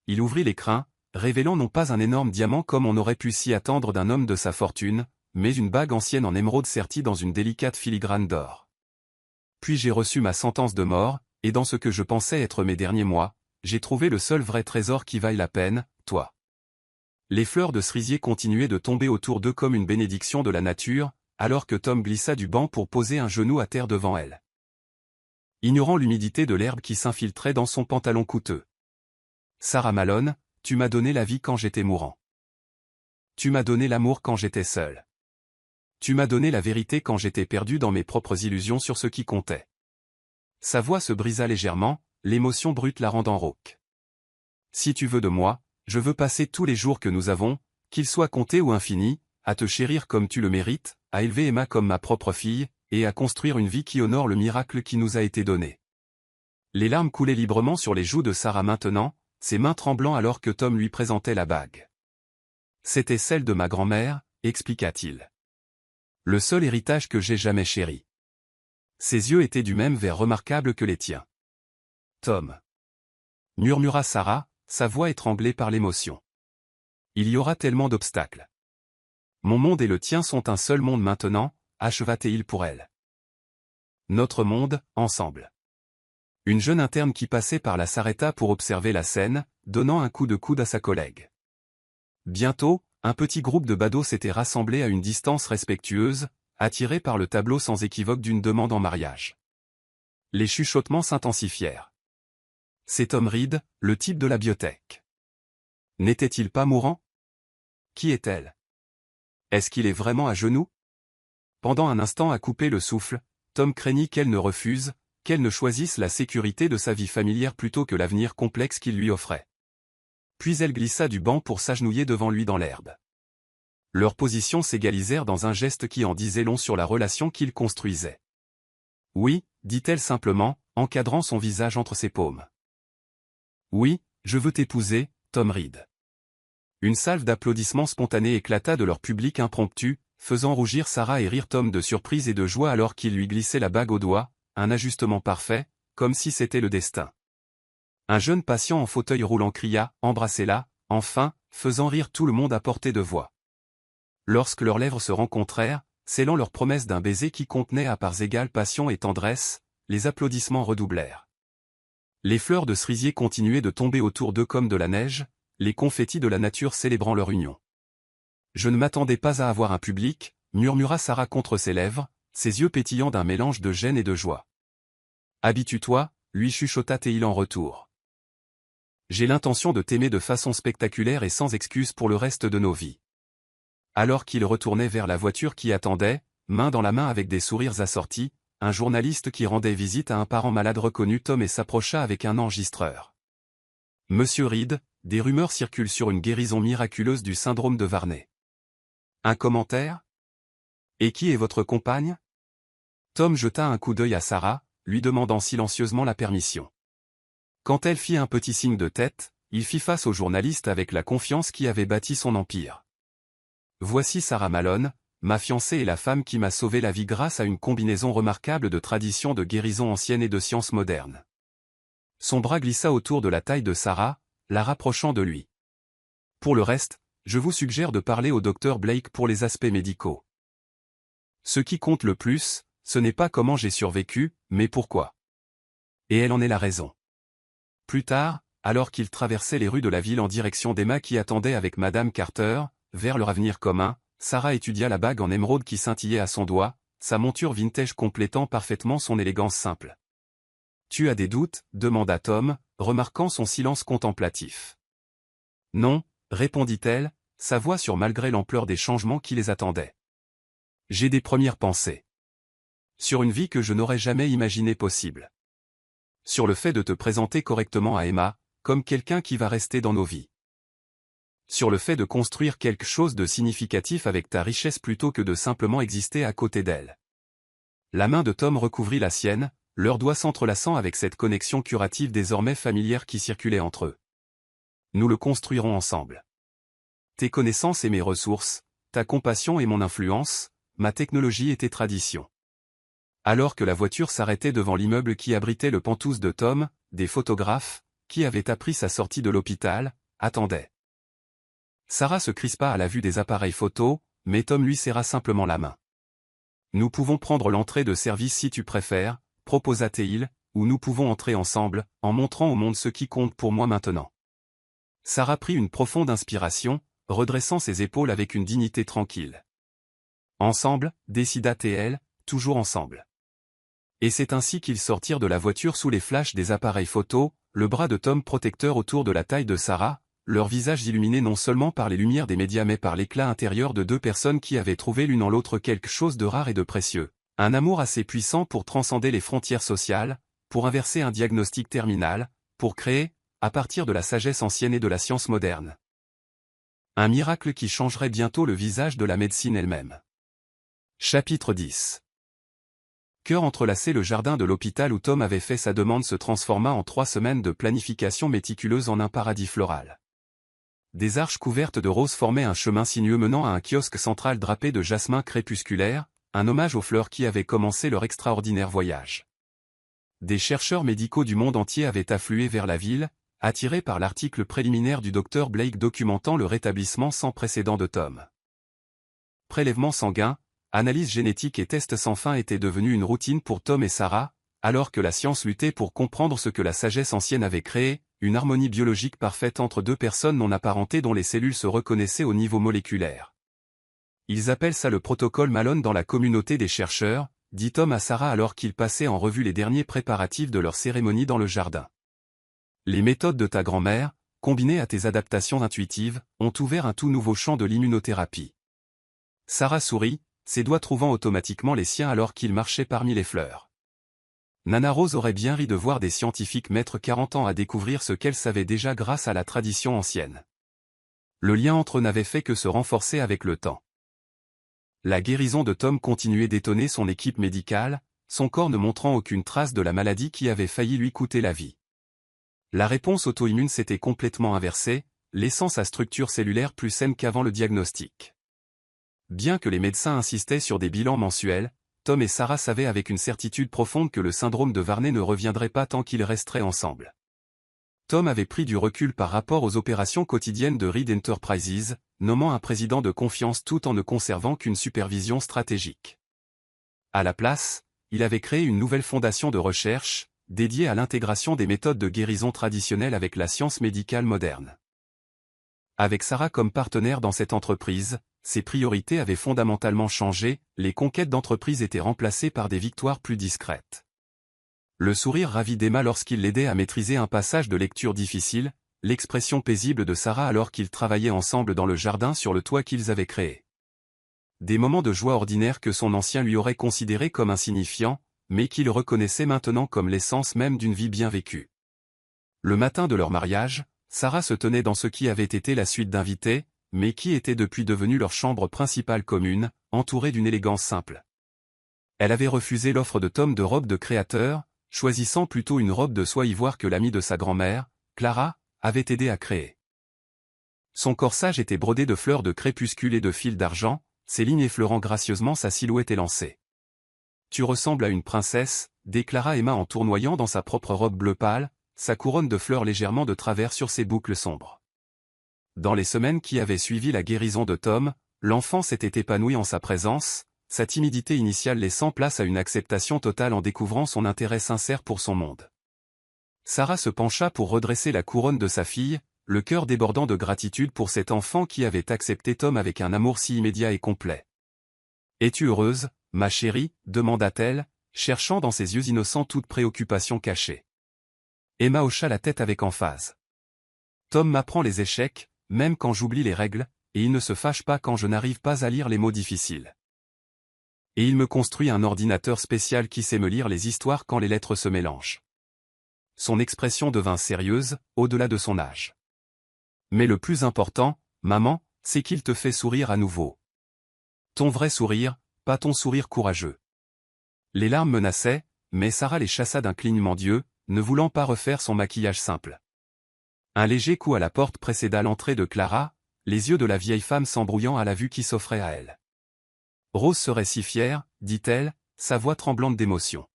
Il ouvrit l'écrin, révélant non pas un énorme diamant comme on aurait pu s'y attendre d'un homme de sa fortune, mais une bague ancienne en émeraude sertie dans une délicate filigrane d'or. Puis j'ai reçu ma sentence de mort, et dans ce que je pensais être mes derniers mois, j'ai trouvé le seul vrai trésor qui vaille la peine, toi. Les fleurs de cerisier continuaient de tomber autour d'eux comme une bénédiction de la nature, alors que Tom glissa du banc pour poser un genou à terre devant elle. Ignorant l'humidité de l'herbe qui s'infiltrait dans son pantalon coûteux. Sarah Malone, tu m'as donné la vie quand j'étais mourant. Tu m'as donné l'amour quand j'étais seul. Tu m'as donné la vérité quand j'étais perdu dans mes propres illusions sur ce qui comptait. Sa voix se brisa légèrement, l'émotion brute la rendant rauque. Si tu veux de moi, je veux passer tous les jours que nous avons, qu'ils soient comptés ou infinis, à te chérir comme tu le mérites, à élever Emma comme ma propre fille, et à construire une vie qui honore le miracle qui nous a été donné. Les larmes coulaient librement sur les joues de Sarah maintenant, ses mains tremblant alors que Tom lui présentait la bague. C'était celle de ma grand-mère, expliqua-t-il. Le seul héritage que j'ai jamais chéri. Ses yeux étaient du même vert remarquable que les tiens. Tom. Murmura Sarah, sa voix étranglée par l'émotion. Il y aura tellement d'obstacles. Mon monde et le tien sont un seul monde maintenant, acheva-t-il pour elle. Notre monde, ensemble. Une jeune interne qui passait par là s'arrêta pour observer la scène, donnant un coup de coude à sa collègue. Bientôt, un petit groupe de badauds s'était rassemblé à une distance respectueuse, attiré par le tableau sans équivoque d'une demande en mariage. Les chuchotements s'intensifièrent. C'est Tom Reed, le type de la biotech. N'était-il pas mourant? Qui est-elle? Est-ce qu'il est vraiment à genoux? Pendant un instant à couper le souffle, Tom craignit qu'elle ne refuse, qu'elle ne choisisse la sécurité de sa vie familière plutôt que l'avenir complexe qu'il lui offrait. Puis elle glissa du banc pour s'agenouiller devant lui dans l'herbe. Leurs positions s'égalisèrent dans un geste qui en disait long sur la relation qu'ils construisaient. Oui, dit-elle simplement, encadrant son visage entre ses paumes. Oui, je veux t'épouser, Tom Reed. Une salve d'applaudissements spontanés éclata de leur public impromptu, faisant rougir Sarah et rire Tom de surprise et de joie alors qu'il lui glissait la bague au doigt, un ajustement parfait, comme si c'était le destin. Un jeune patient en fauteuil roulant cria « Embrassez-la », enfin, faisant rire tout le monde à portée de voix. Lorsque leurs lèvres se rencontrèrent, scellant leur promesse d'un baiser qui contenait à parts égales passion et tendresse, les applaudissements redoublèrent. Les fleurs de cerisier continuaient de tomber autour d'eux comme de la neige, les confettis de la nature célébrant leur union. Je ne m'attendais pas à avoir un public, murmura Sarah contre ses lèvres, ses yeux pétillants d'un mélange de gêne et de joie. Habitue-toi, lui chuchota-t-il en retour. J'ai l'intention de t'aimer de façon spectaculaire et sans excuse pour le reste de nos vies. Alors qu'il retournait vers la voiture qui attendait, main dans la main avec des sourires assortis, un journaliste qui rendait visite à un parent malade reconnut Tom et s'approcha avec un enregistreur. Monsieur Reed, des rumeurs circulent sur une guérison miraculeuse du syndrome de Varney. Un commentaire? Et qui est votre compagne? Tom jeta un coup d'œil à Sarah, lui demandant silencieusement la permission. Quand elle fit un petit signe de tête, il fit face au journaliste avec la confiance qui avait bâti son empire. Voici Sarah Malone, ma fiancée et la femme qui m'a sauvé la vie grâce à une combinaison remarquable de traditions de guérison ancienne et de sciences modernes. Son bras glissa autour de la taille de Sarah, la rapprochant de lui. Pour le reste, je vous suggère de parler au Dr Blake pour les aspects médicaux. Ce qui compte le plus, ce n'est pas comment j'ai survécu, mais pourquoi. Et elle en est la raison. Plus tard, alors qu'il traversait les rues de la ville en direction d'Emma qui attendait avec Madame Carter, vers leur avenir commun, Sarah étudia la bague en émeraude qui scintillait à son doigt, sa monture vintage complétant parfaitement son élégance simple. « Tu as des doutes ?» demanda Tom, remarquant son silence contemplatif. « Non », répondit-elle, sa voix sûre malgré l'ampleur des changements qui les attendaient. « J'ai des premières pensées. Sur une vie que je n'aurais jamais imaginée possible. Sur le fait de te présenter correctement à Emma, comme quelqu'un qui va rester dans nos vies. Sur le fait de construire quelque chose de significatif avec ta richesse plutôt que de simplement exister à côté d'elle. » La main de Tom recouvrit la sienne, leurs doigts s'entrelaçant avec cette connexion curative désormais familière qui circulait entre eux. « Nous le construirons ensemble. Tes connaissances et mes ressources, ta compassion et mon influence, ma technologie et tes traditions. » Alors que la voiture s'arrêtait devant l'immeuble qui abritait le penthouse de Tom, des photographes, qui avaient appris sa sortie de l'hôpital, attendaient. Sarah se crispa à la vue des appareils photos, mais Tom lui serra simplement la main. « Nous pouvons prendre l'entrée de service si tu préfères, proposa-t-il, ou nous pouvons entrer ensemble, en montrant au monde ce qui compte pour moi maintenant. » Sarah prit une profonde inspiration, redressant ses épaules avec une dignité tranquille. « Ensemble, décida-t-elle, toujours ensemble. » Et c'est ainsi qu'ils sortirent de la voiture sous les flashs des appareils photos, le bras de Tom protecteur autour de la taille de Sarah, leurs visages illuminés non seulement par les lumières des médias mais par l'éclat intérieur de deux personnes qui avaient trouvé l'une en l'autre quelque chose de rare et de précieux. Un amour assez puissant pour transcender les frontières sociales, pour inverser un diagnostic terminal, pour créer, à partir de la sagesse ancienne et de la science moderne. Un miracle qui changerait bientôt le visage de la médecine elle-même. Chapitre 10. Cœur entrelacé, le jardin de l'hôpital où Tom avait fait sa demande se transforma en 3 semaines de planification méticuleuse en un paradis floral. Des arches couvertes de roses formaient un chemin sinueux menant à un kiosque central drapé de jasmin crépusculaire, un hommage aux fleurs qui avaient commencé leur extraordinaire voyage. Des chercheurs médicaux du monde entier avaient afflué vers la ville, attirés par l'article préliminaire du Dr Blake documentant le rétablissement sans précédent de Tom. Prélèvements sanguins, analyse génétique et tests sans fin étaient devenus une routine pour Tom et Sarah, alors que la science luttait pour comprendre ce que la sagesse ancienne avait créé, une harmonie biologique parfaite entre deux personnes non apparentées dont les cellules se reconnaissaient au niveau moléculaire. Ils appellent ça le protocole Malone dans la communauté des chercheurs, dit Tom à Sarah alors qu'ils passaient en revue les derniers préparatifs de leur cérémonie dans le jardin. Les méthodes de ta grand-mère, combinées à tes adaptations intuitives, ont ouvert un tout nouveau champ de l'immunothérapie. Sarah sourit, ses doigts trouvant automatiquement les siens alors qu'il marchait parmi les fleurs. Nana Rose aurait bien ri de voir des scientifiques mettre 40 ans à découvrir ce qu'elle savait déjà grâce à la tradition ancienne. Le lien entre eux n'avait fait que se renforcer avec le temps. La guérison de Tom continuait d'étonner son équipe médicale, son corps ne montrant aucune trace de la maladie qui avait failli lui coûter la vie. La réponse auto-immune s'était complètement inversée, laissant sa structure cellulaire plus saine qu'avant le diagnostic. Bien que les médecins insistaient sur des bilans mensuels, Tom et Sarah savaient avec une certitude profonde que le syndrome de Varney ne reviendrait pas tant qu'ils resteraient ensemble. Tom avait pris du recul par rapport aux opérations quotidiennes de Reed Enterprises, nommant un président de confiance tout en ne conservant qu'une supervision stratégique. À la place, il avait créé une nouvelle fondation de recherche, dédiée à l'intégration des méthodes de guérison traditionnelles avec la science médicale moderne. Avec Sarah comme partenaire dans cette entreprise, ses priorités avaient fondamentalement changé, les conquêtes d'entreprise étaient remplacées par des victoires plus discrètes. Le sourire ravi d'Emma lorsqu'il l'aidait à maîtriser un passage de lecture difficile, l'expression paisible de Sarah alors qu'ils travaillaient ensemble dans le jardin sur le toit qu'ils avaient créé. Des moments de joie ordinaire que son ancien lui aurait considérés comme insignifiants, mais qu'il reconnaissait maintenant comme l'essence même d'une vie bien vécue. Le matin de leur mariage, Sarah se tenait dans ce qui avait été la suite d'invités, mais qui était depuis devenu leur chambre principale commune, entourée d'une élégance simple. Elle avait refusé l'offre de Tom de robe de créateur, choisissant plutôt une robe de soie ivoire que l'amie de sa grand-mère, Clara, avait aidé à créer. Son corsage était brodé de fleurs de crépuscule et de fils d'argent, ses lignes effleurant gracieusement sa silhouette élancée. « Tu ressembles à une princesse », déclara Emma en tournoyant dans sa propre robe bleu pâle, sa couronne de fleurs légèrement de travers sur ses boucles sombres. Dans les semaines qui avaient suivi la guérison de Tom, l'enfant s'était épanoui en sa présence, sa timidité initiale laissant place à une acceptation totale en découvrant son intérêt sincère pour son monde. Sarah se pencha pour redresser la couronne de sa fille, le cœur débordant de gratitude pour cet enfant qui avait accepté Tom avec un amour si immédiat et complet. « Es-tu heureuse, ma chérie » demanda-t-elle, cherchant dans ses yeux innocents toute préoccupation cachée. Emma hocha la tête avec emphase. « Tom m'apprend les échecs, même quand j'oublie les règles, et il ne se fâche pas quand je n'arrive pas à lire les mots difficiles. Et il me construit un ordinateur spécial qui sait me lire les histoires quand les lettres se mélangent. » Son expression devint sérieuse, au-delà de son âge. « Mais le plus important, maman, c'est qu'il te fait sourire à nouveau. Ton vrai sourire, pas ton sourire courageux. » Les larmes menaçaient, mais Sarah les chassa d'un clignement d'yeux, ne voulant pas refaire son maquillage simple. Un léger coup à la porte précéda l'entrée de Clara, les yeux de la vieille femme s'embrouillant à la vue qui s'offrait à elle. « Rose serait si fière, dit-elle, sa voix tremblante d'émotion.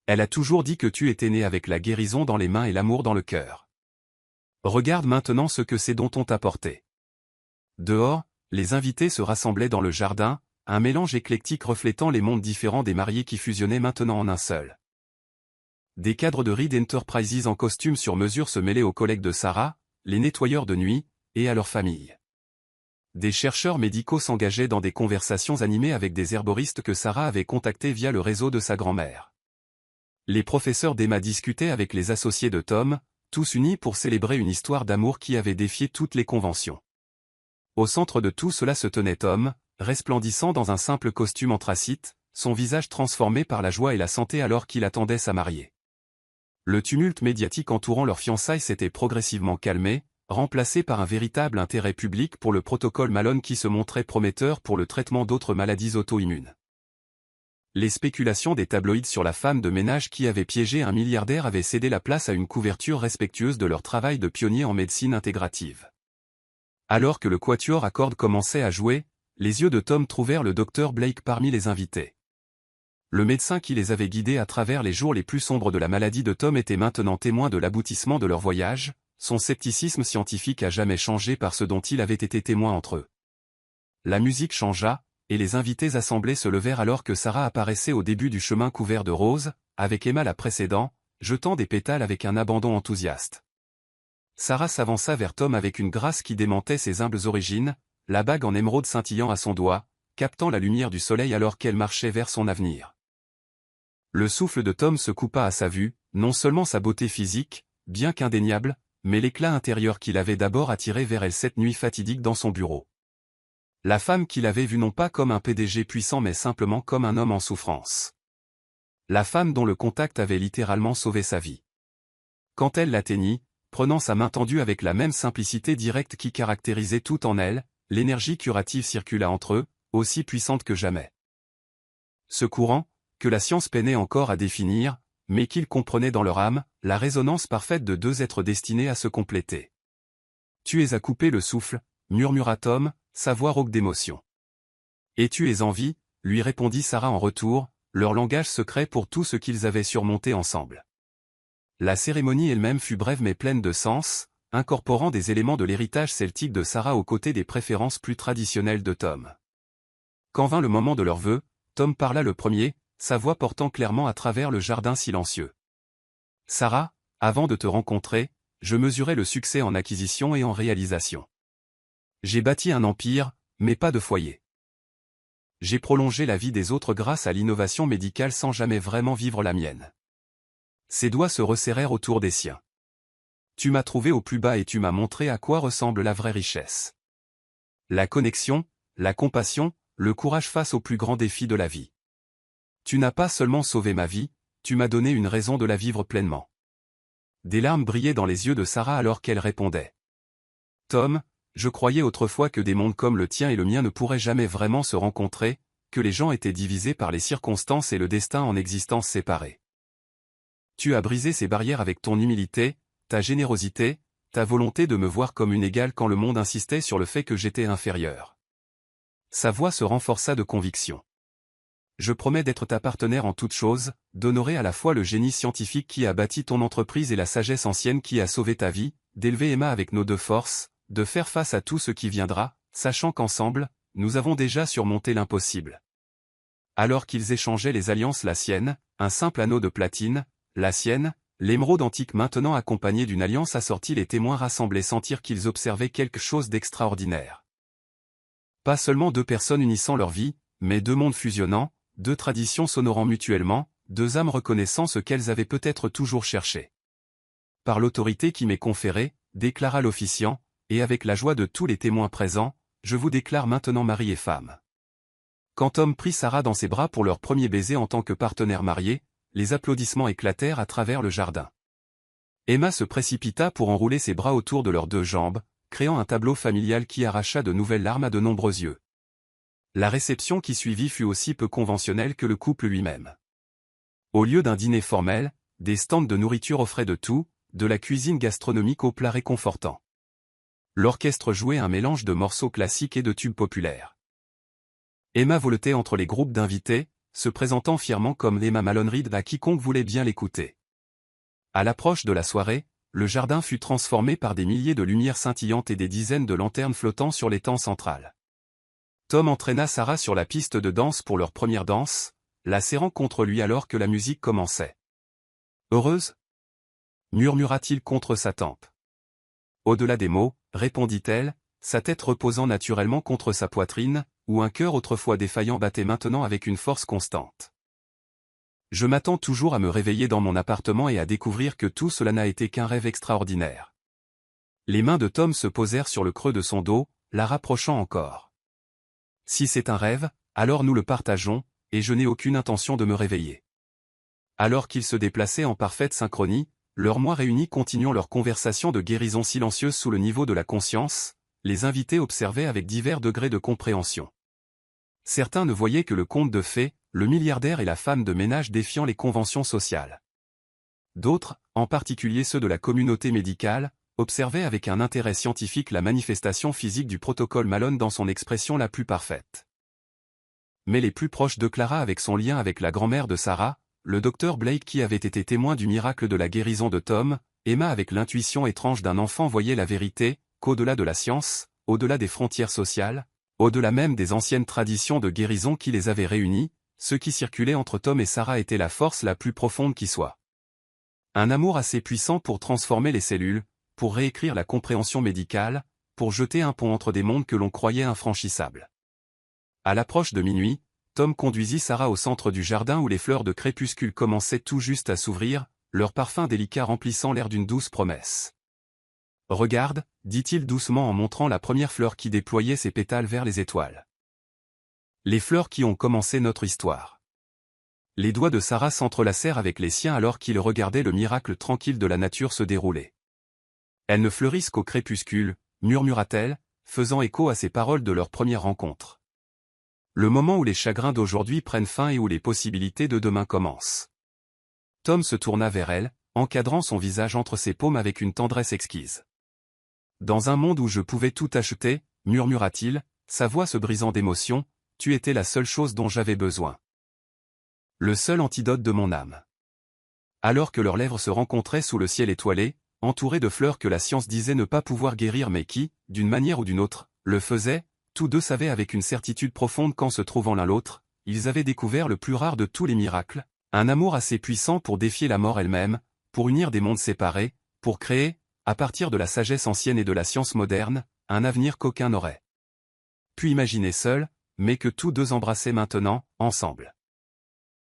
Elle a toujours dit que tu étais né avec la guérison dans les mains et l'amour dans le cœur. Regarde maintenant ce que c'est dont on t'a porté. » Dehors, les invités se rassemblaient dans le jardin, un mélange éclectique reflétant les mondes différents des mariés qui fusionnaient maintenant en un seul. Des cadres de Reed Enterprises en costume sur mesure se mêlaient aux collègues de Sarah, les nettoyeurs de nuit, et à leurs familles. Des chercheurs médicaux s'engageaient dans des conversations animées avec des herboristes que Sarah avait contactés via le réseau de sa grand-mère. Les professeurs d'Emma discutaient avec les associés de Tom, tous unis pour célébrer une histoire d'amour qui avait défié toutes les conventions. Au centre de tout cela se tenait Tom, resplendissant dans un simple costume anthracite, son visage transformé par la joie et la santé alors qu'il attendait sa mariée. Le tumulte médiatique entourant leur fiançailles s'était progressivement calmé, remplacé par un véritable intérêt public pour le protocole Malone qui se montrait prometteur pour le traitement d'autres maladies auto-immunes. Les spéculations des tabloïds sur la femme de ménage qui avait piégé un milliardaire avaient cédé la place à une couverture respectueuse de leur travail de pionnier en médecine intégrative. Alors que le quatuor à cordes commençait à jouer, les yeux de Tom trouvèrent le docteur Blake parmi les invités. Le médecin qui les avait guidés à travers les jours les plus sombres de la maladie de Tom était maintenant témoin de l'aboutissement de leur voyage, son scepticisme scientifique à jamais changé par ce dont il avait été témoin entre eux. La musique changea, et les invités assemblés se levèrent alors que Sarah apparaissait au début du chemin couvert de roses, avec Emma la précédant, jetant des pétales avec un abandon enthousiaste. Sarah s'avança vers Tom avec une grâce qui démentait ses humbles origines, la bague en émeraude scintillant à son doigt, captant la lumière du soleil alors qu'elle marchait vers son avenir. Le souffle de Tom se coupa à sa vue, non seulement sa beauté physique, bien qu'indéniable, mais l'éclat intérieur qu'il avait d'abord attiré vers elle cette nuit fatidique dans son bureau. La femme qu'il avait vue non pas comme un PDG puissant mais simplement comme un homme en souffrance. La femme dont le contact avait littéralement sauvé sa vie. Quand elle l'atteignit, prenant sa main tendue avec la même simplicité directe qui caractérisait tout en elle, l'énergie curative circula entre eux, aussi puissante que jamais. Ce courant, que la science peinait encore à définir, mais qu'ils comprenaient dans leur âme, la résonance parfaite de deux êtres destinés à se compléter. « Tu es à couper le souffle » murmura Tom, sa voix rauque d'émotion. « Et tu es en vie » lui répondit Sarah en retour, leur langage secret pour tout ce qu'ils avaient surmonté ensemble. La cérémonie elle-même fut brève mais pleine de sens, incorporant des éléments de l'héritage celtique de Sarah aux côtés des préférences plus traditionnelles de Tom. Quand vint le moment de leurs vœux, Tom parla le premier, sa voix portant clairement à travers le jardin silencieux. « Sarah, avant de te rencontrer, je mesurais le succès en acquisition et en réalisation. J'ai bâti un empire, mais pas de foyer. J'ai prolongé la vie des autres grâce à l'innovation médicale sans jamais vraiment vivre la mienne. » Ses doigts se resserrèrent autour des siens. « Tu m'as trouvé au plus bas et tu m'as montré à quoi ressemble la vraie richesse. La connexion, la compassion, le courage face aux plus grands défis de la vie. Tu n'as pas seulement sauvé ma vie, tu m'as donné une raison de la vivre pleinement. » Des larmes brillaient dans les yeux de Sarah alors qu'elle répondait. « Tom, je croyais autrefois que des mondes comme le tien et le mien ne pourraient jamais vraiment se rencontrer, que les gens étaient divisés par les circonstances et le destin en existences séparées. Tu as brisé ces barrières avec ton humilité, ta générosité, ta volonté de me voir comme une égale quand le monde insistait sur le fait que j'étais inférieur. » Sa voix se renforça de conviction. « Je promets d'être ta partenaire en toutes choses, d'honorer à la fois le génie scientifique qui a bâti ton entreprise et la sagesse ancienne qui a sauvé ta vie, d'élever Emma avec nos deux forces, de faire face à tout ce qui viendra, sachant qu'ensemble, nous avons déjà surmonté l'impossible. Alors qu'ils échangeaient les alliances, la sienne, un simple anneau de platine, la sienne, l'émeraude antique maintenant accompagnée d'une alliance assortie, les témoins rassemblés sentirent qu'ils observaient quelque chose d'extraordinaire. Pas seulement deux personnes unissant leur vie, mais deux mondes fusionnant, deux traditions s'honorant mutuellement, deux âmes reconnaissant ce qu'elles avaient peut-être toujours cherché. Par l'autorité qui m'est conférée, déclara l'officiant, et avec la joie de tous les témoins présents, je vous déclare maintenant mari et femme. Quand Tom prit Sarah dans ses bras pour leur premier baiser en tant que partenaire marié, les applaudissements éclatèrent à travers le jardin. Emma se précipita pour enrouler ses bras autour de leurs deux jambes, créant un tableau familial qui arracha de nouvelles larmes à de nombreux yeux. La réception qui suivit fut aussi peu conventionnelle que le couple lui-même. Au lieu d'un dîner formel, des stands de nourriture offraient de tout, de la cuisine gastronomique aux plats réconfortants. L'orchestre jouait un mélange de morceaux classiques et de tubes populaires. Emma voletait entre les groupes d'invités, se présentant fièrement comme Emma Malone Reed à quiconque voulait bien l'écouter. À l'approche de la soirée, le jardin fut transformé par des milliers de lumières scintillantes et des dizaines de lanternes flottant sur l'étang central. Tom entraîna Sarah sur la piste de danse pour leur première danse, la serrant contre lui alors que la musique commençait. « Heureuse » murmura-t-il contre sa tempe. Au-delà des mots, répondit-elle, sa tête reposant naturellement contre sa poitrine, où un cœur autrefois défaillant battait maintenant avec une force constante. Je m'attends toujours à me réveiller dans mon appartement et à découvrir que tout cela n'a été qu'un rêve extraordinaire. Les mains de Tom se posèrent sur le creux de son dos, la rapprochant encore. Si c'est un rêve, alors nous le partageons, et je n'ai aucune intention de me réveiller. Alors qu'ils se déplaçaient en parfaite synchronie, leurs moi réunis continuant leur conversation de guérison silencieuse sous le niveau de la conscience, les invités observaient avec divers degrés de compréhension. Certains ne voyaient que le conte de fées, le milliardaire et la femme de ménage défiant les conventions sociales. D'autres, en particulier ceux de la communauté médicale, observaient avec un intérêt scientifique la manifestation physique du protocole Malone dans son expression la plus parfaite. Mais les plus proches de Clara avec son lien avec la grand-mère de Sarah, le docteur Blake qui avait été témoin du miracle de la guérison de Tom, Emma avec l'intuition étrange d'un enfant voyait la vérité, qu'au-delà de la science, au-delà des frontières sociales, au-delà même des anciennes traditions de guérison qui les avaient réunis, ce qui circulait entre Tom et Sarah était la force la plus profonde qui soit. Un amour assez puissant pour transformer les cellules, pour réécrire la compréhension médicale, pour jeter un pont entre des mondes que l'on croyait infranchissables. À l'approche de minuit, Tom conduisit Sarah au centre du jardin où les fleurs de crépuscule commençaient tout juste à s'ouvrir, leur parfum délicat remplissant l'air d'une douce promesse. « Regarde » dit-il doucement en montrant la première fleur qui déployait ses pétales vers les étoiles. Les fleurs qui ont commencé notre histoire. Les doigts de Sarah s'entrelacèrent avec les siens alors qu'il regardait le miracle tranquille de la nature se dérouler. Elles ne fleurissent qu'au crépuscule, murmura-t-elle, faisant écho à ces paroles de leur première rencontre. Le moment où les chagrins d'aujourd'hui prennent fin et où les possibilités de demain commencent. Tom se tourna vers elle, encadrant son visage entre ses paumes avec une tendresse exquise. Dans un monde où je pouvais tout acheter, murmura-t-il, sa voix se brisant d'émotion, tu étais la seule chose dont j'avais besoin. Le seul antidote de mon âme. Alors que leurs lèvres se rencontraient sous le ciel étoilé, entourées de fleurs que la science disait ne pas pouvoir guérir mais qui, d'une manière ou d'une autre, le faisaient, tous deux savaient avec une certitude profonde qu'en se trouvant l'un l'autre, ils avaient découvert le plus rare de tous les miracles, un amour assez puissant pour défier la mort elle-même, pour unir des mondes séparés, pour créer, à partir de la sagesse ancienne et de la science moderne, un avenir qu'aucun n'aurait pu imaginer seul, mais que tous deux embrassaient maintenant, ensemble.